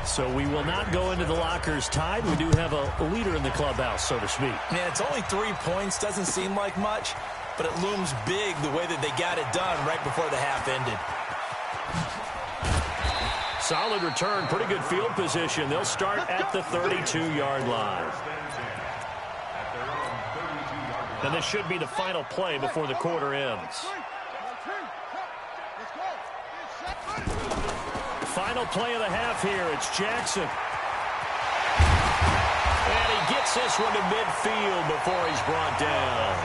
So we will not go into the lockers tied. We do have a leader in the clubhouse, so to speak. Man, it's only 3 points. Doesn't seem like much, but it looms big the way that they got it done right before the half ended. Solid return, pretty good field position. They'll start at the 32-yard line. And this should be the final play before the quarter ends. Final play of the half here. It's Jackson. And he gets this one to midfield before he's brought down.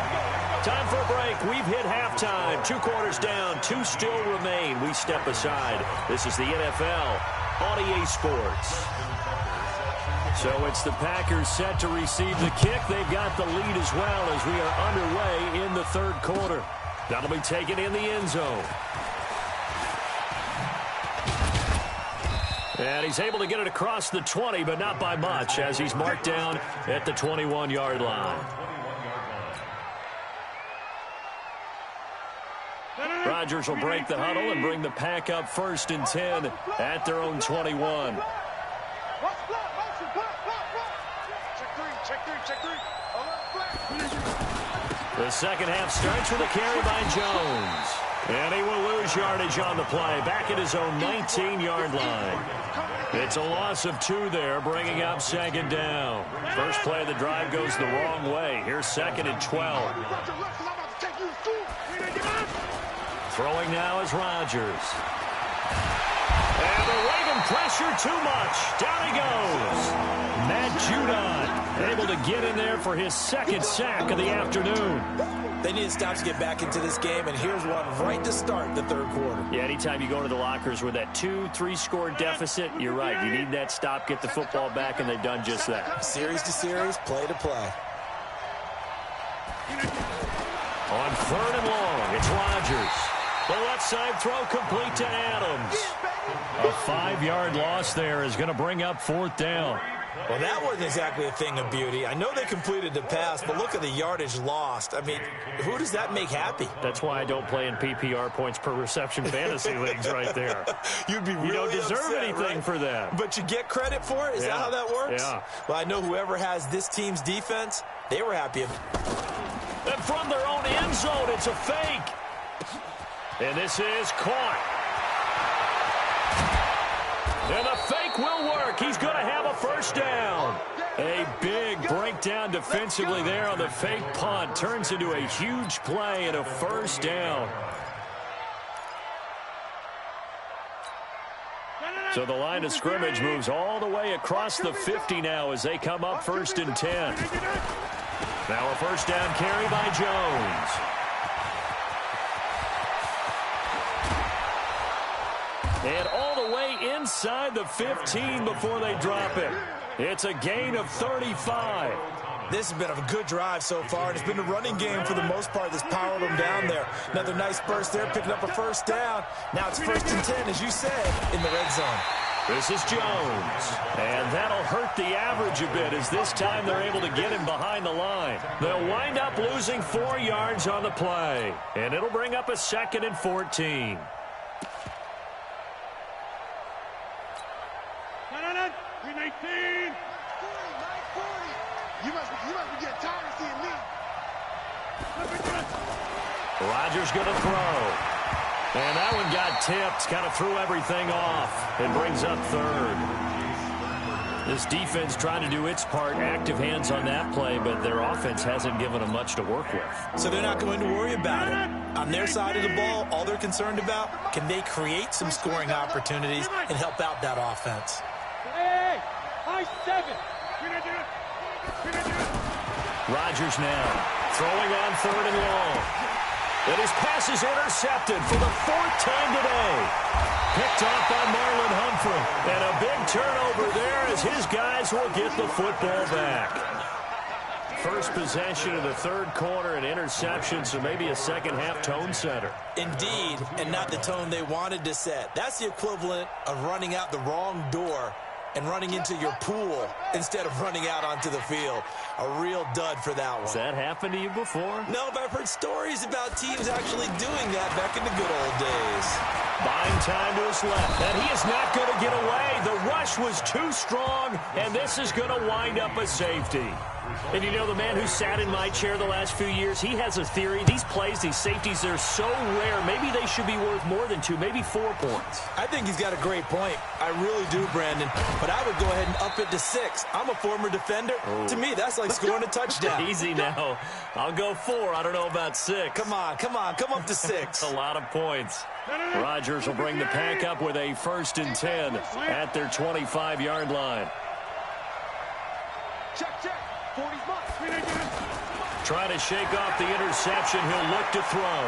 Time for a break. We've hit halftime. 2 quarters down. 2 still remain. We step aside. This is the NFL on EA Sports. So it's the Packers set to receive the kick. They've got the lead as well as we are underway in the third quarter. That'll be taken in the end zone. And he's able to get it across the 20, but not by much, as he's marked down at the 21-yard line. Rodgers will break the huddle and bring the Pack up 1st and 10 at their own 21. The second half starts with a carry by Jones. And he will lose yardage on the play, back at his own 19-yard line. It's a loss of 2 there, bringing up 2nd down. First play of the drive goes the wrong way. Here's 2nd and 12. Throwing now is Rodgers. And the Raven pressure too much. Down he goes. Matt Judon able to get in there for his 2nd sack of the afternoon. They need to stop to get back into this game, and here's one right to start the third quarter. Yeah, anytime you go into the lockers with that 2-3 score deficit, you're right. You need that stop, get the football back, and they've done just that. Series to series, play to play. On 3rd and long, it's Rodgers. The left side throw complete to Adams. A 5-yard loss there is going to bring up 4th down. Well, that wasn't exactly a thing of beauty. I know they completed the pass, but look at the yardage lost. I mean, who does that make happy? That's why I don't play in PPR points per reception fantasy leagues right there. You'd be really You don't deserve upset, anything right? for that. But you get credit for it? Is that how that works? Yeah. Well, I know whoever has this team's defense, they were happy. And from their own end zone, it's a fake. And this is caught. And the fake will work. He's going to have a first down. A big breakdown defensively there on the fake punt. Turns into a huge play and a first down. So the line of scrimmage moves all the way across the 50 now as they come up 1st and 10. Now a first down carry by Jones. And all the way inside the 15 before they drop it. It's a gain of 35. This has been a good drive so far, and it's been a running game for the most part that's powered them down there. Another nice burst there, picking up a first down. Now it's 1st and 10, as you said, in the red zone. This is Jones, and that'll hurt the average a bit as this time they're able to get him behind the line. They'll wind up losing 4 yards on the play, and it'll bring up a 2nd and 14. You must be getting tired of seeing me. Rodgers going to throw. And that one got tipped, kind of threw everything off. It brings up 3rd. This defense trying to do its part, active hands on that play, but their offense hasn't given them much to work with. So they're not going to worry about it. On their side of the ball, all they're concerned about, can they create some scoring opportunities and help out that offense? Hey, high 7. Rodgers now throwing on 3rd and long. And his pass is intercepted for the 4th time today. Picked off by Marlon Humphrey. And a big turnover there as his guys will get the football back. First possession of the 3rd quarter, an interception, so maybe a second-half tone setter. Indeed, and not the tone they wanted to set. That's the equivalent of running out the wrong door and running into your pool instead of running out onto the field. A real dud for that one. Has that happened to you before? No, but I've heard stories about teams actually doing that back in the good old days. Buying time to his left, and he is not going to get away. The rush was too strong, and this is going to wind up a safety. And you know, the man who sat in my chair the last few years, he has a theory. These plays, these safeties, they're so rare. Maybe they should be worth more than 2, maybe 4 points. I think he's got a great point. I really do, Brandon. But I would go ahead and up it to 6. I'm a former defender. Oh. To me, that's like scoring a touchdown. Easy now. I'll go 4. I don't know about 6. Come on. Come up to 6. That's a lot of points. Rodgers will bring the pack up with a 1st and 10 at their 25-yard line. Check. 40's mark. Trying to shake off the interception. He'll look to throw.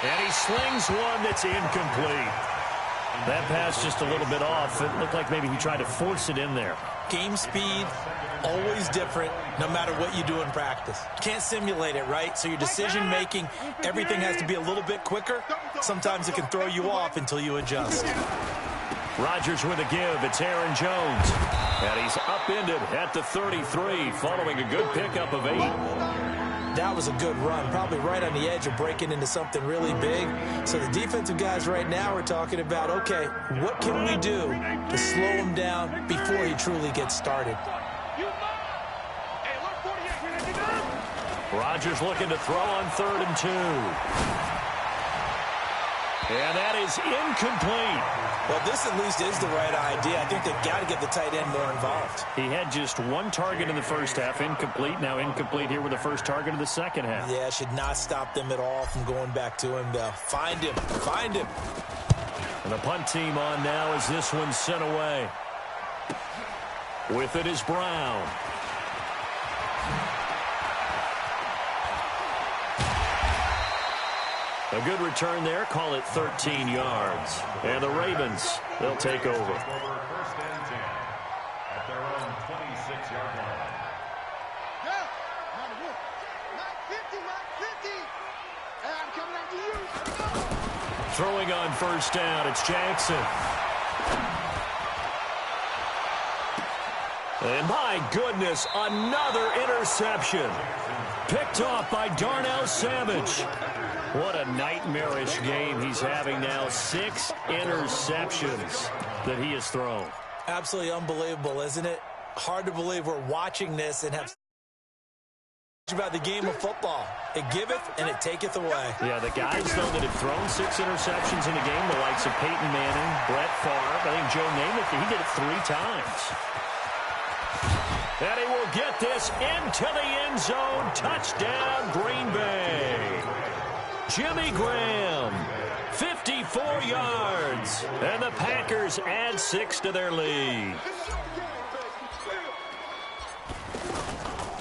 And he slings one that's incomplete. That pass just a little bit off. It looked like maybe he tried to force it in there. Game speed, always different, no matter what you do in practice. Can't simulate it, right? So your decision-making, everything has to be a little bit quicker. Sometimes it can throw you off until you adjust. Rodgers with a give. It's Aaron Jones. And he's upended at the 33 following a good pickup of 8. That was a good run, probably right on the edge of breaking into something really big. So the defensive guys right now are talking about, okay, what can we do to slow him down before he truly gets started? Rodgers looking to throw on 3rd and 2. And that is incomplete. Well, this at least is the right idea. I think they've got to get the tight end more involved. He had just 1 target in the first half, incomplete. Now incomplete here with the first target of the second half. Yeah, it should not stop them at all from going back to him, though. Find him. And the punt team on now as this one's sent away. With it is Brown. A good return there. Call it 13 yards. And the Ravens, they'll take over. 1st and 10 at their own 26-yard line. Yeah, not 50. Hey, I'm coming after you. Throwing on 1st down, it's Jackson. And my goodness, another interception. Picked off by Darnell Savage. What a nightmarish game he's having now. 6 interceptions that he has thrown. Absolutely unbelievable, isn't it? Hard to believe we're watching this and have about the game of football. It giveth and it taketh away. Yeah, the guys, though, that have thrown 6 interceptions in a game, the likes of Peyton Manning, Brett Favre, I think Joe Namath, he did it 3 times. And he will get this into the end zone. Touchdown, Green Bay. Jimmy Graham, 55 4 yards. And the Packers add 6 to their lead.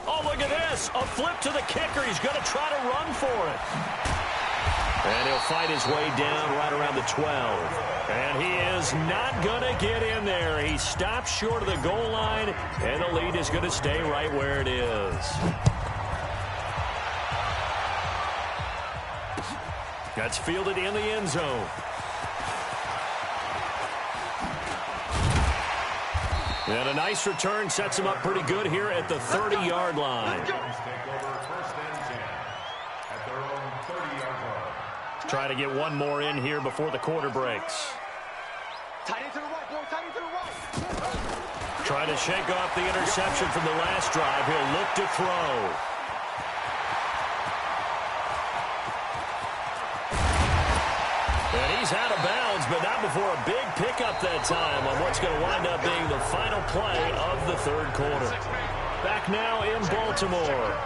Oh, look at this. A flip to the kicker. He's going to try to run for it. And he'll fight his way down right around the 12. And he is not going to get in there. He stops short of the goal line, and the lead is going to stay right where it is. That's fielded in the end zone. And a nice return sets him up pretty good here at the 30-yard line. Try to get one more in here before the quarter breaks. Trying to shake off the interception from the last drive. He'll look to throw. And he's out of bounds, but not before a big pickup that time on what's going to wind up being the final play of the third quarter. Back now in Baltimore.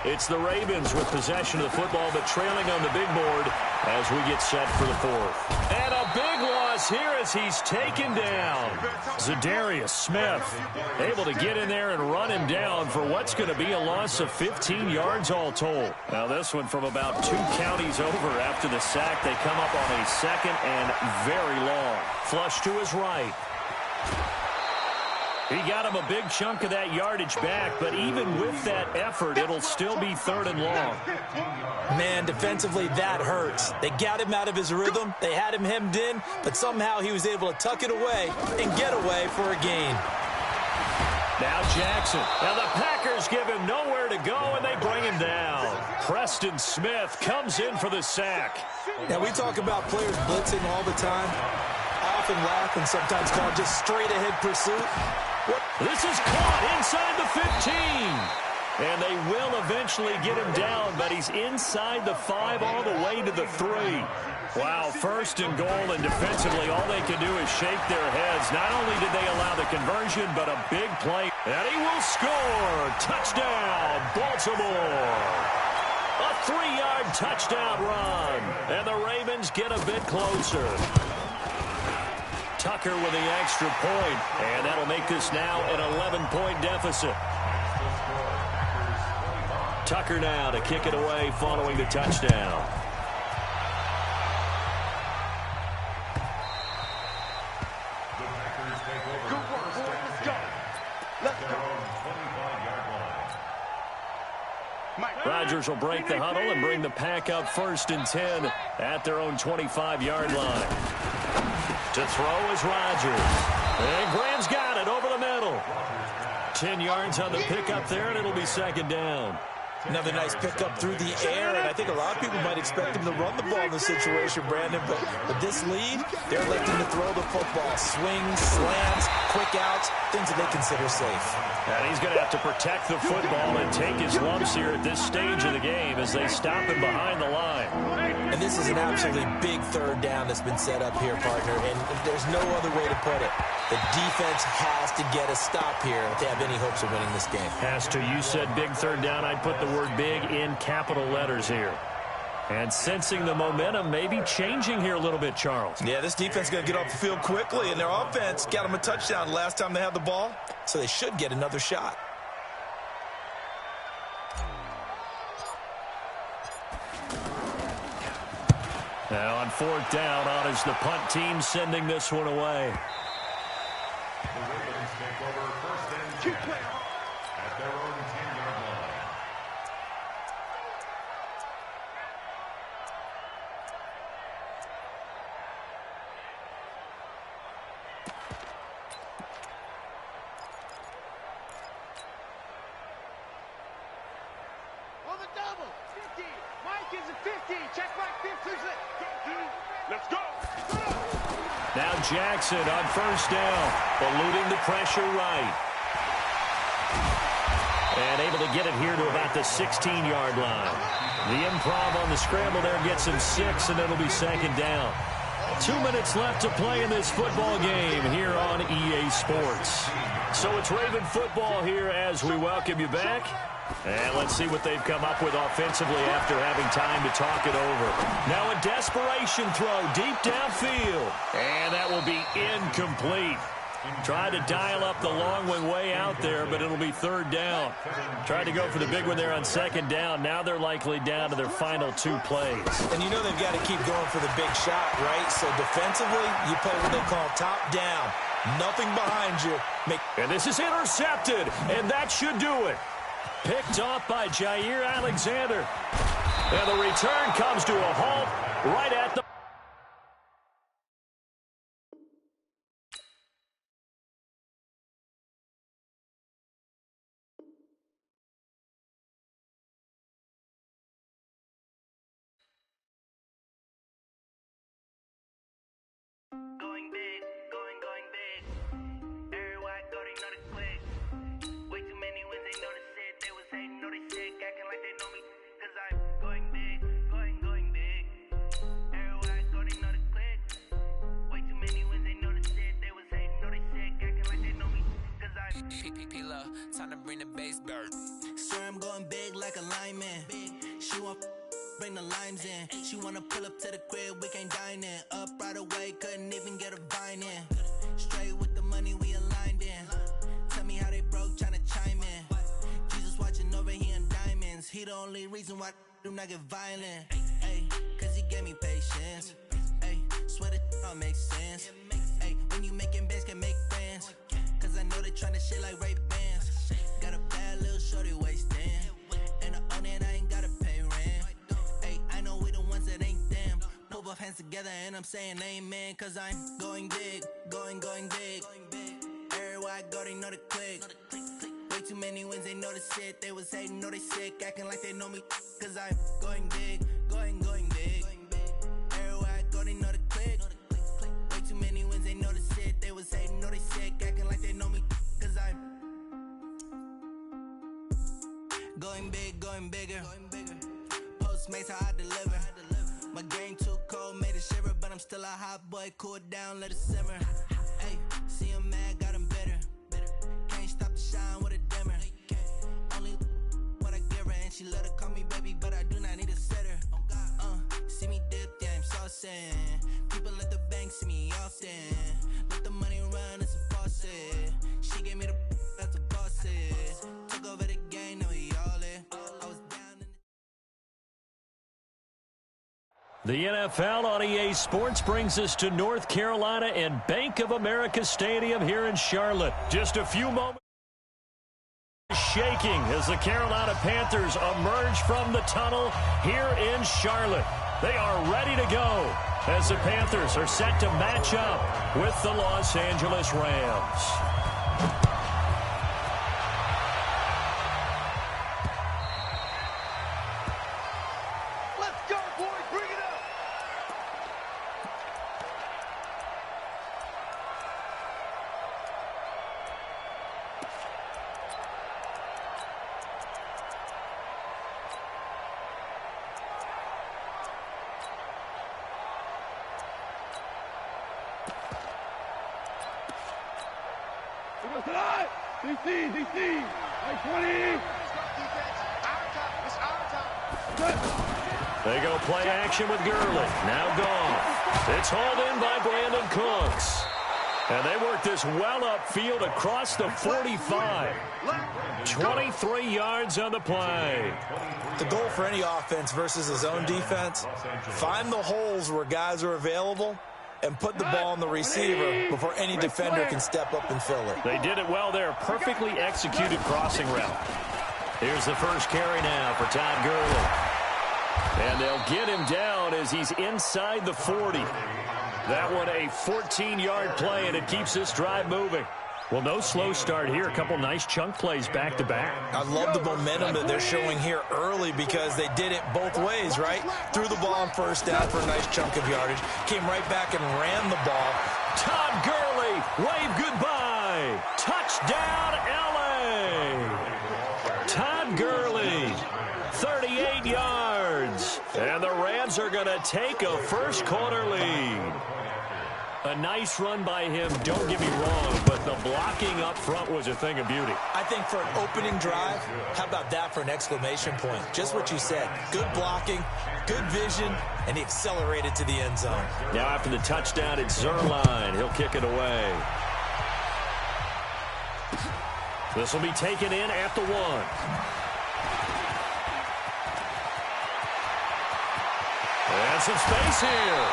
It's the Ravens with possession of the football, but trailing on the big board as we get set for the fourth. And a big loss here as he's taken down. Za'Darius Smith able to get in there and run him down for what's going to be a loss of 15 yards all told. Now this one from about 2 counties over after the sack. They come up on a second and very long. Flush to his right. He got him a big chunk of that yardage back, but even with that effort, it'll still be 3rd and long. Man, defensively, that hurts. They got him out of his rhythm. They had him hemmed in, but somehow he was able to tuck it away and get away for a gain. Now Jackson. Now the Packers give him nowhere to go, and they bring him down. Preston Smith comes in for the sack. Now, we talk about players blitzing all the time. I often laugh and sometimes call it just straight-ahead pursuit. This is caught inside the 15. And they will eventually get him down, but he's inside the 5 all the way to the 3. Wow, 1st and goal, and defensively all they can do is shake their heads. Not only did they allow the conversion, but a big play. And he will score. Touchdown, Baltimore. A 3-yard touchdown run. And the Ravens get a bit closer. Tucker with the extra point, and that'll make this now an 11-point deficit. Tucker now to kick it away following the touchdown. Rodgers will break the huddle and bring the Pack up 1st and 10 at their own 25-yard line. To throw is Rodgers. And Graham's got it over the middle. 10 yards on the pickup there, and it'll be 2nd down. Another nice pickup through the air, and I think a lot of people might expect him to run the ball in this situation, Brandon, but with this lead, they're electing to throw the football. Swings, slants, quick outs, things that they consider safe. And he's going to have to protect the football and take his lumps here at this stage of the game as they stop him behind the line. And this is an absolutely big 3rd down that's been set up here, partner, and there's no other way to put it. The defense has to get a stop here if they have any hopes of winning this game. Has to. You said big 3rd down. I'd put the word big in capital letters here. And sensing the momentum maybe changing here a little bit, Charles. Yeah, this defense is going to get off the field quickly, and their offense got them a touchdown last time they had the ball, so they should get another shot. Now on 4th down, on is the punt team sending this one away. The Ravens take over 1st and 10 at their own 10-yard line. On the double. 50. Mike is a 50. Check Mike 50. Let's go. Now Jackson on 1st down, eluding the pressure right. And able to get it here to about the 16-yard line. The improv on the scramble there gets him 6, and it'll be 2nd down. 2 minutes left to play in this football game here on EA Sports. So it's Raven football here as we welcome you back. And let's see what they've come up with offensively after having time to talk it over. Now a desperation throw deep downfield. And that will be incomplete. Tried to dial up the long one way out there, but it'll be third down. Tried to go for the big one there on second down. Now they're likely down to their final 2 plays. And you know they've got to keep going for the big shot, right? So defensively, you play what they call top down. Nothing behind you. And this is intercepted, and that should do it. Picked off by Jair Alexander. And the return comes to a halt right at the... Going big, going big. Everywhere I go, they know the click. Way too many wins, they know the shit. They was hating, know they sick, acting like they know me. Cause I'm going big, going big. Everywhere I go, they know the click. Way too many wins, they know the shit. They was hating, know they sick, acting like they know me. Cause I'm P-P-P-Love, time to bring the bass bird. Swear I'm going big like a lineman. She want bring the limes in. She wanna pull up to the crib, we can't dine in. Up right away, couldn't even get a vine in. Straight with the money, we aligned in. Tell me how they broke, tryna chime in. Jesus watching over here in diamonds. He the only reason why I do not get violent. Ay, cause he gave me patience. Ay, swear that all makes sense. Ay, when you making bands, can make friends. Cause I know they tryna shit like Ray-Bans. Got a bad little shorty wasting. And I own it, I ain't gotta pay rent. I know we the ones that ain't them. Pull both hands together and I'm saying amen. Cause I'm going big, going big. Everywhere I go, they know the click. Way too many wins, they know the shit. They was hating, know they sick, acting like they know me. Cause I'm going big, going big. Everywhere I go, they know the click. Way too many wins, they know the shit. They was hating, know they sick, acting like they know me. Cause I'm going big, going bigger. Postmates how I deliver. My game too cold, made it shiver, but I'm still a hot boy. Cool it down, let it simmer. Hey, see him mad, got him bitter. Can't stop the shine with a dimmer. Only what I give her, and she let her call me baby, but I do not need a sitter. See me dip, yeah, I'm saucing. People at the bank see me often. Let the money run, it's a faucet. She gave me the that's the bosses. Took over the game, now we all in. I was down in The NFL on EA Sports brings us to North Carolina and Bank of America Stadium here in Charlotte. Just a few moments shaking as the Carolina Panthers emerge from the tunnel here in Charlotte. They are ready to go as the Panthers are set to match up with the Los Angeles Rams. DC, like 20. They go play action with Gurley. Now gone. It's hauled in by Brandon Cooks. And they work this well upfield across the 45. 23 yards on the play. The goal for any offense versus his own defense, find the holes where guys are available and put the ball on the receiver before any defender can step up and fill it. They did it well there. Perfectly executed crossing route. Here's the first carry now for Todd Gurley. And they'll get him down as he's inside the 40. That one a 14-yard play, and it keeps this drive moving. Well, no slow start here. A couple nice chunk plays back-to-back. I love the momentum that they're showing here early because they did it both ways, right? Threw the ball on first down for a nice chunk of yardage. Came right back and ran the ball. Todd Gurley, wave goodbye. Touchdown, L.A. Todd Gurley, 38 yards. And the Rams are going to take a first-quarter lead. A nice run by him, don't get me wrong, but the blocking up front was a thing of beauty. I think for an opening drive, how about that for an exclamation point? Just what you said. Good blocking, good vision, and he accelerated to the end zone. Now after the touchdown, it's Zerline. He'll kick it away. This will be taken in at the 1. And some space here.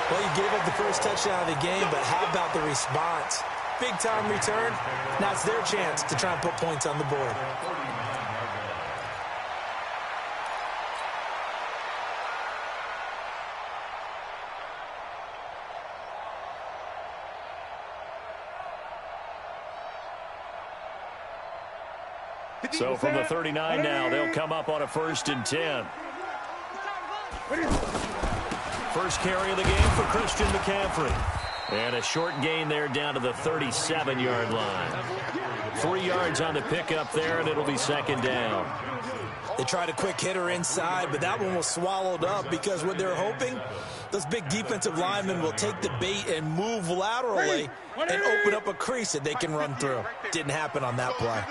Well, you gave up the first touchdown of the game, but how about the response? Big-time return. Now it's their chance to try and put points on the board. So from the 39 now, they'll come up on a 1st and 10. First carry of the game for Christian McCaffrey. And a short gain there down to the 37-yard line. 3 yards on the pickup there, and it'll be 2nd down. They tried a quick hitter inside, but that one was swallowed up because what they're hoping, those big defensive linemen will take the bait and move laterally and open up a crease that they can run through. Didn't happen on that play.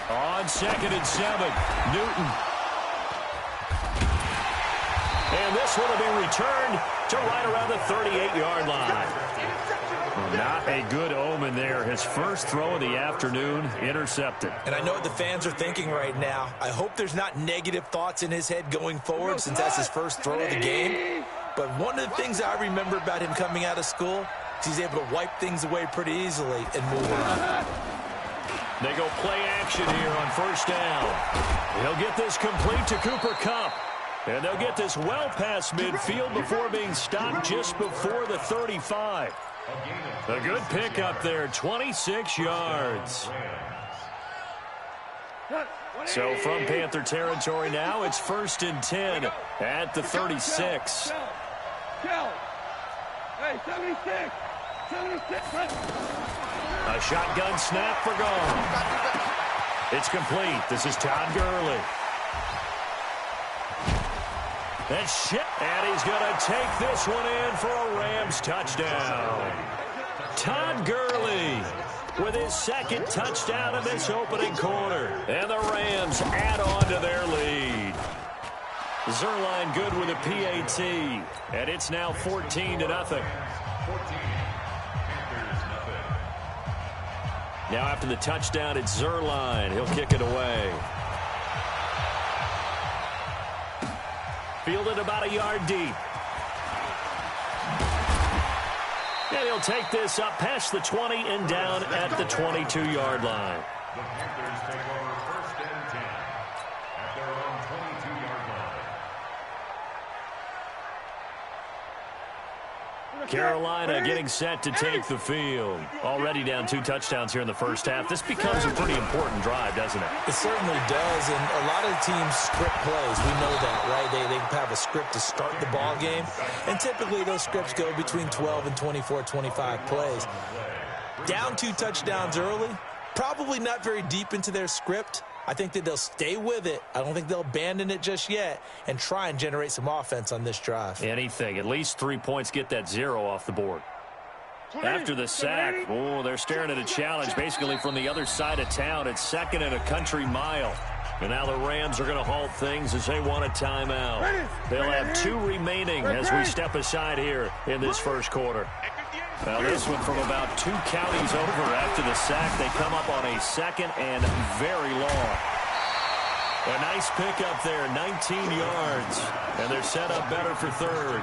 On 2nd and 7, Newton. And this one will be returned to right around the 38-yard line. Not a good omen there. His first throw of the afternoon intercepted. And I know what the fans are thinking right now. I hope there's not negative thoughts in his head going forward since that's his first throw of the game. But one of the things I remember about him coming out of school is he's able to wipe things away pretty easily and move on. They go play action here on 1st down. He'll get this complete to Cooper Kupp. And they'll get this well past midfield before being stopped just before the 35. A good pickup there, 26 yards. So from Panther territory now, it's 1st and 10 at the 36. Hey, 76. 76. A shotgun snap for goal. It's complete. This is Todd Gurley. That's shit. And he's going to take this one in for a Rams touchdown. Todd Gurley with his 2nd touchdown in this opening quarter. And the Rams add on to their lead. Zerline good with a PAT. And it's now 14-0. Now after the touchdown, it's Zerline. He'll kick it away. Fielded about a yard deep. And he'll take this up past the 20 and down at the 22-yard line. The Panthers take over 1st and 10 at their own 22-yard line. Carolina getting set to take the field. Already down 2 touchdowns here in the first half. This becomes a pretty important drive, doesn't it? It certainly does, and a lot of teams script plays. We know that, right? They have a script to start the ball game, and typically those scripts go between 12 and 24, 25 plays. Down 2 touchdowns early, probably not very deep into their script. I think that they'll stay with it. I don't think they'll abandon it just yet and try and generate some offense on this drive. Anything. At least 3 points, get that 0 off the board. After the sack, they're staring at a challenge basically from the other side of town. It's 2nd and a country mile. And now the Rams are going to halt things as they want a timeout. They'll have 2 remaining as we step aside here in this first quarter. Now this one from about 2 counties over after the sack. They come up on a 2nd and very long. A nice pickup there, 19 yards. And they're set up better for 3rd.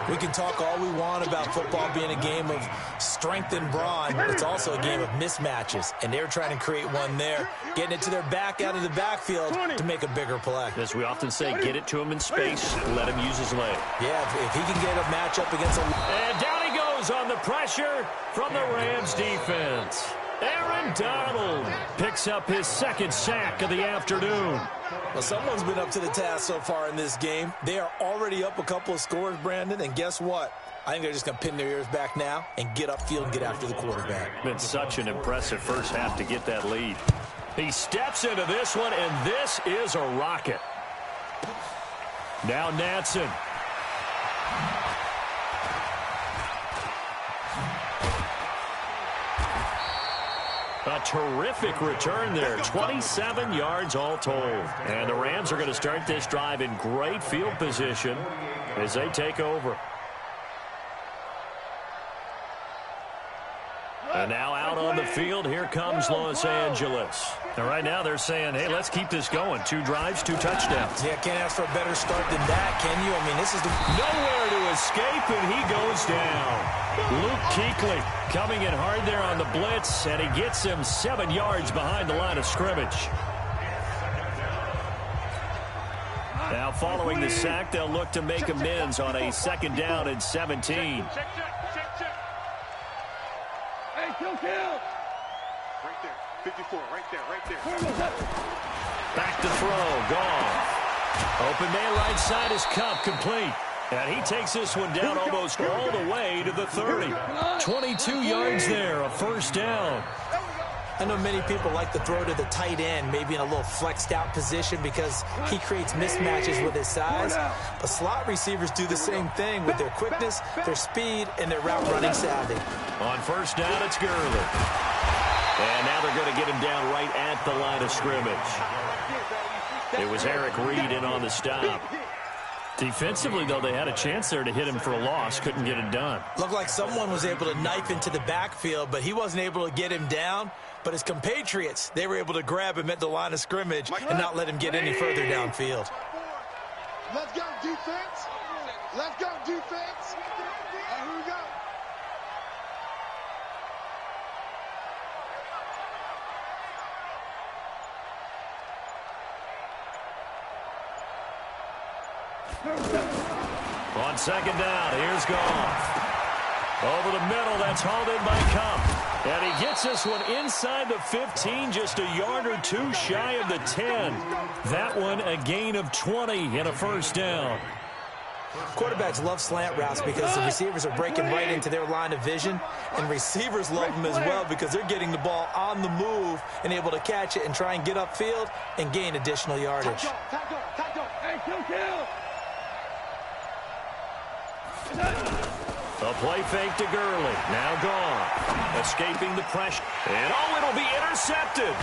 We can talk all we want about football being a game of strength and brawn. It's also a game of mismatches. And they're trying to create one there, getting it to their back out of the backfield to make a bigger play. As we often say, get it to him in space, let him use his leg. Yeah, if he can get a matchup against a... And down he goes on the pressure from the Rams defense. Aaron Donald picks up his 2nd sack of the afternoon. Well, someone's been up to the task so far in this game. They are already up a couple of scores, Brandon, and guess what? I think they're just going to pin their ears back now and get upfield and get after the quarterback. Been such an impressive first half to get that lead. He steps into this one, and this is a rocket. Now Natson. A terrific return there. 27 yards all told. And the Rams are going to start this drive in great field position as they take over. And now out on the field, here comes Los Angeles. And right now they're saying, hey, let's keep this going. 2 drives, 2 touchdowns. Yeah, can't ask for a better start than that, can you? I mean, this is the... Nowhere to escape, and he goes down. Luke Kuechly coming in hard there on the blitz, and he gets him 7 yards behind the line of scrimmage. Now following the sack, they'll look to make amends on a 2nd down and 17. Kill. Right there. 54. Right there. Back to throw. Gone. Open man right side is Cup. Complete. And he takes this one down almost all the way to the 30. 22 yards there. A 1st down. I know many people like to throw to the tight end, maybe in a little flexed out position because he creates mismatches with his size. But slot receivers do the same thing with their quickness, their speed, and their route running savvy. On 1st down, it's Gurley. And now they're going to get him down right at the line of scrimmage. It was Eric Reed in on the stop. Defensively, though, they had a chance there to hit him for a loss. Couldn't get it done. Looked like someone was able to knife into the backfield, but he wasn't able to get him down. But his compatriots, they were able to grab him at the line of scrimmage and not let him get any further downfield. Let's go, defense. Let's go, defense. Here we go. On 2nd down, here's Goff. Over the middle, that's hauled in by Cup. And he gets this one inside the 15, just a yard or 2 shy of the 10. That one a gain of 20 and a 1st down. Quarterbacks love slant routes because the receivers are breaking right into their line of vision, and receivers love them as well because they're getting the ball on the move and able to catch it and try and get upfield and gain additional yardage. Hey, kill. A play fake to Gurley. Now gone. Escaping the pressure. And it'll be intercepted.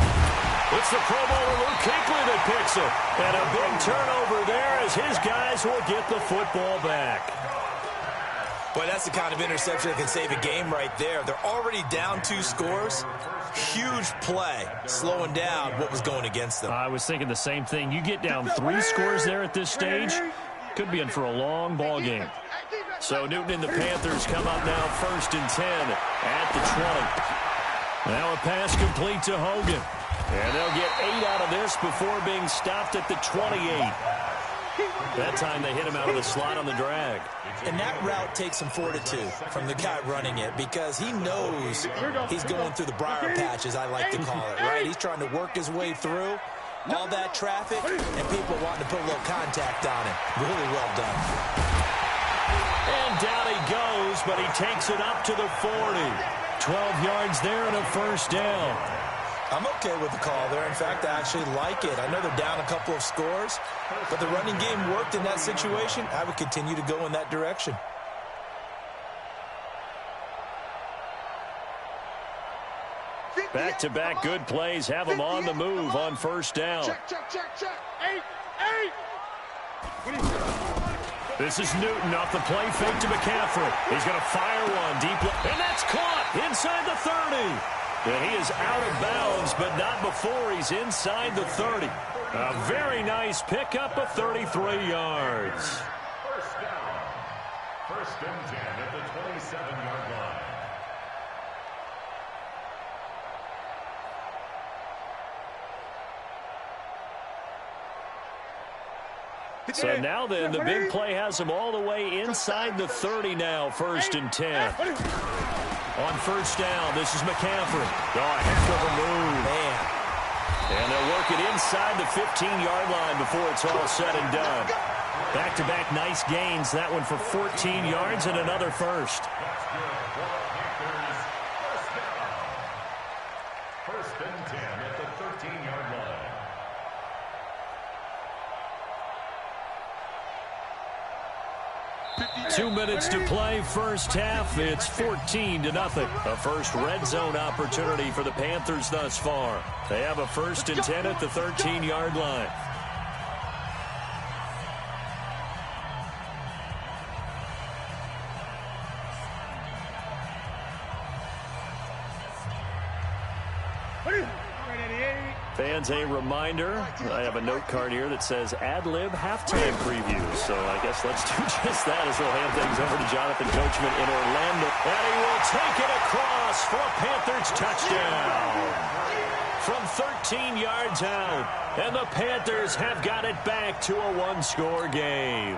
It's the Pro Bowler Luke Kuechly that picks it. And a big turnover there as his guys will get the football back. Boy, that's the kind of interception that can save a game right there. They're already down 2 scores. Huge play, slowing down what was going against them. I was thinking the same thing. You get down 3 scores there at this stage, could be in for a long ball game. So Newton and the Panthers come up now 1st and 10 at the 20. Now a pass complete to Hogan. And they'll get 8 out of this before being stopped at the 28. That time they hit him out of the slot on the drag. And that route takes some fortitude from the guy running it because he knows he's going through the briar patch, as I like to call it, right? He's trying to work his way through all that traffic and people wanting to put a little contact on him. Really well done. And down he goes, but he takes it up to the 40. 12 yards there and a 1st down. I'm okay with the call there. In fact, I actually like it. I know they're down a couple of scores, but the running game worked in that situation. I would continue to go in that direction. Back-to-back good plays have him on the move on 1st down. Check. 8. This is Newton off the play fake to McCaffrey. He's going to fire one deep, and that's caught inside the 30. And he is out of bounds, but not before he's inside the 30. A very nice pickup of 33 yards. 1st down. 1st and 10 at the 27-yard line. So now then, the big play has him all the way inside the 30 now, 1st and 10. On 1st down, this is McCaffrey. Oh, a heck of a move. Man. And they'll work it inside the 15-yard line before it's all said and done. Back-to-back nice gains. That one for 14 yards and another 1st. 1st and 10 at the 13-yard line. 2 minutes to play first half. It's 14-0. A first red zone opportunity for the Panthers thus far. They have a 1st and 10 at the 13-yard line. Fans, a reminder, I have a note card here that says ad-lib halftime preview. So I guess let's do just that as we'll hand things over to Jonathan Coachman in Orlando. And he will take it across for a Panthers touchdown from 13 yards out. And the Panthers have got it back to a one-score game.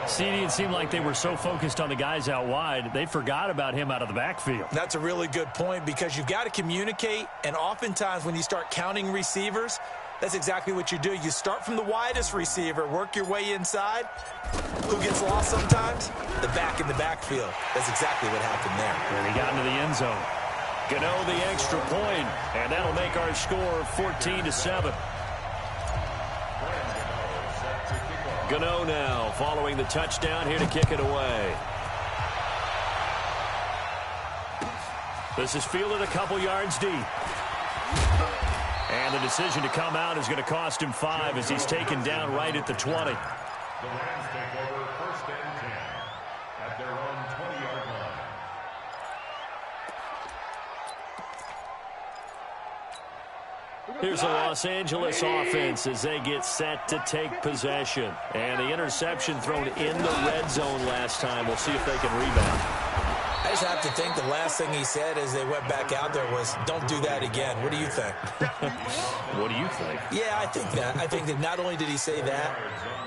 CD, it seemed like they were so focused on the guys out wide, they forgot about him out of the backfield. That's a really good point because you've got to communicate, and oftentimes when you start counting receivers, that's exactly what you do. You start from the widest receiver, work your way inside. Who gets lost sometimes? The back in the backfield. That's exactly what happened there. And he got into the end zone. Gano the extra point, and that'll make our score 14-7. Gano now following the touchdown here to kick it away. This is fielded a couple yards deep. And the decision to come out is going to cost him 5 as he's taken down right at the 20. The Rams take over 1st and 10 at their own 20-yard line. Here's the Los Angeles offense as they get set to take possession. And the interception thrown in the red zone last time. We'll see if they can rebound. I just have to think the last thing he said as they went back out there was, don't do that again. What do you think? What do you think? Yeah, I think that. I think that not only did he say that,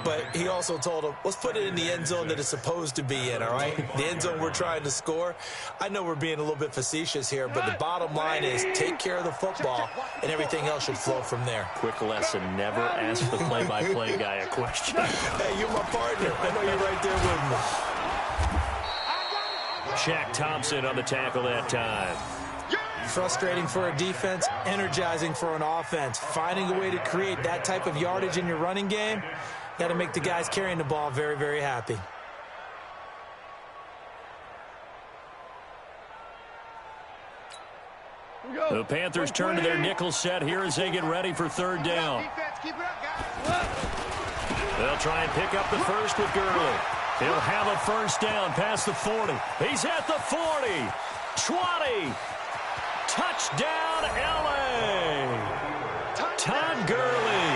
but he also told him, let's put it in the end zone that it's supposed to be in, all right? The end zone we're trying to score. I know we're being a little bit facetious here, but the bottom line is take care of the football, and everything else should flow from there. Quick lesson, never ask the play-by-play guy a question. Hey, you're my partner. I know you're right there with me. Shaq Thompson on the tackle that time. Frustrating for a defense, energizing for an offense. Finding a way to create that type of yardage in your running game, got to make the guys carrying the ball very, very happy. The Panthers turn to their nickel set here as they get ready for 3rd down. They'll try and pick up the first with Gurley. He'll have a 1st down past the 40. He's at the 40. 20. Touchdown, L.A. Todd Gurley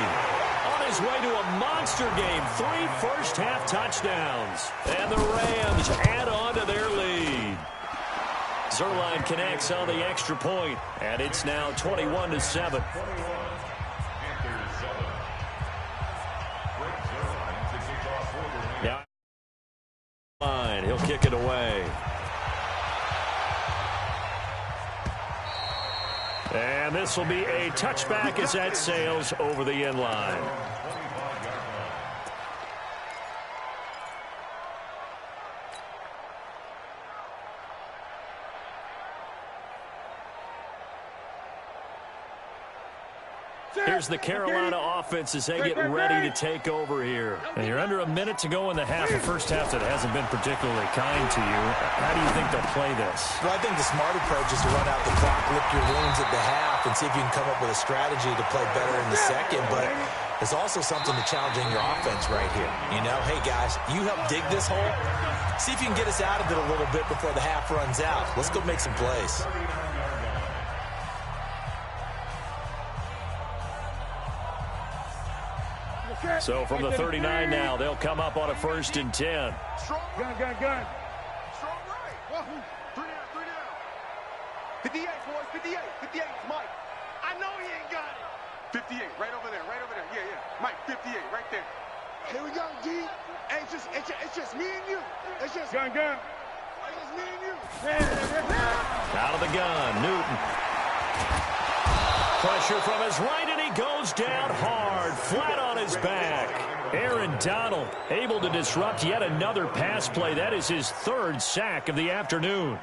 on his way to a monster game. 3 first-half touchdowns. And the Rams add on to their lead. Zerline connects on the extra point, and it's now 21-7. Now, he'll kick it away. And this will be a touchback as that sails over the end line. Here's the Carolina offense as they get ready to take over here. And you're under a minute to go in the half, a first half that hasn't been particularly kind to you. How do you think they'll play this? Well, I think the smart approach is to run out the clock, lick your wounds at the half, and see if you can come up with a strategy to play better in the second. But there's also something to challenging your offense right here. You know, hey, guys, you help dig this hole. See if you can get us out of it a little bit before the half runs out. Let's go make some plays. So from the 39 now, they'll come up on a 1st and 10. Strong gun. Strong right. 3 down. 58, boys. 58. 58, Mike. I know he ain't got it. 58, right over there. Yeah. Mike, 58, right there. Here we go, D. Hey, it's just me and you. It's just gun. It's just me and you. Out of the gun, Newton. Pressure from his right, and he goes down hard, flat on his back. Aaron Donald able to disrupt yet another pass play. That is his 3rd sack of the afternoon.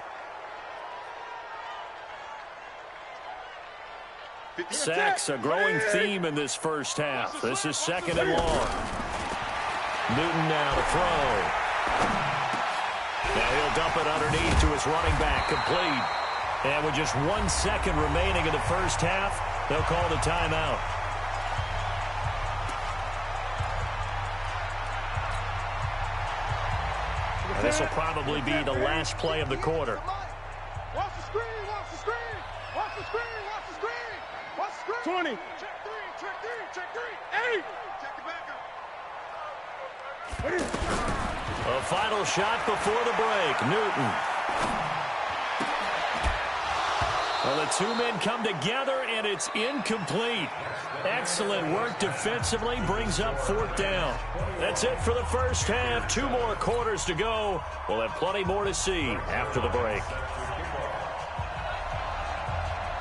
Sacks a growing theme in this first half. This is 2nd and long. Newton now to throw. Now he'll dump it underneath to his running back, complete. And with just 1 second remaining in the first half, they'll call the timeout. And this will probably be the last play of the quarter. Watch the screen, watch the screen, watch the screen, watch the screen, watch the screen. 20. Check three, check three, check three. 8. Check the backup. A final shot before the break. Newton. Well, the two men come together, and it's incomplete. Excellent work defensively, brings up 4th down. That's it for the first half. 2 more quarters to go. We'll have plenty more to see after the break.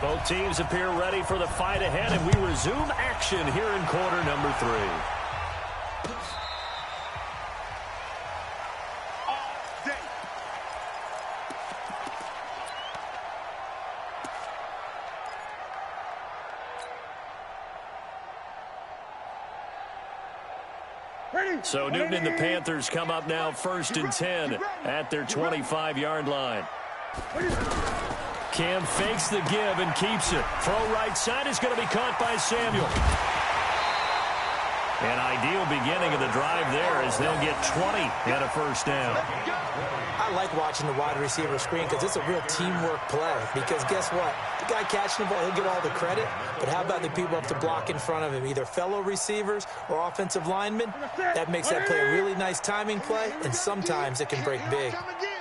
Both teams appear ready for the fight ahead, and we resume action here in quarter number 3. So Newton and the Panthers come up now 1st and 10 at their 25-yard line. Cam fakes the give and keeps it. Throw right side is going to be caught by Samuel. An ideal beginning of the drive there as they'll get 20 and a first down. I like watching the wide receiver screen because it's a real teamwork play. Because guess what? The guy catching the ball, he'll get all the credit. But how about the people up to block in front of him, either fellow receivers or offensive linemen? That makes that play a really nice timing play, and sometimes it can break big.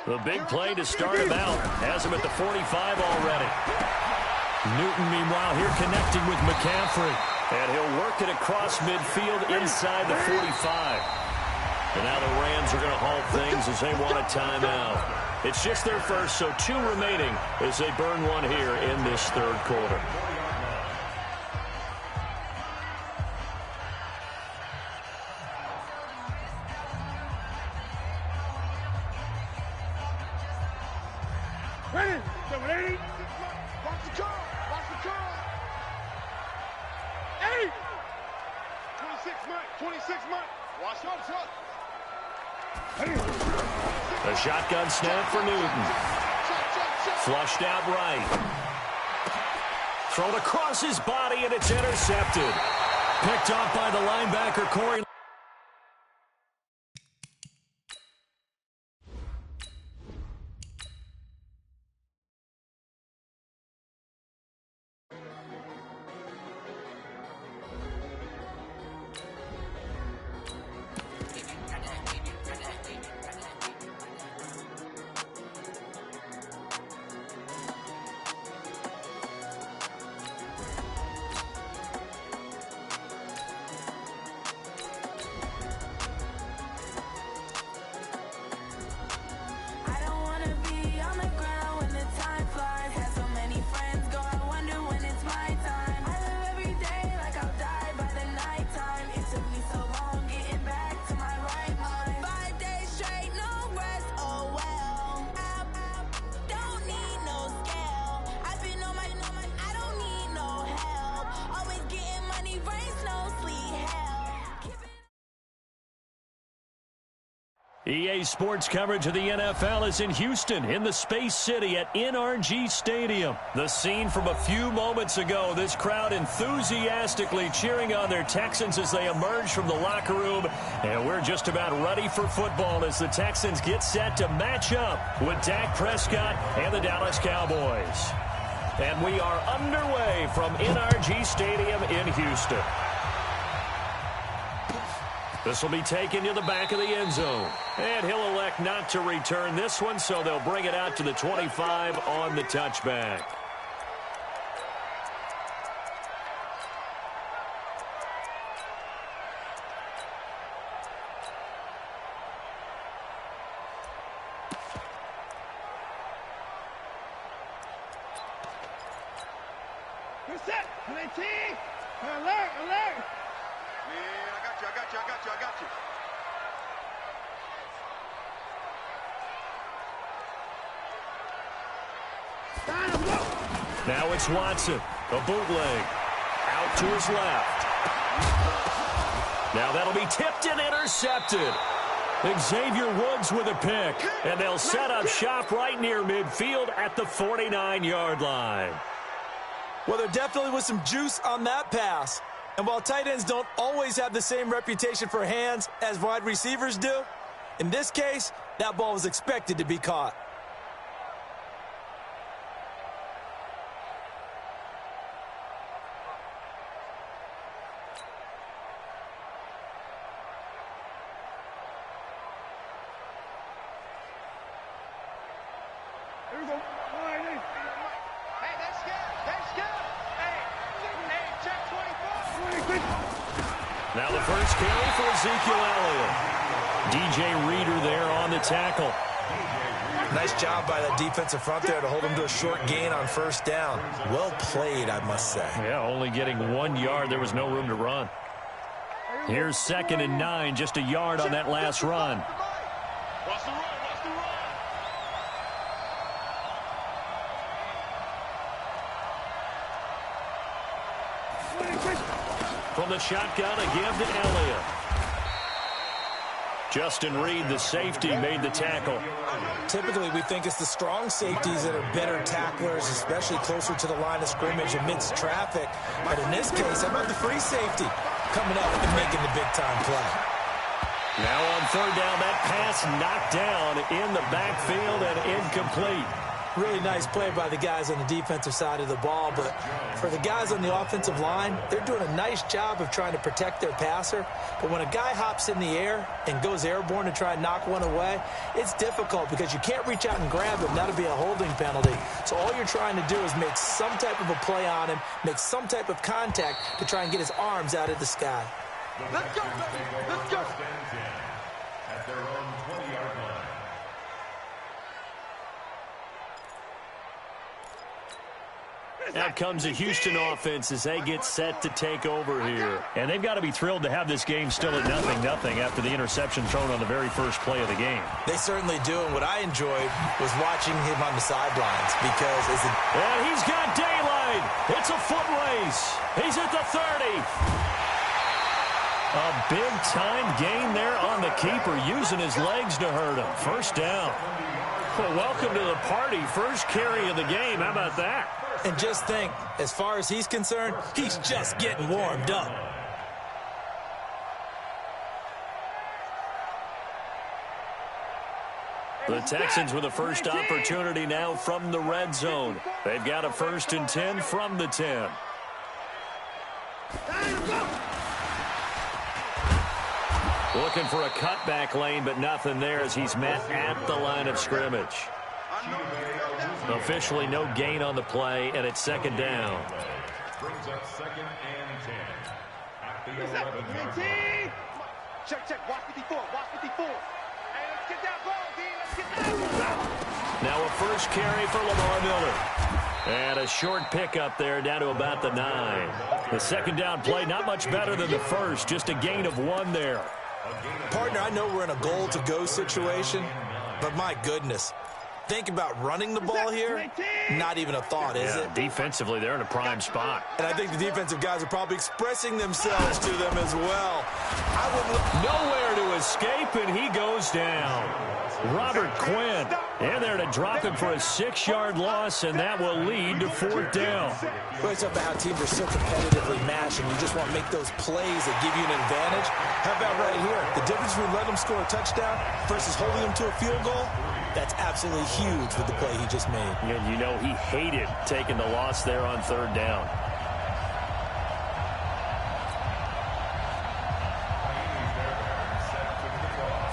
The big play to start him out. Has him at the 45 already. Newton, meanwhile, here connecting with McCaffrey. And he'll work it across midfield inside the 45. And now the Rams are going to halt things as they want a timeout. It's just their first, so 2 remaining as they burn one here in this 3rd quarter. Ready, 780. Watch the car, watch the car. 8. 26 months, 26 months. Watch out, shot. A shotgun snap for Newton. Flushed out right. Thrown across his body, and it's intercepted. Picked off by the linebacker, Corey. EA Sports coverage of the NFL is in Houston, in the Space City at NRG Stadium. The scene from a few moments ago, this crowd enthusiastically cheering on their Texans as they emerge from the locker room. And we're just about ready for football as the Texans get set to match up with Dak Prescott and the Dallas Cowboys. And we are underway from NRG Stadium in Hiuston. This will be taken to the back of the end zone. And he'll elect not to return this one, so they'll bring it out to the 25 on the touchback. Good set. Alert, alert. I got you. Now it's Watson, a bootleg, out to his left. Now that'll be tipped and intercepted. Xavier Woods with a pick, and they'll set up shop right near midfield at the 49-yard line. Well, there definitely was some juice on that pass. And while tight ends don't always have the same reputation for hands as wide receivers do, in this case, that ball was expected to be caught. Now the first carry for Ezekiel Elliott. DJ Reader there on the tackle. Nice job by that defensive front there to hold him to a short gain on first down. Well played, I must say. Yeah, only getting 1 yard. There was no room to run. Here's 2nd and 9, just a yard on that last run. Watch the run, watch the run. From the shotgun, a give to Elliott. Justin Reed, the safety, made the tackle. Typically, we think it's the strong safeties that are better tacklers, especially closer to the line of scrimmage amidst traffic. But in this case, how about the free safety coming up and making the big-time play? Now on 3rd down, that pass knocked down in the backfield and incomplete. Really nice play by the guys on the defensive side of the ball, but for the guys on the offensive line, they're doing a nice job of trying to protect their passer. But when a guy hops in the air and goes airborne to try and knock one away, it's difficult because you can't reach out and grab him. That'll be a holding penalty. So all you're trying to do is make some type of a play on him, make some type of contact to try and get his arms out of the sky. Let's go, baby. Let's go. At their own 20-yard line. Out comes the Houston offense as they get set to take over here. And they've got to be thrilled to have this game still at 0-0 after the interception thrown on the very first play of the game. They certainly do, and what I enjoyed was watching him on the sidelines because as And he's got daylight. It's a foot race. He's at the 30. A big-time gain there on the keeper, using his legs to hurt him. First down. Well, welcome to the party. First carry of the game. How about that? And just think, as far as he's concerned, he's just getting warmed up. The Texans with a first opportunity now from the red zone. They've got a 1st and 10 from the 10. Looking for a cutback lane, but nothing there as he's met at the line of scrimmage. Officially no gain on the play, and it's 2nd down. Brings up 2nd and 10. At the 11-yard line. Check. Watch 54. Watch 54. Hey, let's get that ball, D. Let's get that ball. Now a first carry for Lamar Miller. And a short pickup there down to about the 9. The 2nd down play not much better than the first, just a gain of 1 there. Partner, I know we're in a goal-to-go situation, but my goodness. Think about running the ball here. Not even a thought, is it? Defensively, they're in a prime spot. And I think the defensive guys are probably expressing themselves to them as well. Nowhere to escape, and he goes down. Robert Quinn in there to drop him for a 6-yard loss, and that will lead to 4th down. Well, it's about how teams are so competitively matched, and you just want to make those plays that give you an advantage. How about right here? The difference between letting them score a touchdown versus holding them to a field goal? That's absolutely huge with the play he just made. And you know he hated taking the loss there on 3rd down.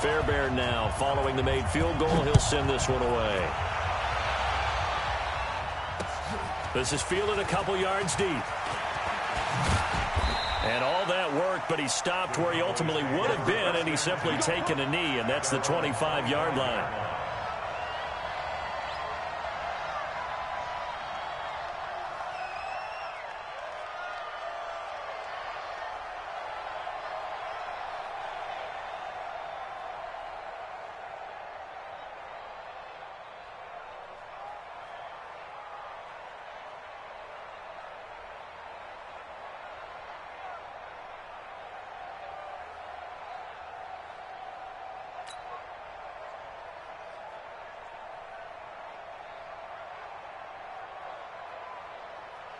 Fairbairn now following the made field goal. He'll send this one away. This is fielded a couple yards deep. And all that work, but he stopped where he ultimately would have been, and he's simply taken a knee, and that's the 25-yard line.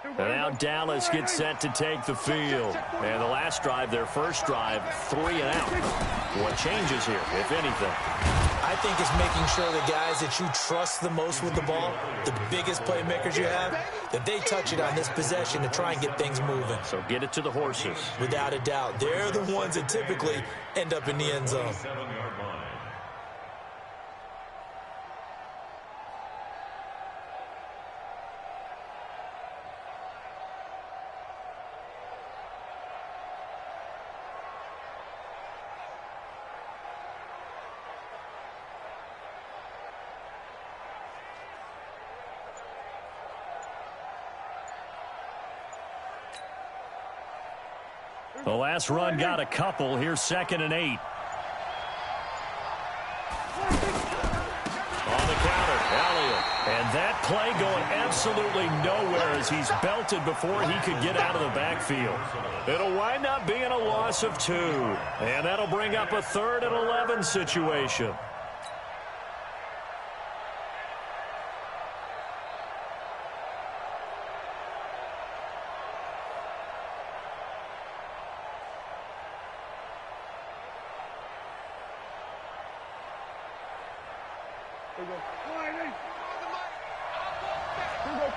And now Dallas gets set to take the field. And the last drive, their first drive, 3 and out. What changes here, if anything? I think it's making sure the guys that you trust the most with the ball, the biggest playmakers you have, that they touch it on this possession to try and get things moving. So get it to the horses. Without a doubt. They're the ones that typically end up in the end zone. The last run got a couple. Here's 2nd and 8. On the counter, Elliott. And that play going absolutely nowhere as he's belted before he could get out of the backfield. It'll wind up being a loss of 2. And that'll bring up a 3rd and 11 situation. Here we go.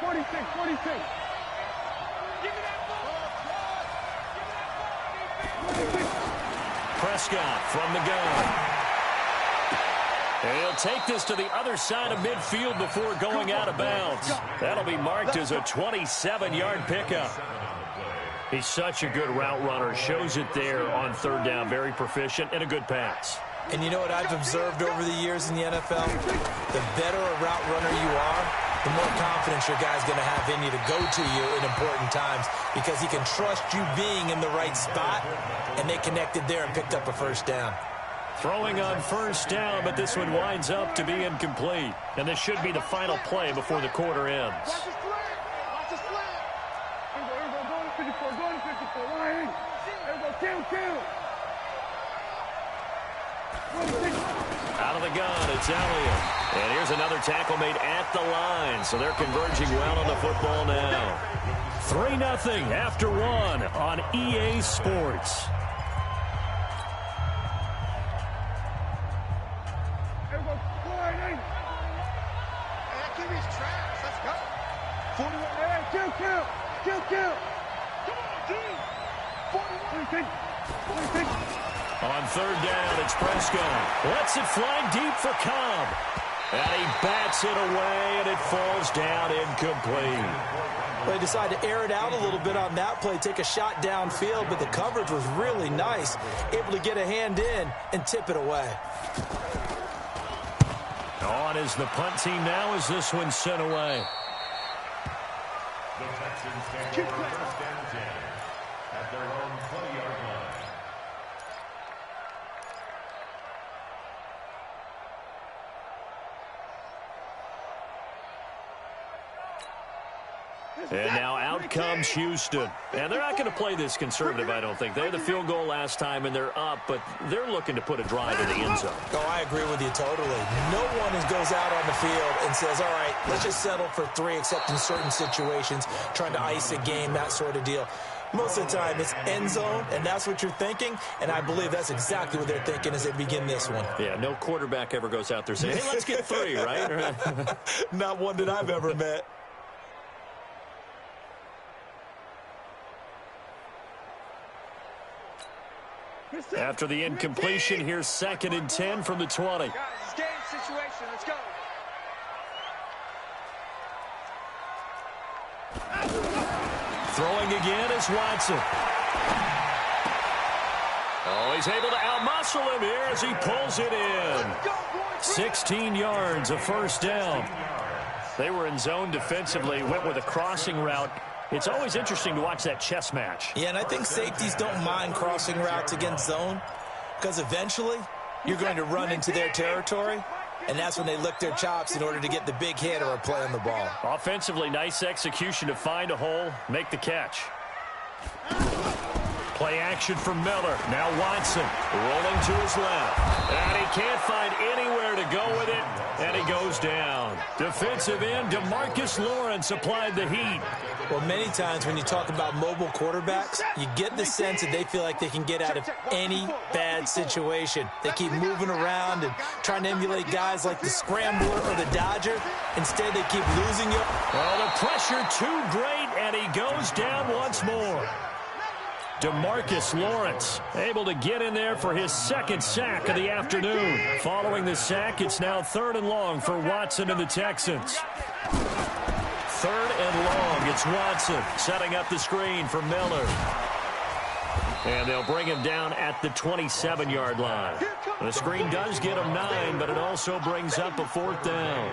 46. Give me that ball. Prescott from the gun. And he'll take this to the other side of midfield before going out of bounds. That'll be marked as a 27-yard pickup. He's such a good route runner. Shows it there on 3rd down. Very proficient and a good pass. And you know what I've observed over the years in the NFL? The better a route runner you are, the more confidence your guy's going to have in you to go to you in important times because he can trust you being in the right spot, and they connected there and picked up a 1st down. Throwing on 1st down, but this one winds up to be incomplete. And this should be the final play before the quarter ends. Watch the slant. Watch the slant. Here we go. Go to 54. Go to 54. Line. Here we go. Kill. Out of the gun, it's Elliott. And here's another tackle made at the line. So they're converging well on the football now. 3-0 after 1 on EA Sports. Here we go. Line. Hey, give me his traps. Let's go. 41. Hey, kill. Come on, team. 41. On 3rd down, it's Prescott. Lets it fly deep for Cobb. And he bats it away, and it falls down incomplete. They decided to air it out a little bit on that play, take a shot downfield, but the coverage was really nice. Able to get a hand in and tip it away. On is the punt team now as this one's sent away. The Texans take over 1st and 10 at their own 20-yard line. And now out comes Houston. And they're not going to play this conservative, I don't think. They had the field goal last time, and they're up, but they're looking to put a drive in the end zone. Oh, I agree with you totally. No one goes out on the field and says, all right, let's just settle for 3, except in certain situations, trying to ice a game, that sort of deal. Most of the time, it's end zone, and that's what you're thinking, and I believe that's exactly what they're thinking as they begin this one. Yeah, no quarterback ever goes out there saying, hey, let's get 3, right? Not one that I've ever met. After the incompletion, here's 2nd and 10 from the 20. Guys, it's game situation. Let's go. Throwing again is Watson. Oh, he's able to outmuscle him here as he pulls it in. 16 yards, a 1st down. They were in zone defensively, went with a crossing route. It's always interesting to watch that chess match. Yeah, and I think safeties don't mind crossing routes against zone because eventually you're going to run into their territory, and that's when they lick their chops in order to get the big hit or a play on the ball. Offensively, nice execution to find a hole, make the catch. Play action for Miller. Now Watson rolling to his left. And he can't find anywhere to go with it. And he goes down. Defensive end DeMarcus Lawrence applied the heat. Well, many times when you talk about mobile quarterbacks, you get the sense that they feel like they can get out of any bad situation. They keep moving around and trying to emulate guys like the Scrambler or the Dodger. Instead, they keep losing you. Well, the pressure too great, and he goes down once more. DeMarcus Lawrence able to get in there for his second sack of the afternoon. Following the sack, it's now 3rd and long for Watson and the Texans. 3rd and long. It's Watson setting up the screen for Miller. And they'll bring him down at the 27-yard line. The screen does get him 9, but it also brings up a 4th down.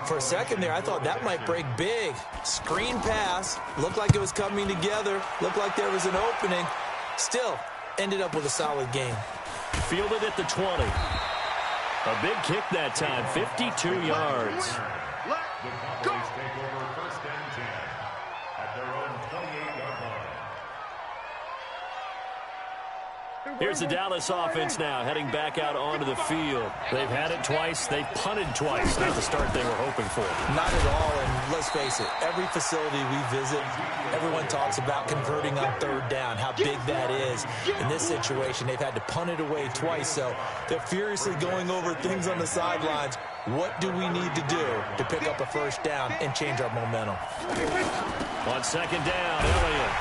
For a second there, I thought that might break big. Screen pass. Looked like it was coming together. Looked like there was an opening. Still, ended up with a solid game. Fielded at the 20. A big kick that time, 52 yards. The Cowboys take over 1st and 10 at their own 28-yard line. Here's the Dallas offense now, heading back out onto the field. They've had it twice. They've punted twice. Not the start they were hoping for. Not at all, and let's face it, every facility we visit, everyone talks about converting on 3rd down, how big that is. In this situation, they've had to punt it away twice, so they're furiously going over things on the sidelines. What do we need to do to pick up a 1st down and change our momentum? On 2nd down, Elliott.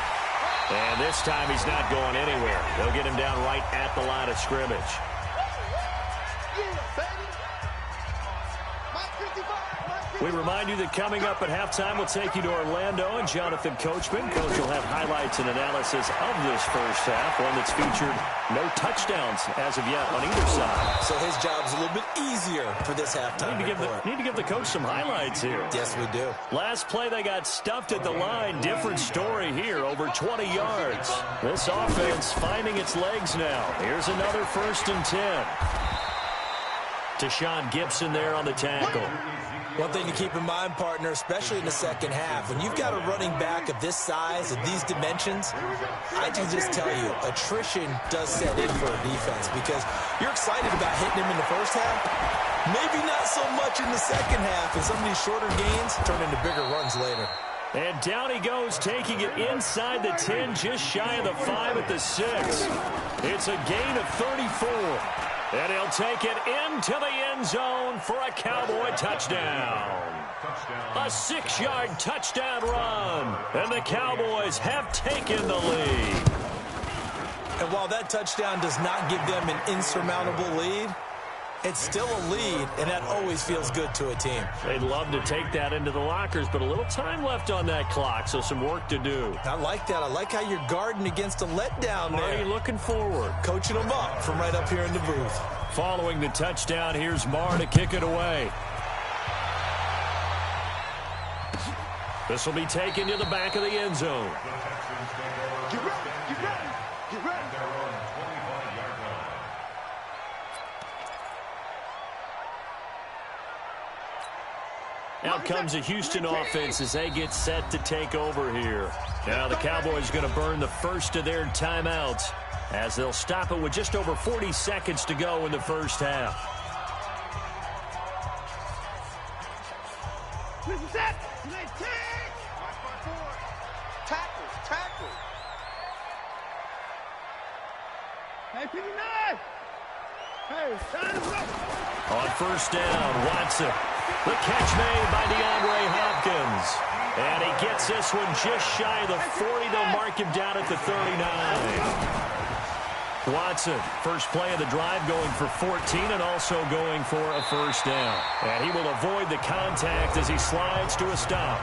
And this time he's not going anywhere. They'll get him down right at the line of scrimmage. We remind you that coming up at halftime, we'll take you to Orlando and Jonathan Coachman. Coach will have highlights and analysis of this first half, one that's featured no touchdowns as of yet on either side. So his job's a little bit easier for this halftime report. Need to give the coach some highlights here. Yes, we do. Last play, they got stuffed at the line. Different story here, over 20 yards. This offense finding its legs now. Here's another 1st and 10. Deshaun Gibson there on the tackle. One thing to keep in mind, partner, especially in the second half, when you've got a running back of this size, of these dimensions, I can just tell you, attrition does set in for a defense because you're excited about hitting him in the first half. Maybe not so much in the second half, and some of these shorter gains turn into bigger runs later. And down he goes, taking it inside the 10, just shy of the 5 at the 6. It's a gain of 34. And he'll take it into the end zone for a Cowboy touchdown. A 6-yard touchdown run. And the Cowboys have taken the lead. And while that touchdown does not give them an insurmountable lead, it's still a lead, and that always feels good to a team. They'd love to take that into the lockers, but a little time left on that clock, so some work to do. I like that. I like how you're guarding against a letdown there. Marty looking forward. Coaching them up from right up here in the booth. Following the touchdown, here's Marr to kick it away. This will be taken to the back of the end zone. Get ready, get ready, get ready. Out comes the Houston offense as they get set to take over here. Now the Cowboys going to burn the first of their timeouts as they'll stop it with just over 40 seconds to go in the first half. Tackles. Hey, 59! Hey, on 1st down, Watson. The catch made by DeAndre Hopkins. And he gets this one just shy of the 40. They'll mark him down at the 39. Watson, first play of the drive, going for 14 and also going for a 1st down. And he will avoid the contact as he slides to a stop.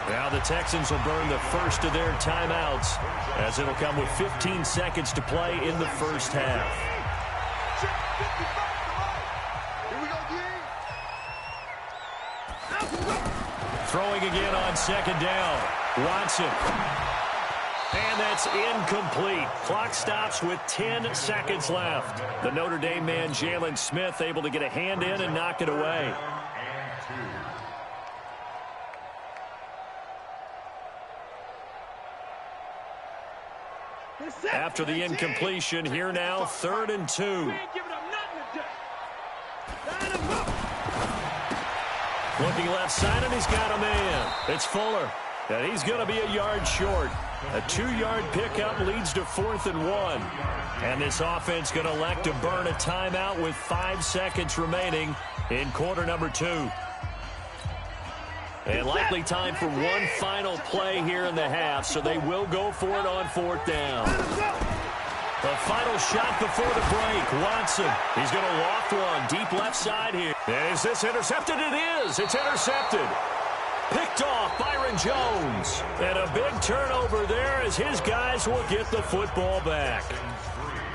Now the Texans will burn the first of their timeouts as it'll come with 15 seconds to play in the first half. Throwing again on 2nd down. Watson. And that's incomplete. Clock stops with 10 seconds left. The Notre Dame man, Jalen Smith, able to get a hand in and knock it away. After the incompletion, here now, 3rd and 2. Looking left side, and he's got a man. It's Fuller, and he's going to be a yard short. A 2-yard pickup leads to 4th and 1. And this offense going to elect to burn a timeout with 5 seconds remaining in quarter number 2. And likely time for one final play here in the half, so they will go for it on 4th down. The final shot before the break. Watson, he's going to loft one deep left side here. And is this intercepted? It is. It's intercepted. Picked off Byron Jones. And a big turnover there as his guys will get the football back.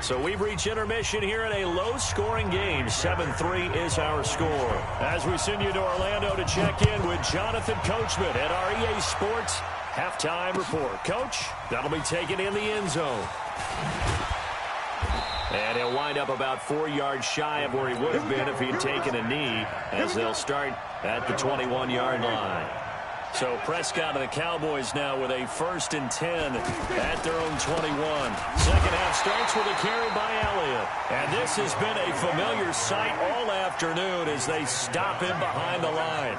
So we've reached intermission here in a low-scoring game. 7-3 is our score. As we send you to Orlando to check in with Jonathan Coachman at our EA Sports Halftime Report. Coach, that'll be taken in the end zone. And he'll wind up about 4 yards shy of where he would have been if he'd taken a knee, as they'll start at the 21-yard line. So Prescott and the Cowboys now with a 1st and 10 at their own 21. Second half starts with a carry by Elliott. And this has been a familiar sight all afternoon as they stop him behind the line.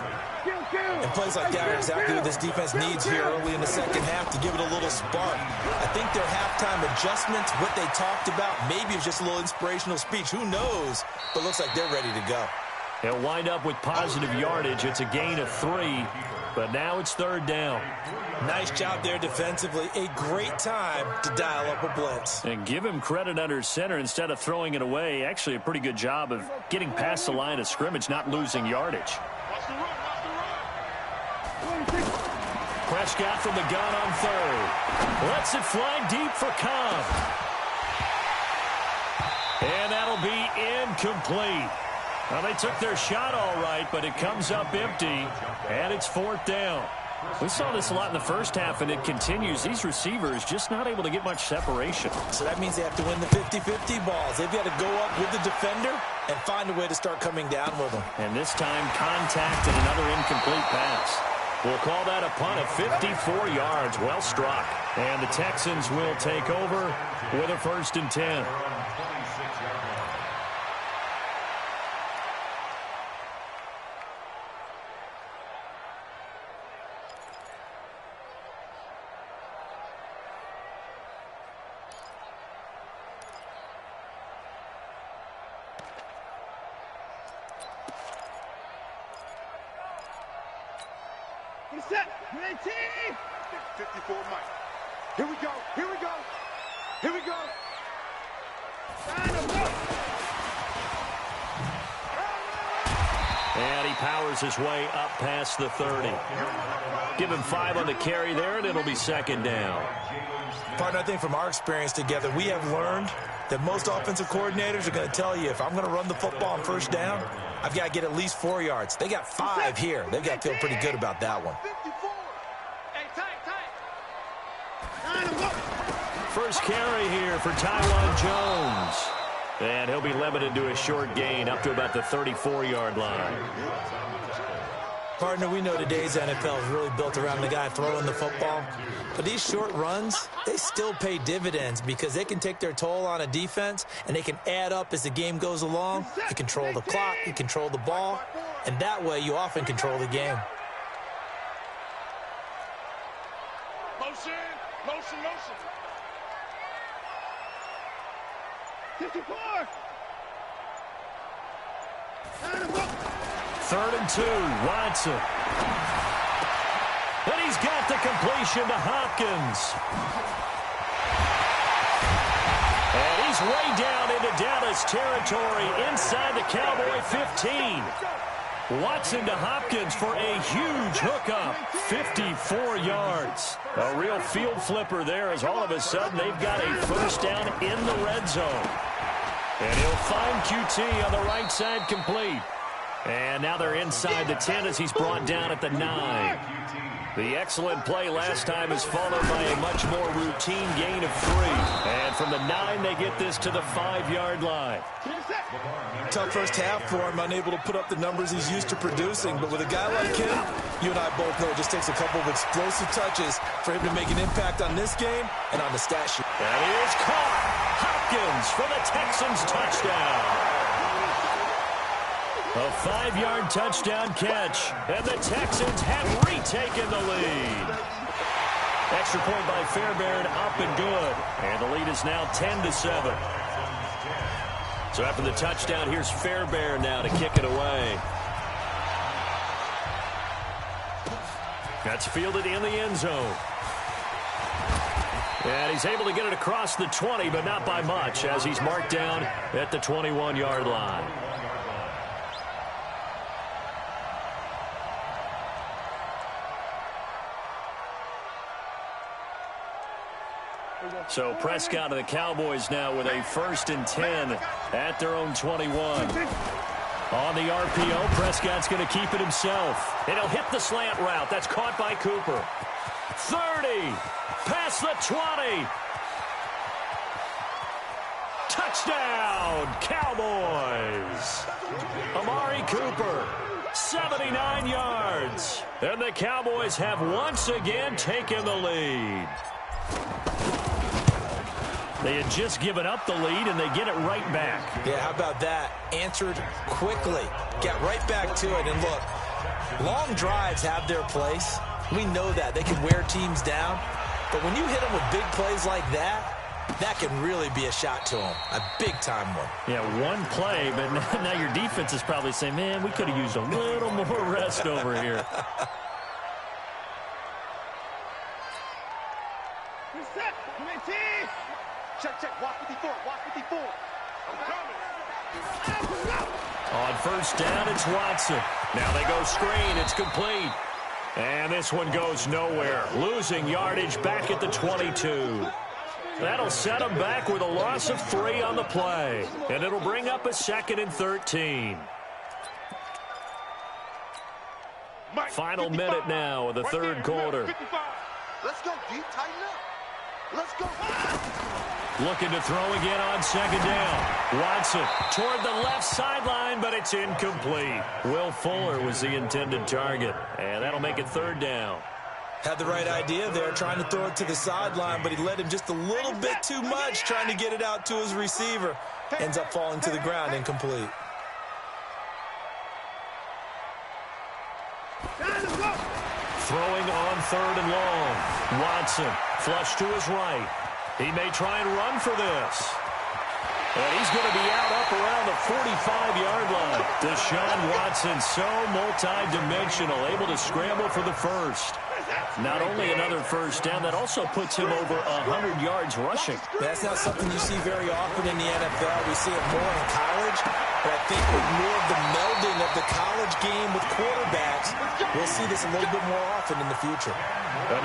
And plays like that are exactly what this defense needs here early in the second half to give it a little spark. I think their halftime adjustments, what they talked about, maybe it was just a little inspirational speech. Who knows? But it looks like they're ready to go. He'll wind up with positive yardage. It's a gain of 3, but now it's 3rd down. Nice job there defensively. A great time to dial up a blitz. And give him credit under center instead of throwing it away. Actually, a pretty good job of getting past the line of scrimmage, not losing yardage. Prescott from the gun on 3rd. Lets it fly deep for Cobb. And that'll be incomplete. Well, they took their shot all right, but it comes up empty, and it's 4th down. We saw this a lot in the first half, and it continues. These receivers just not able to get much separation. So that means they have to win the 50-50 balls. They've got to go up with the defender and find a way to start coming down with them. And this time, contact and another incomplete pass. We'll call that a punt of 54 yards. Well struck. And the Texans will take over with a 1st and 10. Set. 54 Mike. Here we go. Here we go. Here we go. And he powers his way up past the 30. Give him 5 on the carry there, and it'll be 2nd down. Partner, I think from our experience together, we have learned that most offensive coordinators are going to tell you, if I'm going to run the football on 1st down, I've got to get at least 4 yards. They got 5 here. They've got to feel pretty good about that one. First carry here for Tywan Jones. And he'll be limited to a short gain up to about the 34-yard line. Partner, we know today's NFL is really built around the guy throwing the football. But these short runs, they still pay dividends because they can take their toll on a defense and they can add up as the game goes along. You control the clock, you control the ball, and that way you often control the game. Motion, motion, motion. 54. 3rd and 2, Watson. And he's got the completion to Hopkins. And he's way down into Dallas territory inside the Cowboy 15. Watson to Hopkins for a huge hookup, 54 yards. A real field flipper there as all of a sudden they've got a 1st down in the red zone. And he'll find QT on the right side complete. And now they're inside the 10 as he's brought down at the 9. The excellent play last time is followed by a much more routine gain of 3. And from the 9, they get this to the 5-yard line. Tough first half for him, unable to put up the numbers he's used to producing. But with a guy like him, you and I both know it just takes a couple of explosive touches for him to make an impact on this game and on the stat sheet. That is caught. Hopkins for the Texans touchdown. A 5-yard touchdown catch, and the Texans have retaken the lead. Extra point by Fairbairn, up and good. And the lead is now 10-7. So after the touchdown, here's Fairbairn now to kick it away. That's fielded in the end zone. And he's able to get it across the 20, but not by much, as he's marked down at the 21-yard line. So Prescott and the Cowboys now with a 1st and 10 at their own 21. On the RPO, Prescott's going to keep it himself. And he'll hit the slant route. That's caught by Cooper. 30. Past the 20. Touchdown, Cowboys. Amari Cooper, 79 yards. And the Cowboys have once again taken the lead. They had just given up the lead, and they get it right back. Yeah, how about that? Answered quickly. Got right back to it. And look, long drives have their place. We know that. They can wear teams down. But when you hit them with big plays like that, that can really be a shot to them. A big-time one. Yeah, one play, but now your defense is probably saying, man, we could have used a little more rest over here. Check. Walk 54. Walk 54. I'm coming. On 1st down, it's Watson. Now they go screen. It's complete. And this one goes nowhere. Losing yardage back at the 22. That'll set them back with a loss of 3 on the play. And it'll bring up a 2nd and 13. Final minute now of the third quarter. Let's go, deep. Tighten up. Let's go. Looking to throw again on 2nd down. Watson toward the left sideline, but it's incomplete. Will Fuller was the intended target, and that'll make it 3rd down. Had the right idea there, trying to throw it to the sideline, but he led him just a little bit too much, trying to get it out to his receiver. Ends up falling to the ground, incomplete. Throwing on 3rd and long. Watson flush to his right. He may try and run for this. And he's going to be up around the 45-yard line. Deshaun Watson, so multi-dimensional, able to scramble for the 1st. Not only another 1st down, that also puts him over 100 yards rushing. That's not something you see very often in the NFL. We see it more in college, but I think with more of the melding of the college game with quarterbacks, we'll see this a little bit more often in the future.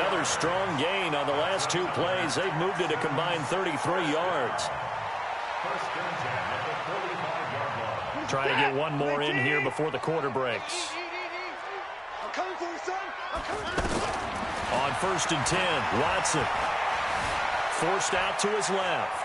Another strong gain on the last 2 plays. They've moved it a combined 33 yards. Trying to get one more in here before the quarter breaks. I'm coming for you, son. I'm coming. On 1st and 10, Watson forced out to his left.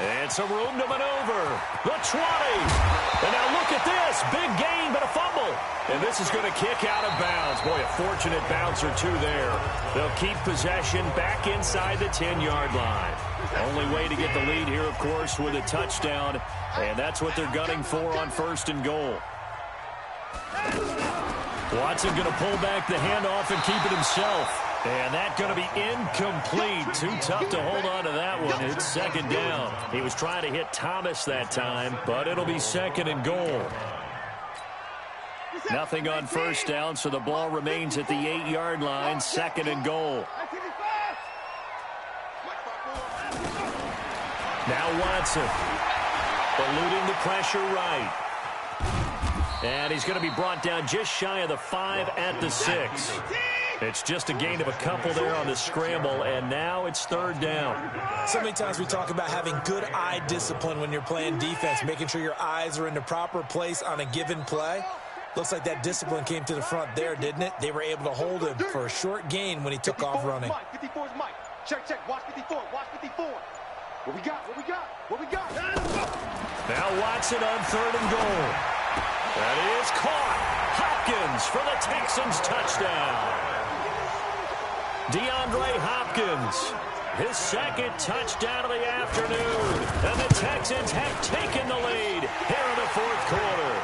And some room to maneuver. The 20. And now look at this. Big gain, but a fumble. And this is going to kick out of bounds. Boy, a fortunate bounce or 2 there. They'll keep possession back inside the 10-yard line. Only way to get the lead here, of course, with a touchdown. And that's what they're gunning for on 1st and goal. Watson going to pull back the handoff and keep it himself. And that's going to be incomplete. Too tough to hold on to that one. It's 2nd down. He was trying to hit Thomas that time, but it'll be 2nd and goal. Nothing on 1st down, so the ball remains at the 8-yard line. 2nd and goal. Now Watson eluding the pressure right. And he's going to be brought down just shy of the 5 at the 6. It's just a gain of a couple there on the scramble, and now it's third down. So many times we talk about having good eye discipline when you're playing defense, making sure your eyes are in the proper place on a given play. Looks like that discipline came to the front there, didn't it? They were able to hold him for a short gain when he took off running. 54 is Mike. Check, check. Watch 54. Watch 54. What we got? What we got? What we got? Now Watson on third and goal. That is caught. Hopkins for the Texans touchdown. DeAndre Hopkins, his second touchdown of the afternoon. And the Texans have taken the lead here in the fourth quarter.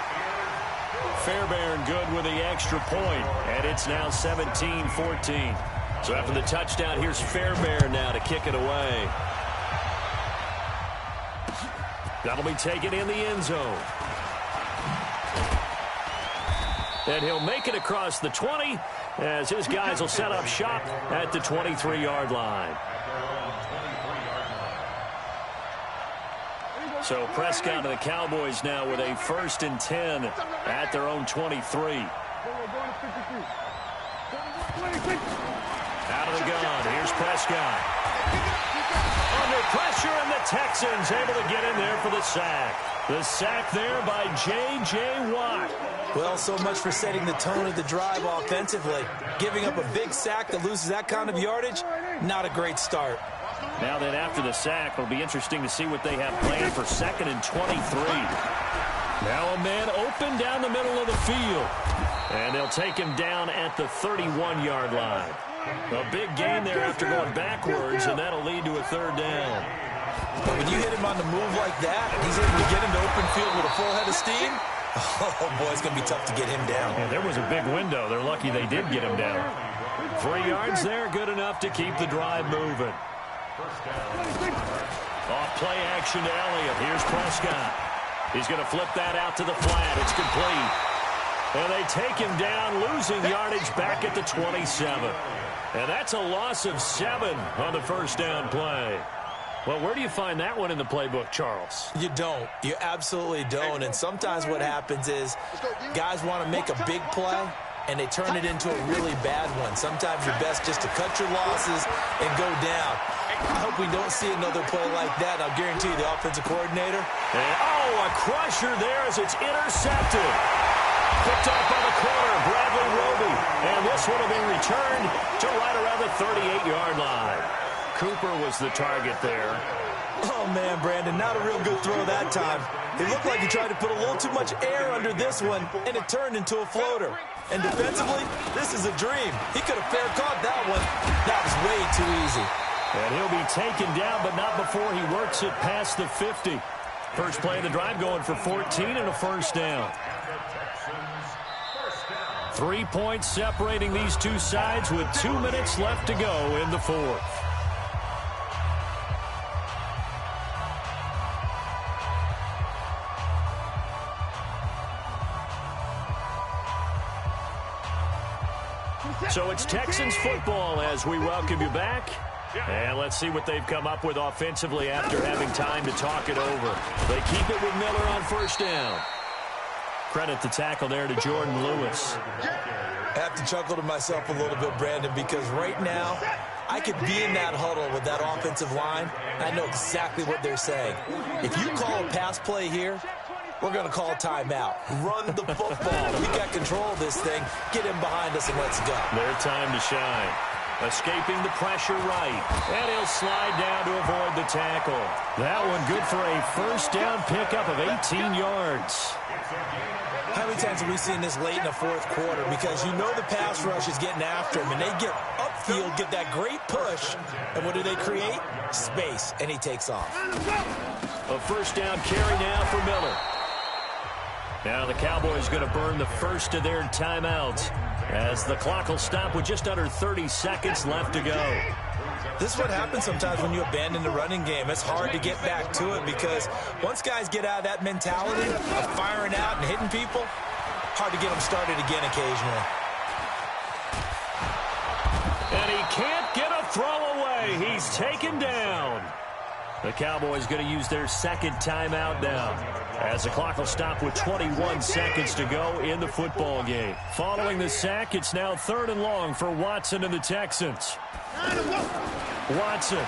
Fairbairn good with the extra point, and it's now 17-14. So after the touchdown, here's Fairbairn now to kick it away. That'll be taken in the end zone. And he'll make it across the 20 as his guys will set up shop at the 23-yard line. So Prescott and the Cowboys now with a 1st and 10 at their own 23. Out of the gun, here's Prescott. Under pressure, and the Texans able to get in there for the sack. The sack there by J.J. Watt. Well, so much for setting the tone of the drive offensively. Giving up a big sack that loses that kind of yardage, not a great start. Now then, after the sack, it'll be interesting to see what they have planned for 2nd and 23. Now a man open down the middle of the field. And they'll take him down at the 31-yard line. A big gain there after going backwards, and that'll lead to a 3rd down. But when you hit him on the move like that, he's able to get into open field with a full head of steam. Oh, boy, it's going to be tough to get him down. Yeah, there was a big window. They're lucky they did get him down. 3 yards there, good enough to keep the drive moving. Off play action to Elliott. Here's Prescott. He's going to flip that out to the flat. It's complete. And they take him down, losing yardage back at the 27. And that's a loss of 7 on the first down play. Well, where do you find that one in the playbook, Charles? You don't. You absolutely don't. And sometimes what happens is guys want to make a big play, and they turn it into a really bad one. Sometimes you're best just to cut your losses and go down. I hope we don't see another play like that. I'll guarantee you the offensive coordinator. And, a crusher there as it's intercepted. Picked off by the corner, Bradley Roby. And this one will be returned to right around the 38-yard line. Cooper was the target there. Oh, man, Brandon, not a real good throw that time. It looked like he tried to put a little too much air under this one, and it turned into a floater. And defensively, this is a dream. He could have fair caught that one. That was way too easy. And he'll be taken down, but not before he works it past the 50. First play of the drive going for 14 and a first down. 3 points separating these two sides with 2 minutes left to go in the fourth. So it's Texans football as we welcome you back. And let's see what they've come up with offensively after having time to talk it over. They keep it with Miller on first down. Credit the tackle there to Jordan Lewis. I have to chuckle to myself a little bit, Brandon, because right now I could be in that huddle with that offensive line. I know exactly what they're saying. If you call a pass play here, we're going to call a timeout. Run the football. We got control of this thing. Get him behind us and let's go. Their time to shine. Escaping the pressure right. And he'll slide down to avoid the tackle. That one good for a first down pickup of 18 yards. How many times have we seen this late in the fourth quarter? Because you know the pass rush is getting after him, and they get upfield, get that great push, and what do they create? Space, and he takes off. A first down carry now for Miller. Now the Cowboys going to burn the first of their timeouts as the clock will stop with just under 30 seconds left to go. This is what happens sometimes when you abandon the running game. It's hard to get back to it because once guys get out of that mentality of firing out and hitting people, hard to get them started again occasionally. And he can't get a throw away. He's taken down. The Cowboys going to use their second timeout now, as the clock will stop with 21 seconds to go in the football game. Following the sack, it's now 3rd and long for Watson and the Texans. Watson.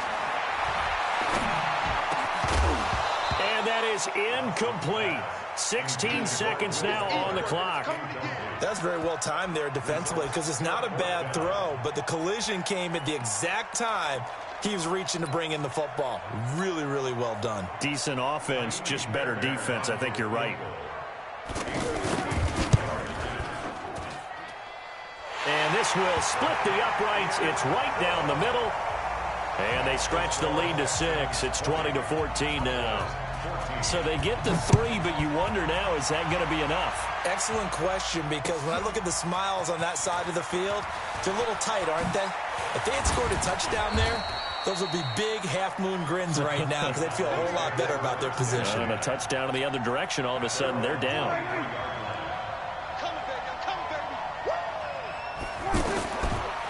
And that is incomplete. 16 seconds now on the clock. That's very well timed there defensively, because it's not a bad throw, but the collision came at the exact time he was reaching to bring in the football. Really, really well done. Decent offense, just better defense. I think you're right. And this will split the uprights. It's right down the middle. And they stretch the lead to 6. It's 20-14 now. So they get to 3, but you wonder now, is that going to be enough? Excellent question, because when I look at the smiles on that side of the field, they're a little tight, aren't they? If they had scored a touchdown there, those would be big half-moon grins right now, because they'd feel a whole lot better about their position. And a touchdown in the other direction, all of a sudden they're down.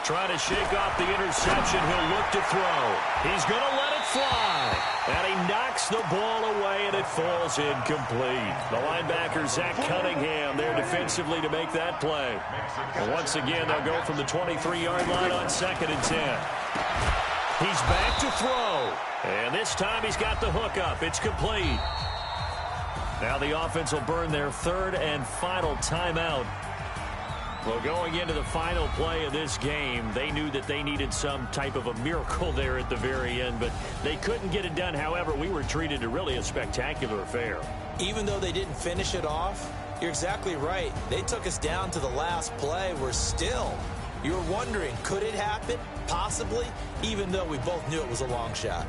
Trying to shake off the interception. He'll look to throw. He's going to let it fly. And he knocks the ball away, and it falls incomplete. The linebacker, Zach Cunningham, there defensively to make that play. And once again, they'll go from the 23-yard line on 2nd and 10. He's back to throw. And this time he's got the hook up. It's complete. Now the offense will burn their 3rd and final timeout. Well, going into the final play of this game, they knew that they needed some type of a miracle there at the very end, but they couldn't get it done. However, we were treated to really a spectacular affair. Even though they didn't finish it off, you're exactly right. They took us down to the last play. You're wondering, could it happen? Possibly, even though we both knew it was a long shot.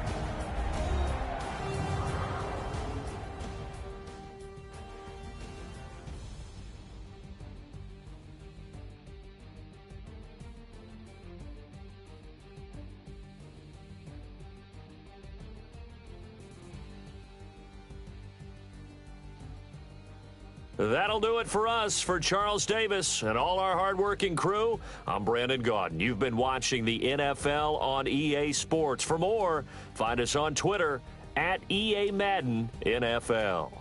That'll do it for us. For Charles Davis and all our hardworking crew, I'm Brandon Gaudin. You've been watching the NFL on EA Sports. For more, find us on Twitter at EA Madden NFL.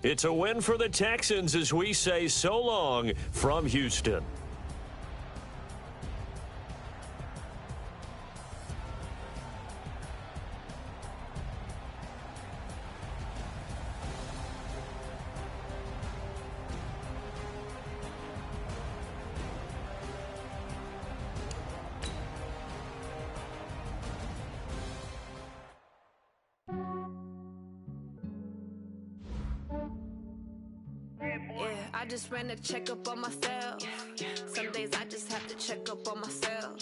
It's a win for the Texans as we say so long from Houston. I just ran a checkup on myself. Some days I just have to check up on myself.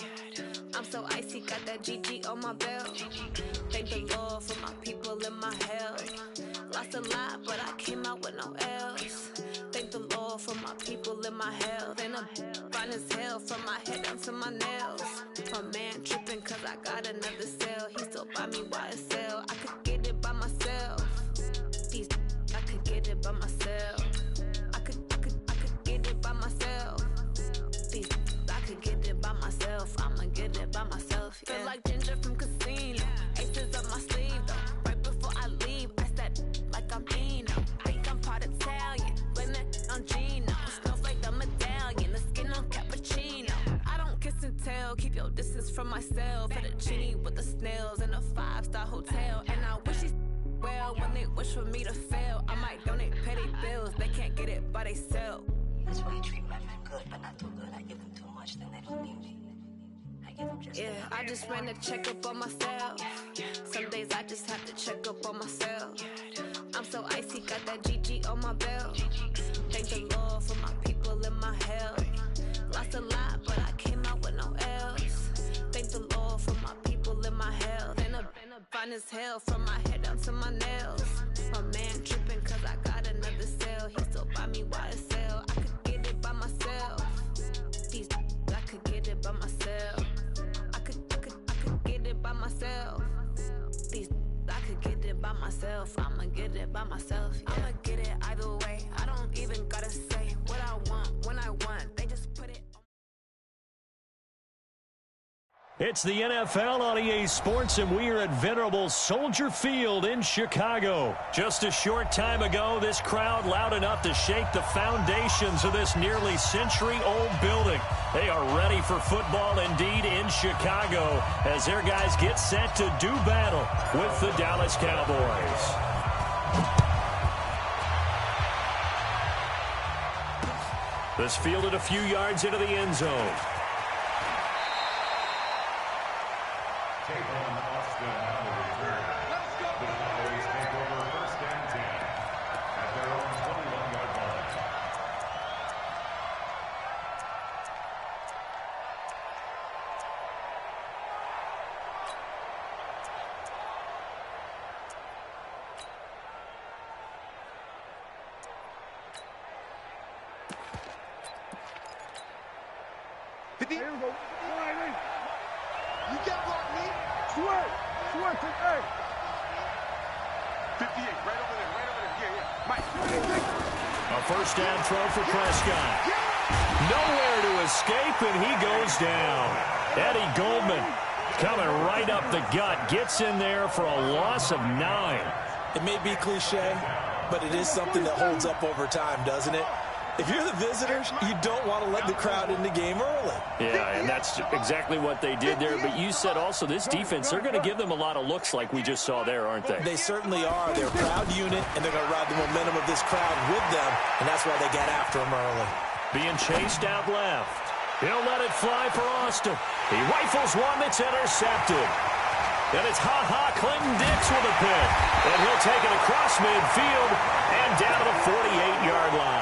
I'm so icy, got that GG on my belt. Thank the Lord for my people and my health. Lost a lot, but I came out with no else. Thank the Lord for my people and my health. And I'm fine as hell from my head down to my nails. My man tripping cause I got another cell. He still buy me YSL. I could get it by myself. I could get it by myself. I could get it by myself. I could get it by myself. I'ma get it by myself. Yeah. Feel like Ginger from Casino. Aces up my sleeve though. Right before I leave, I said like I'm Dino. Think I'm part Italian. Blame it on Gino. Smells like the medallion. The skin on cappuccino. I don't kiss and tell. Keep your distance from myself. Fettuccine with the snails in a 5-star hotel. And I wish he's well when they wish for me to fail. I might donate petty bills. They can't get it by themselves. That's why you treat my men good, but not too good. I give them too much, then they don't need me. I give them just enough. I just ran a checkup on myself. Some days I just have to check up on myself. I'm so icy, got that GG on my belt. Thank the Lord for my people and my health. Lost a lot, but I came out with no else. Thank the Lord for my people and my health. And I'm fine as hell from my head down to my nails. My man tripping cause I got another cell. He still buy me YSL. I could get it by myself. I could get it by myself. I could get it by myself. I could get it by myself. I'ma get it by myself. Yeah. I'ma get it either way. I don't even gotta say what I want when I want. They just put it on. It's the NFL on EA Sports, and we are at venerable Soldier Field in Chicago. Just a short time ago, this crowd loud enough to shake the foundations of this nearly century-old building. They are ready for football indeed in Chicago as their guys get set to do battle with the Dallas Cowboys. This fielded a few yards into the end zone. You can't block me. Sweat. Hey. 58, right over there. Yeah. Mike. A first down throw for Prescott. Nowhere to escape, and he goes down. Eddie Goldman coming right up the gut. Gets in there for a loss of 9. It may be cliche, but it is something that holds up over time, doesn't it? If you're the visitors, you don't want to let the crowd in the game early. Yeah, and that's exactly what they did there. But you said also this defense, they're going to give them a lot of looks like we just saw there, aren't they? They certainly are. They're a proud unit, and they're going to ride the momentum of this crowd with them, and that's why they got after them early. Being chased out left. He'll let it fly for Austin. He rifles one that's intercepted. And it's Clinton Dix with a pick. And he'll take it across midfield and down to the 48-yard line.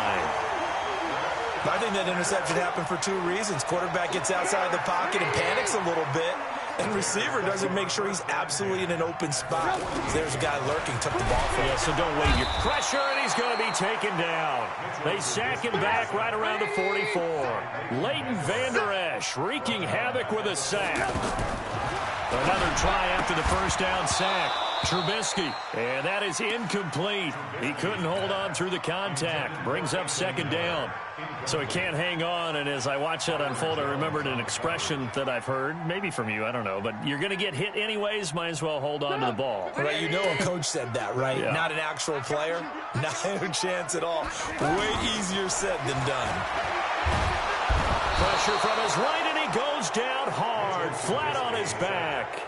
I think that interception happened for 2 reasons. Quarterback gets outside the pocket and panics a little bit, and receiver doesn't make sure he's absolutely in an open spot. So there's a guy lurking, took the ball from him. Yeah, so don't wait your pressure, and he's going to be taken down. They sack him back right around the 44. Leighton Vander Esch wreaking havoc with a sack. Another try after the first down sack. Trubisky, and that is incomplete. He couldn't hold on through the contact. Brings up second down. So he can't hang on, and as I watch that unfold, I remembered an expression that I've heard, maybe from you, I don't know, but you're going to get hit anyways, might as well hold on to the ball. Right, you know a coach said that, right? Yeah. Not an actual player. Not a chance at all. Way easier said than done. Pressure from his right, and he goes down hard, flat on his back.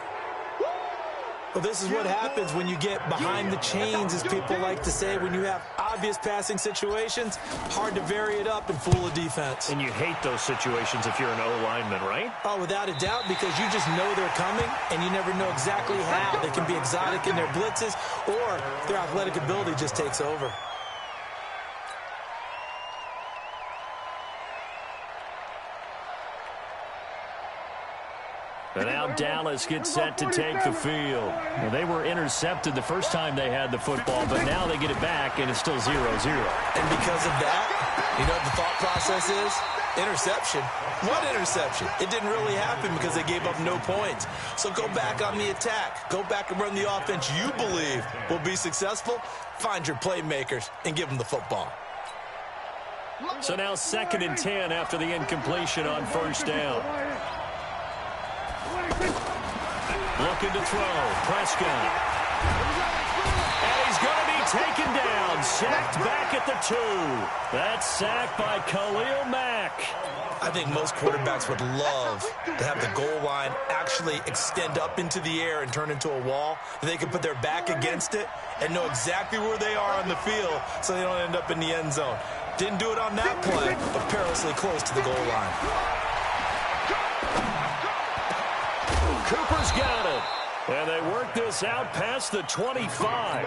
Well, this is what happens when you get behind the chains, as people like to say. When you have obvious passing situations, hard to vary it up and fool a defense. And you hate those situations if you're an O-lineman, right? Oh, without a doubt, because you just know they're coming, and you never know exactly how. They can be exotic in their blitzes, or their athletic ability just takes over. And now Dallas gets set to take the field. Well, they were intercepted the first time they had the football, but now they get it back, and it's still 0-0. And because of that, you know what the thought process is? Interception. What interception? It didn't really happen because they gave up no points. So go back on the attack. Go back and run the offense you believe will be successful. Find your playmakers and give them the football. So now 2nd and 10 after the incompletion on first down. Looking to throw. Prescott. And he's going to be taken down. Sacked back at the 2. That's sacked by Khalil Mack. I think most quarterbacks would love to have the goal line actually extend up into the air and turn into a wall. They can put their back against it and know exactly where they are on the field so they don't end up in the end zone. Didn't do it on that play, but perilously close to the goal line. Cooper's got it. And they work this out past the 25.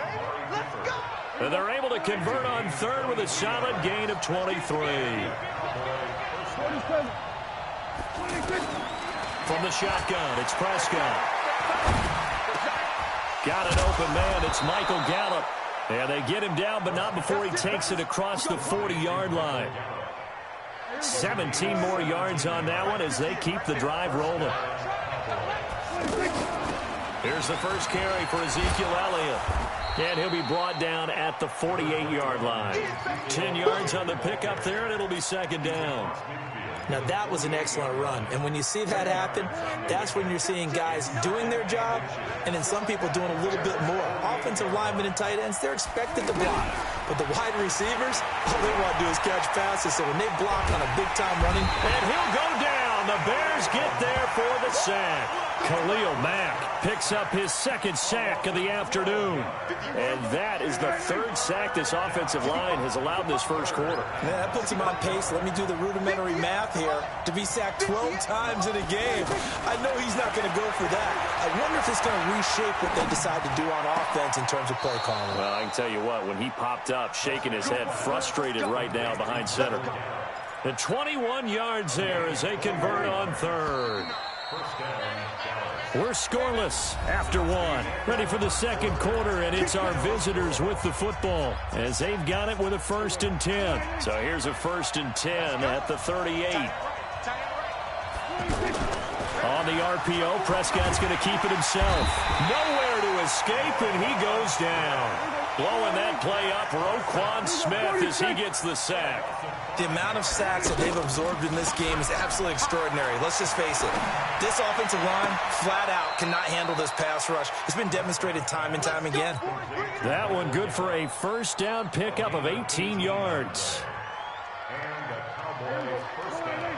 And they're able to convert on third with a solid gain of 23. From the shotgun, it's Prescott. Got an open man. It's Michael Gallup. And they get him down, but not before he takes it across the 40-yard line. 17 more yards on that one as they keep the drive rolling. Here's the first carry for Ezekiel Elliott. And he'll be brought down at the 48-yard line. 10 yards on the pickup there, and it'll be second down. Now, that was an excellent run. And when you see that happen, that's when you're seeing guys doing their job and then some people doing a little bit more. Offensive linemen and tight ends, they're expected to block. But the wide receivers, all they want to do is catch passes. So when they block on a big-time running. And he'll go down. The Bears get there for the sack. Khalil Mack picks up his second sack of the afternoon. And that is the third sack this offensive line has allowed this first quarter. Man, that puts him on pace. Let me do the rudimentary math here. To be sacked 12 times in a game. I know he's not going to go for that. I wonder if it's going to reshape what they decide to do on offense in terms of play calling. Well, I can tell you what, when he popped up, shaking his head, frustrated right now behind center. The 21 yards there as they convert on third. We're scoreless after one. Ready for the second quarter, and it's our visitors with the football as they've got it with a 1st and 10. So here's a 1st and 10 at the 38. On the RPO, Prescott's going to keep it himself. Nowhere to escape, and he goes down. Blowing that play up, Roquan Smith as he gets the sack. The amount of sacks that they've absorbed in this game is absolutely extraordinary. Let's just face it. This offensive line, flat out, cannot handle this pass rush. It's been demonstrated time and time again. That one good for a first down pickup of 18 yards. And the Cowboys first down.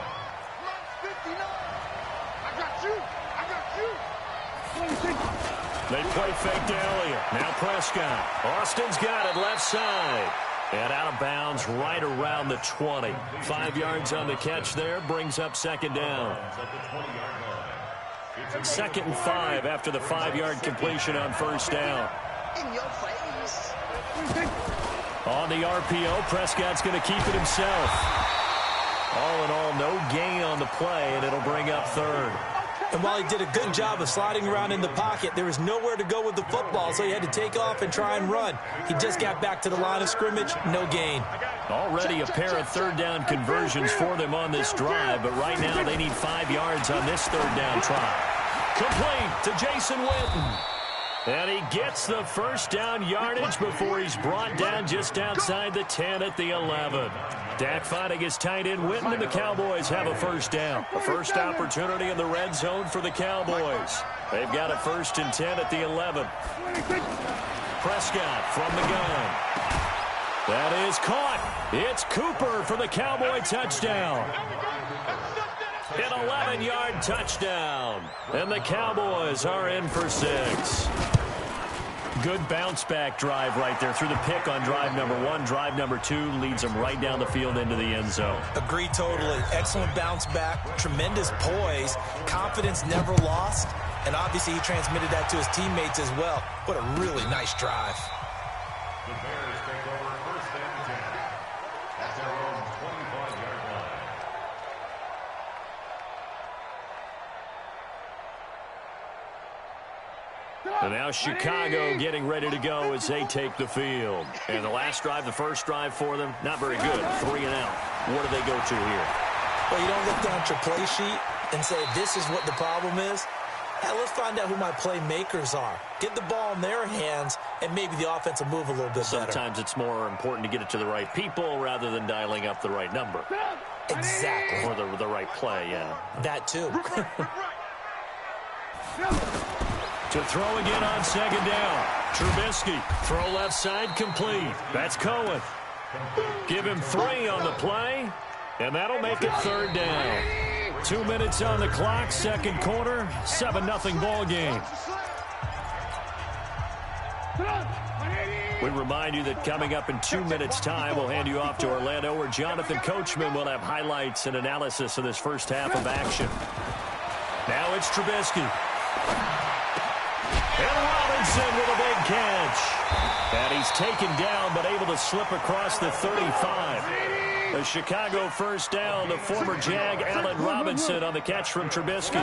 They play fake to Elliott. Now Prescott. Austin's got it left side. And out of bounds right around the 20. 5 yards on the catch there. Brings up second down. 2nd and 5 after the 5-yard completion on first down. In your face. On the RPO, Prescott's going to keep it himself. All in all, no gain on the play, and it'll bring up third. And while he did a good job of sliding around in the pocket, there was nowhere to go with the football, so he had to take off and try and run. He just got back to the line of scrimmage, no gain. Already a pair of third down conversions for them on this drive, but right now they need 5 yards on this third down try. Complete to Jason Witten. And he gets the first down yardage before he's brought down just outside the 10 at the 11. Dak finding his tight end Witten, and the Cowboys have a first down. A first opportunity in the red zone for the Cowboys. They've got a 1st and 10 at the 11. Prescott from the gun. That is caught. It's Cooper for the Cowboy touchdown. An 11-yard touchdown. And the Cowboys are in for 6. Good bounce-back drive right there through the pick on drive number 1. Drive number 2 leads them right down the field into the end zone. Agree totally. Excellent bounce-back, tremendous poise, confidence never lost, and obviously he transmitted that to his teammates as well. What a really nice drive. The Bears take over 1st and 10 at their own 25-yard line. And now Chicago getting ready to go as they take the field. And the last drive, the first drive for them, not very good. 3 and out. What do they go to here? Well, you don't look down at your play sheet and say, this is what the problem is. Hey, let's find out who my playmakers are. Get the ball in their hands, and maybe the offense will move a little bit better. Sometimes it's more important to get it to the right people rather than dialing up the right number. Exactly. Or the right play, yeah. That too. To throw again on second down. Trubisky, throw left side, complete. That's Cohen. Give him 3 on the play, and that'll make it third down. 2 minutes on the clock, second quarter, 7-0 ball game. We remind you that coming up in 2 minutes' time, we'll hand you off to Orlando, where Jonathan Coachman will have highlights and analysis of this first half of action. Now it's Trubisky. And Robinson with a big catch. And he's taken down, but able to slip across the 35. A Chicago first down, the former Jag Allen Robinson on the catch from Trubisky.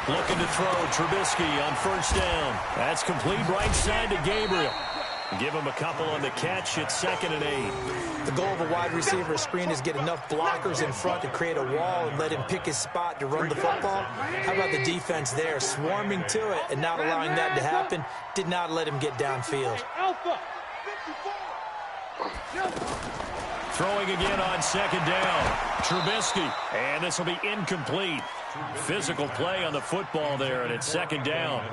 Looking to throw Trubisky on first down. That's complete right side to Gabriel. Give him a couple on the catch. It's 2nd and 8. The goal of a wide receiver screen is get enough blockers in front to create a wall and let him pick his spot to run the football. How about the defense there, swarming to it and not allowing that to happen? Did not let him get downfield. Throwing again on 2nd down. Trubisky. And this will be incomplete. Physical play on the football there, and it's 2nd down.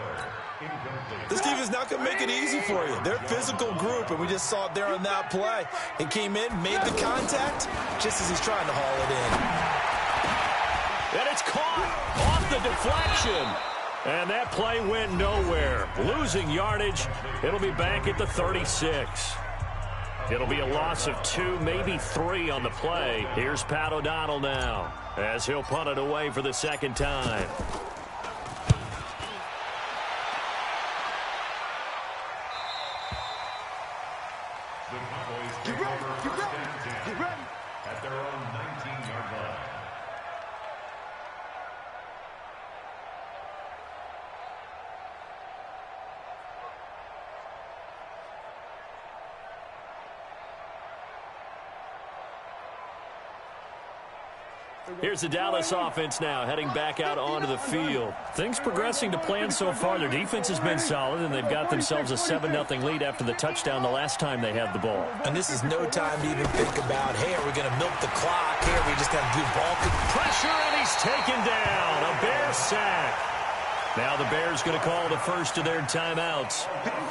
This team is not going to make it easy for you. They're a physical group, and we just saw it there on that play. He came in, made the contact, just as he's trying to haul it in. And it's caught off the deflection. And that play went nowhere. Losing yardage. It'll be back at the 36. It'll be a loss of 2, maybe 3 on the play. Here's Pat O'Donnell now as he'll punt it away for the 2nd time. The Cowboys take over first and 10 at their own 19-yard line. Here's the Dallas offense now heading back out onto the field. Things progressing to plan so far. Their defense has been solid, and they've got themselves a 7-0 lead after the touchdown the last time they had the ball. And this is no time to even think about, hey, are we going to milk the clock? Here, we just have to do ball. Pressure, and he's taken down. A Bear sack. Now the Bears going to call the first of their timeouts.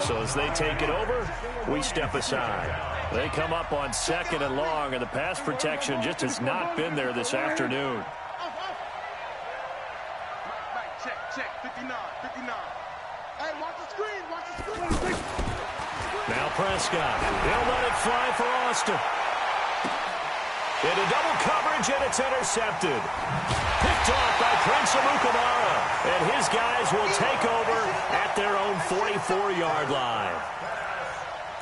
So as they take it over, we step aside. They come up on 2nd and long, and the pass protection just has not been there this afternoon. Check, 59. Hey, watch the screen. Now Prescott. He'll let it fly for Austin. Into double coverage, and it's intercepted. Picked off by Prince Amukamara. And his guys will take over at their own 44-yard line.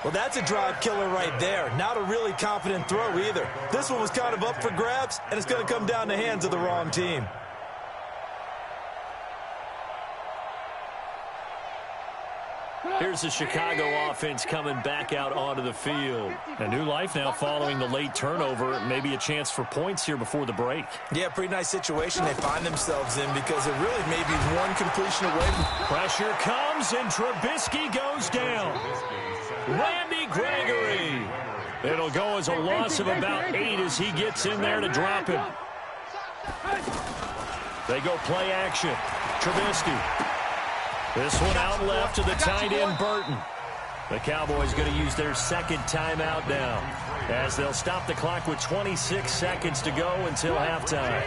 Well, that's a drive killer right there. Not a really confident throw either. This one was kind of up for grabs, and it's going to come down the hands of the wrong team. Here's the Chicago offense coming back out onto the field. A new life now following the late turnover. Maybe a chance for points here before the break. Yeah, pretty nice situation they find themselves in because it really may be one completion away from... Pressure comes, and Trubisky goes down. Randy Gregory. It'll go as a loss of about 8 as he gets in there to drop him. They go play action. Trubisky. This one out left to the tight end, Burton. The Cowboys going to use their 2nd timeout now as they'll stop the clock with 26 seconds to go until halftime.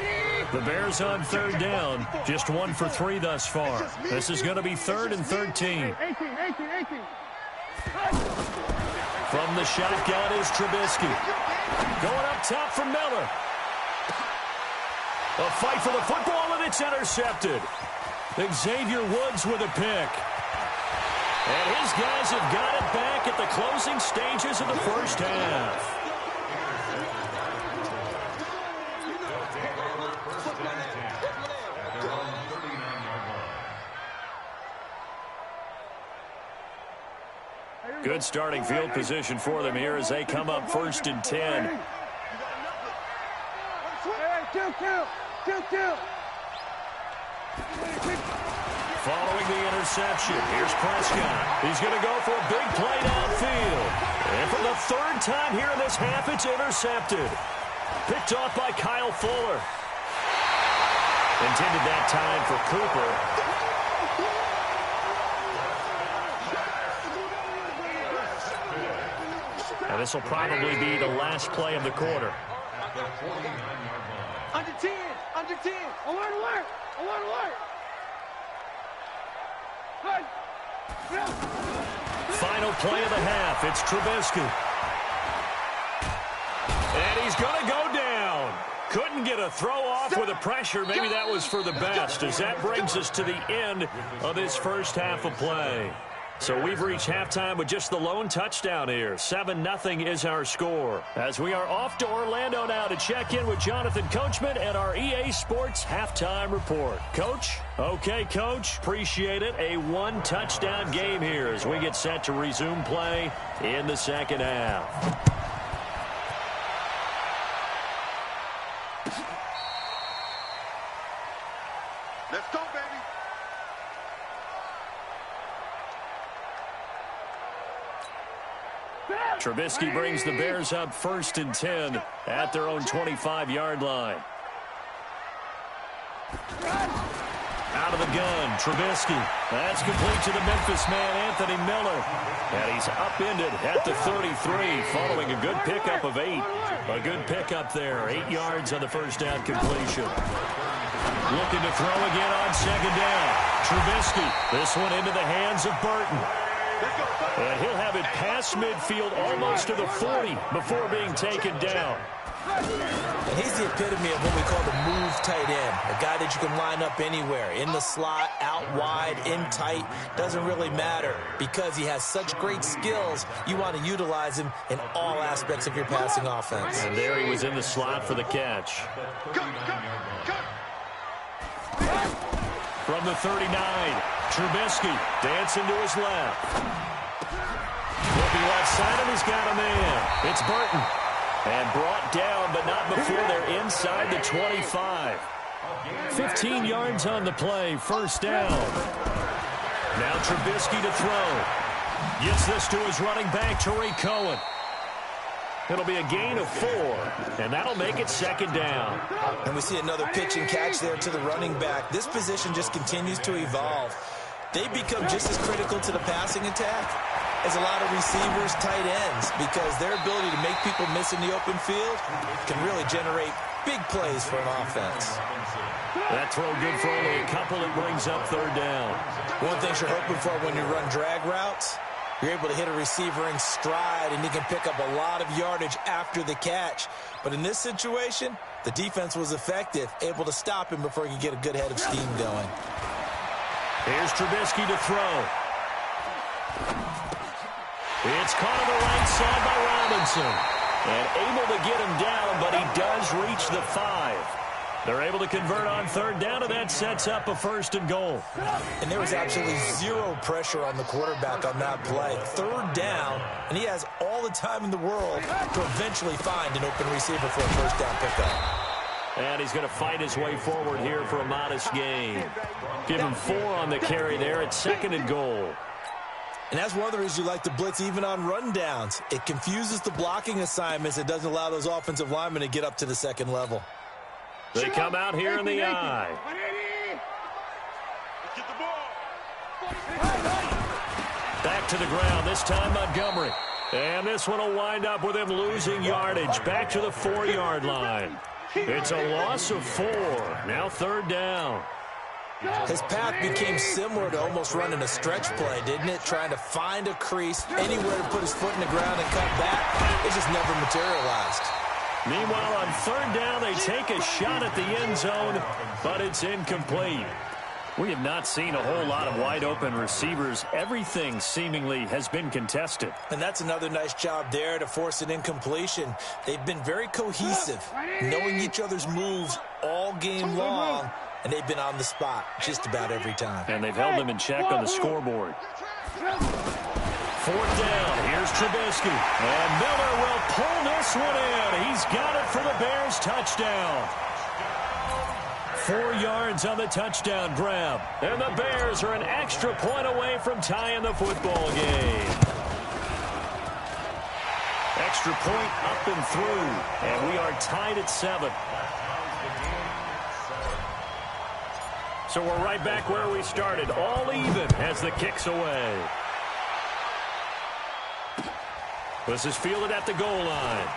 The Bears on 3rd down, just 1 for 3 thus far. This is going to be 3rd and 13. From the shotgun is Trubisky. Going up top for Miller. A fight for the football, and it's intercepted. Xavier Woods with a pick. And his guys have got it back at the closing stages of the first half. Good starting field position for them here as they come up 1st and 10. Following the interception, here's Prescott. He's going to go for a big play downfield. And for the 3rd time here in this half, it's intercepted. Picked off by Kyle Fuller. Intended that time for Cooper. And this will probably be the last play of the quarter. Under 10. Alert. Final play of the half. It's Trubisky. And he's going to go down. Couldn't get a throw off with the pressure. Maybe that was for the best as that brings us to the end of this first half of play. So we've reached halftime with just the lone touchdown here. 7-0 is our score. As we are off to Orlando now to check in with Jonathan Coachman and our EA Sports halftime report. Coach? Okay, Coach. Appreciate it. A one-touchdown game here as we get set to resume play in the second half. Let's go, baby. Trubisky brings the Bears up 1st and 10 at their own 25-yard line. Out of the gun, Trubisky. That's complete to the Memphis man, Anthony Miller. And he's upended at the 33 following a good pickup of 8. A good pickup there, 8 yards on the first down completion. Looking to throw again on second down. Trubisky, this one into the hands of Burton. And he'll have it past midfield almost to the 40 before being taken down. And he's the epitome of what we call the move tight end. A guy that you can line up anywhere. In the slot, out wide, in tight. Doesn't really matter. Because he has such great skills, you want to utilize him in all aspects of your passing offense. And there he was in the slot for the catch. From the 39, Trubisky dancing to his left. Looking left side, and he's got a man. It's Burton. And brought down, but not before they're inside the 25. 15 yards on the play, first down. Now Trubisky to throw. Gets this to his running back, Tariq Cohen. It'll be a gain of 4, and that'll make it second down. And we see another pitch and catch there to the running back. This position just continues to evolve. They become just as critical to the passing attack as a lot of receivers, tight ends, because their ability to make people miss in the open field can really generate big plays for an offense. That throw good for only a couple. It brings up third down. One thing you're hoping for when you run drag routes, you're able to hit a receiver in stride, and he can pick up a lot of yardage after the catch. But in this situation, the defense was effective, able to stop him before he could get a good head of steam going. Here's Trubisky to throw. It's caught on the right side by Robinson. And able to get him down, but he does reach the 5. They're able to convert on third down, and that sets up a 1st and goal. And there was absolutely zero pressure on the quarterback on that play. Third down, and he has all the time in the world to eventually find an open receiver for a first down pickup. And he's going to fight his way forward here for a modest gain. Give him 4 on the carry there at 2nd and goal. And that's one of the reasons you like to blitz even on rundowns. It confuses the blocking assignments. It doesn't allow those offensive linemen to get up to the second level. They come out here in the eye. Back to the ground, this time Montgomery. And this one will wind up with him losing yardage. Back to the 4-yard line. It's a loss of 4. Now third down. His path became similar to almost running a stretch play, didn't it? Trying to find a crease, anywhere to put his foot in the ground and cut back. It just never materialized. Meanwhile, on third down, they take a shot at the end zone, but it's incomplete. We have not seen a whole lot of wide-open receivers. Everything seemingly has been contested. And that's another nice job there to force an incompletion. They've been very cohesive, knowing each other's moves all game long, and they've been on the spot just about every time. And they've held them in check on the scoreboard. Fourth down, here's Trubisky. And Miller will pull this one in. He's got it for the Bears touchdown. 4 yards on the touchdown grab. And the Bears are an extra point away from tying the football game. Extra point up and through. And we are tied at 7. So we're right back where we started. All even as the kick's away. This is fielded at the goal line.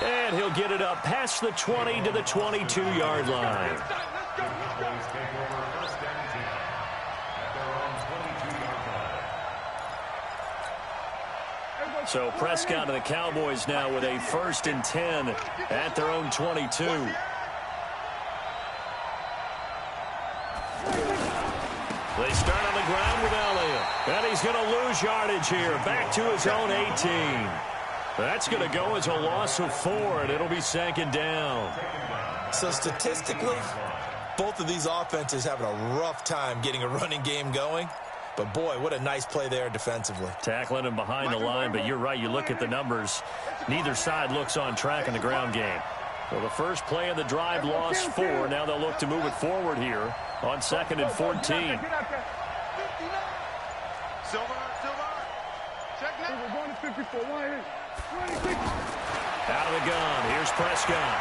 And he'll get it up past the 20 to the 22-yard line. So Prescott and the Cowboys now with a 1st and 10 at their own 22. They start on the ground with Elliott. And he's going to lose yardage here. Back to his own 18. That's going to go as a loss of 4, and it'll be 2nd down. So statistically, both of these offenses having a rough time getting a running game going. But, boy, what a nice play there defensively. Tackling him behind the line, but you're right. You look at the numbers. Neither side looks on track in the ground game. So the first play of the drive lost 4. Now they'll look to move it forward here on 2nd and 14. Silver. Check now. We're going to 54. Out of the gun. Here's Prescott.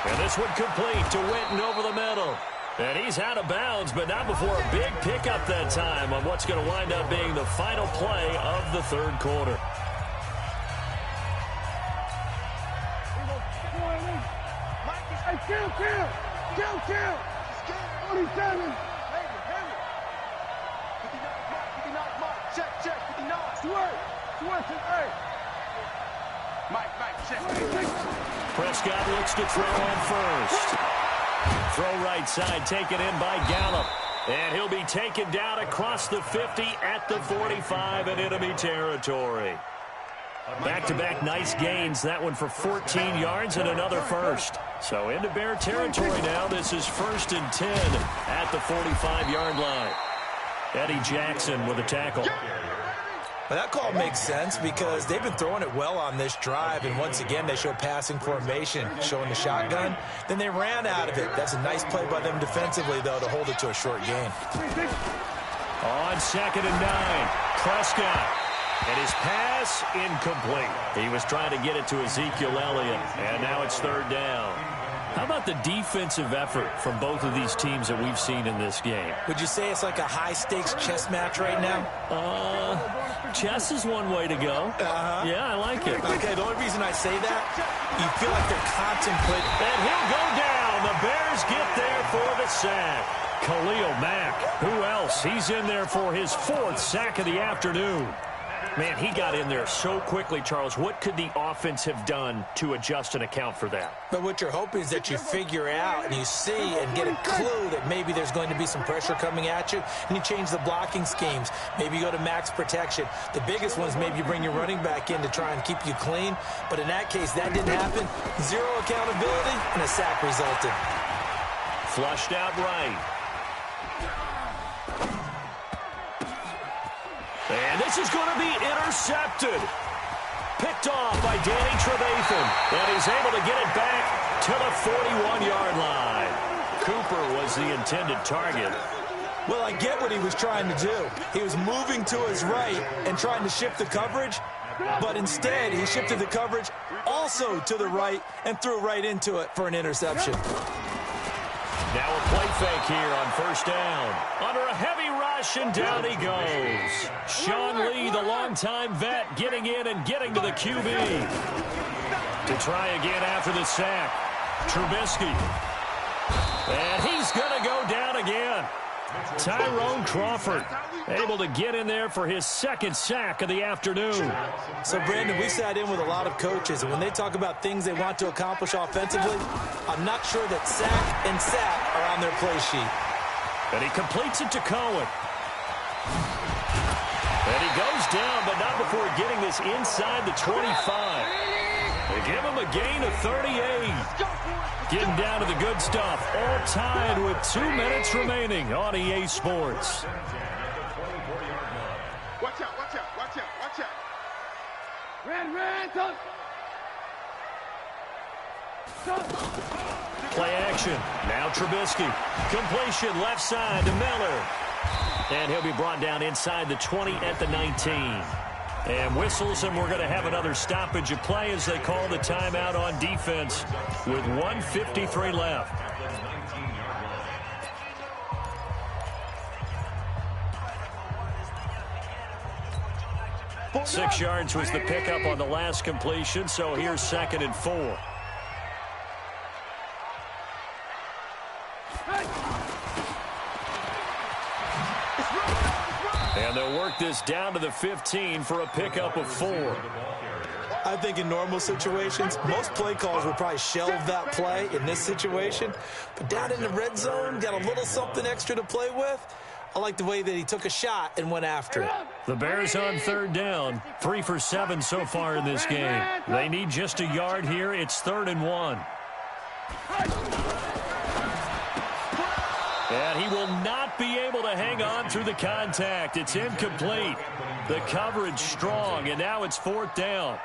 And this one complete to Winton over the middle. And he's out of bounds, but not before a big pickup that time on what's going to wind up being the final play of the 3rd quarter. Kill. 27. 59, check, 59. Mike, check. Prescott looks to throw on first. Throw right side, taken in by Gallup. And he'll be taken down across the 50 at the 45 in enemy territory. Back-to-back nice gains. That one for 14 yards and another first. So into Bear territory now. This is 1st and 10 at the 45-yard line. Eddie Jackson with a tackle. Well, that call makes sense because they've been throwing it well on this drive, and once again they show passing formation, showing the shotgun. Then they ran out of it. That's a nice play by them defensively, though, to hold it to a short gain. On 2nd and 9, Prescott. And his pass incomplete. He was trying to get it to Ezekiel Elliott, and now it's 3rd down. How about the defensive effort from both of these teams that we've seen in this game? Would you say it's like a high-stakes chess match right now? Chess is one way to go. Yeah, I like it. Okay, the only reason I say that, you feel like they're contemplating. And he'll go down. The Bears get there for the sack. Khalil Mack. Who else? He's in there for his 4th sack of the afternoon. Man, he got in there so quickly, Charles. What could the offense have done to adjust and account for that? But what you're hoping is that you figure out and you see and get a clue that maybe there's going to be some pressure coming at you, and you change the blocking schemes. Maybe you go to max protection. The biggest one is maybe you bring your running back in to try and keep you clean. But in that case, that didn't happen. 0 accountability, and a sack resulted. Flushed out right. And this is going to be intercepted. Picked off by Danny Trevathan. And he's able to get it back to the 41-yard line. Cooper was the intended target. Well, I get what he was trying to do. He was moving to his right and trying to shift the coverage. But instead, he shifted the coverage also to the right and threw right into it for an interception. Now a play fake here on 1st down. Under a heavy rush, and down he goes. Sean Lee, the longtime vet, getting in and getting to the QB. To try again after the sack. Trubisky. And he's going to go down again. Tyrone Crawford able to get in there for his 2nd sack of the afternoon. So, Brandon, we sat in with a lot of coaches, and when they talk about things they want to accomplish offensively, I'm not sure that sack and sack are on their play sheet. And he completes it to Cohen. And he goes down, but not before getting this inside the 25. They give him a gain of 38. Getting down to the good stuff. All tied with 2 minutes remaining on EA Sports. Watch out. Play action. Now Trubisky. Completion left side to Miller. And he'll be brought down inside the 20 at the 19. And whistles, and we're going to have another stoppage of play as they call the timeout on defense with 1:53 left. Six yards was the pickup on the last completion, so here's 2nd and 4. And they'll work this down to the 15 for a pickup of 4. I think in normal situations, most play calls would probably shelve that play in this situation. But down in the red zone, got a little something extra to play with. I like the way that he took a shot and went after it. The Bears on third down, 3 for 7 so far in this game. They need just a yard here. It's 3rd and 1. And he will not be able to hang on through the contact. It's incomplete. The coverage strong, and now it's 4th down.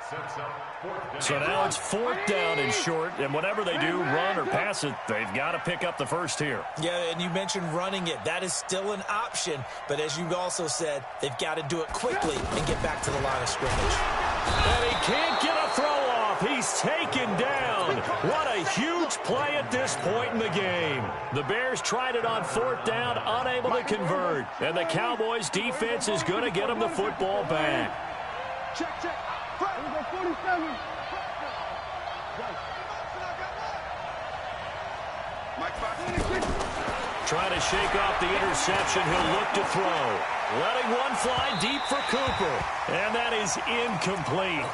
So now it's 4th down and short, and whatever they do, run or pass it, they've got to pick up the first here. Yeah, and you mentioned running it. That is still an option, but as you also said, they've got to do it quickly and get back to the line of scrimmage. And he can't get a throw off. He's taken down. What a huge play at this point in the game. The Bears tried it on 4th down, unable to convert. And the Cowboys' defense is going to get them the football back. Check. 47. Trying to shake off the interception. He'll look to throw. Letting one fly deep for Cooper. And that is incomplete.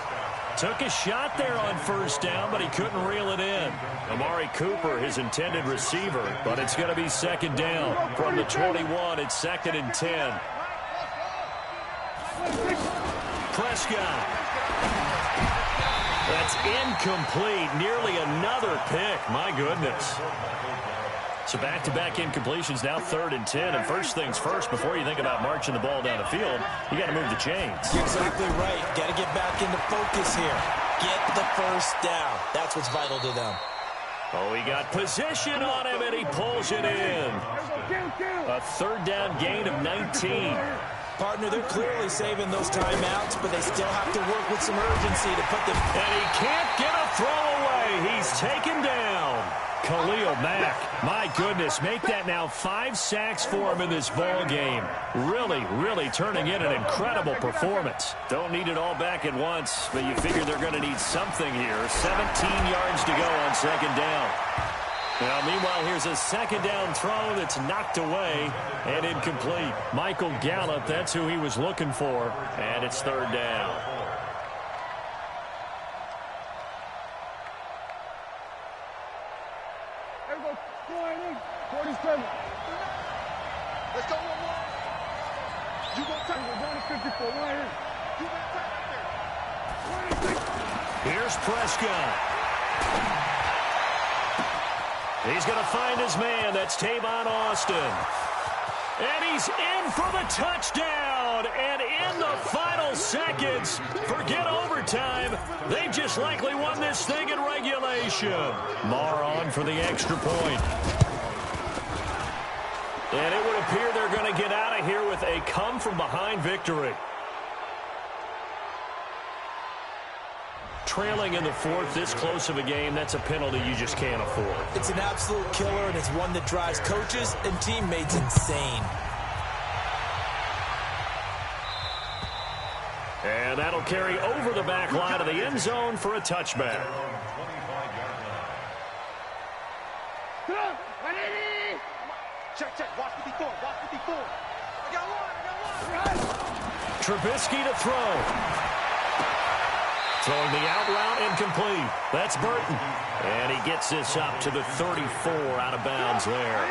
Took a shot there on 1st down, but he couldn't reel it in. Amari Cooper, his intended receiver, but it's going to be 2nd down. From the 21, it's 2nd and 10. Prescott. That's incomplete. Nearly another pick. My goodness. So back-to-back incompletions, now 3rd and 10. And first things first, before you think about marching the ball down the field, you got to move the chains. You're exactly right. Got to get back into focus here. Get the first down. That's what's vital to them. Oh, he got position on him, and he pulls it in. A 3rd down gain of 19. Partner, they're clearly saving those timeouts, but they still have to work with some urgency to put them. And he can't get a throw away. He's taken down. Khalil Mack, my goodness, make that now 5 sacks for him in this ball game. Really turning in an incredible performance. Don't need it all back at once, but you figure they're going to need something here. 17 yards to go on 2nd down. Now, meanwhile, here's a 2nd down throw that's knocked away and incomplete. Michael Gallup, that's who he was looking for, and it's 3rd down. Let's go one more. You go take it. Down to 54. Right here. You got right there. Here's Prescott. He's going to find his man. That's Tavon Austin. And he's in for the touchdown. And in the final seconds, forget overtime. They've just likely won this thing in regulation. Marr on for the extra point. And it would appear they're going to get out of here with a come-from-behind victory. Trailing in the 4th, this close of a game, that's a penalty you just can't afford. It's an absolute killer, and it's one that drives coaches and teammates insane. And that'll carry over the back line of the end zone for a touchback. Check. Watch 54. I got one. Trubisky to throw. Throwing the out route incomplete. That's Burton. And he gets this up to the 34 out of bounds there.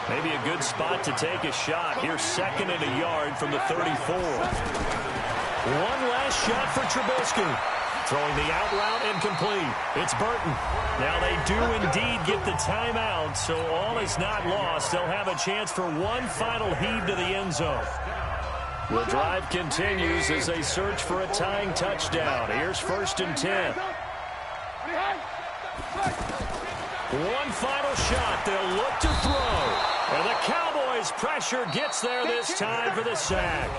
Maybe a good spot to take a shot. Here's 2nd and a yard from the 34. One last shot for Trubisky. Throwing the out route incomplete. It's Burton. Now they do indeed get the timeout, so all is not lost. They'll have a chance for one final heave to the end zone. The drive continues as they search for a tying touchdown. Here's 1st and 10. One final shot. They'll look to throw. And the Cowboys' pressure gets there this time for the sack.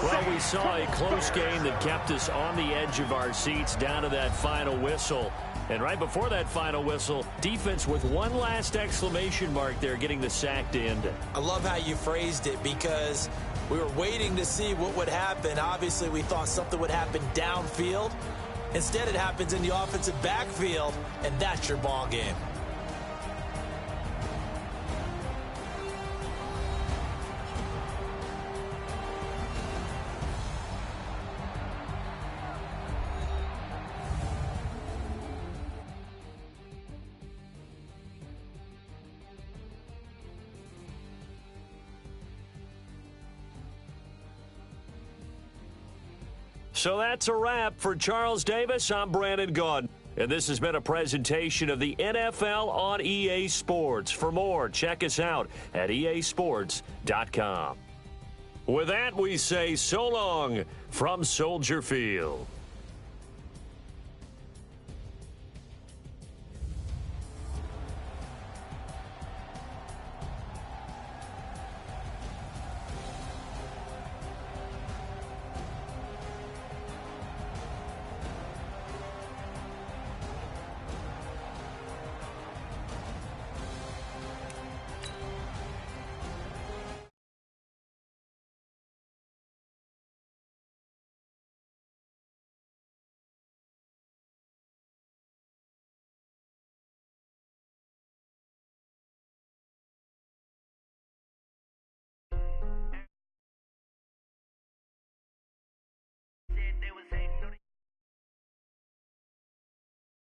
Well, we saw a close game that kept us on the edge of our seats down to that final whistle. And right before that final whistle, defense with one last exclamation mark there, getting the sack to end it. I love how you phrased it, because we were waiting to see what would happen. Obviously, we thought something would happen downfield. Instead, it happens in the offensive backfield, and that's your ball game. So that's a wrap. For Charles Davis, I'm Brandon Gaudin. And this has been a presentation of the NFL on EA Sports. For more, check us out at easports.com. With that, we say so long from Soldier Field.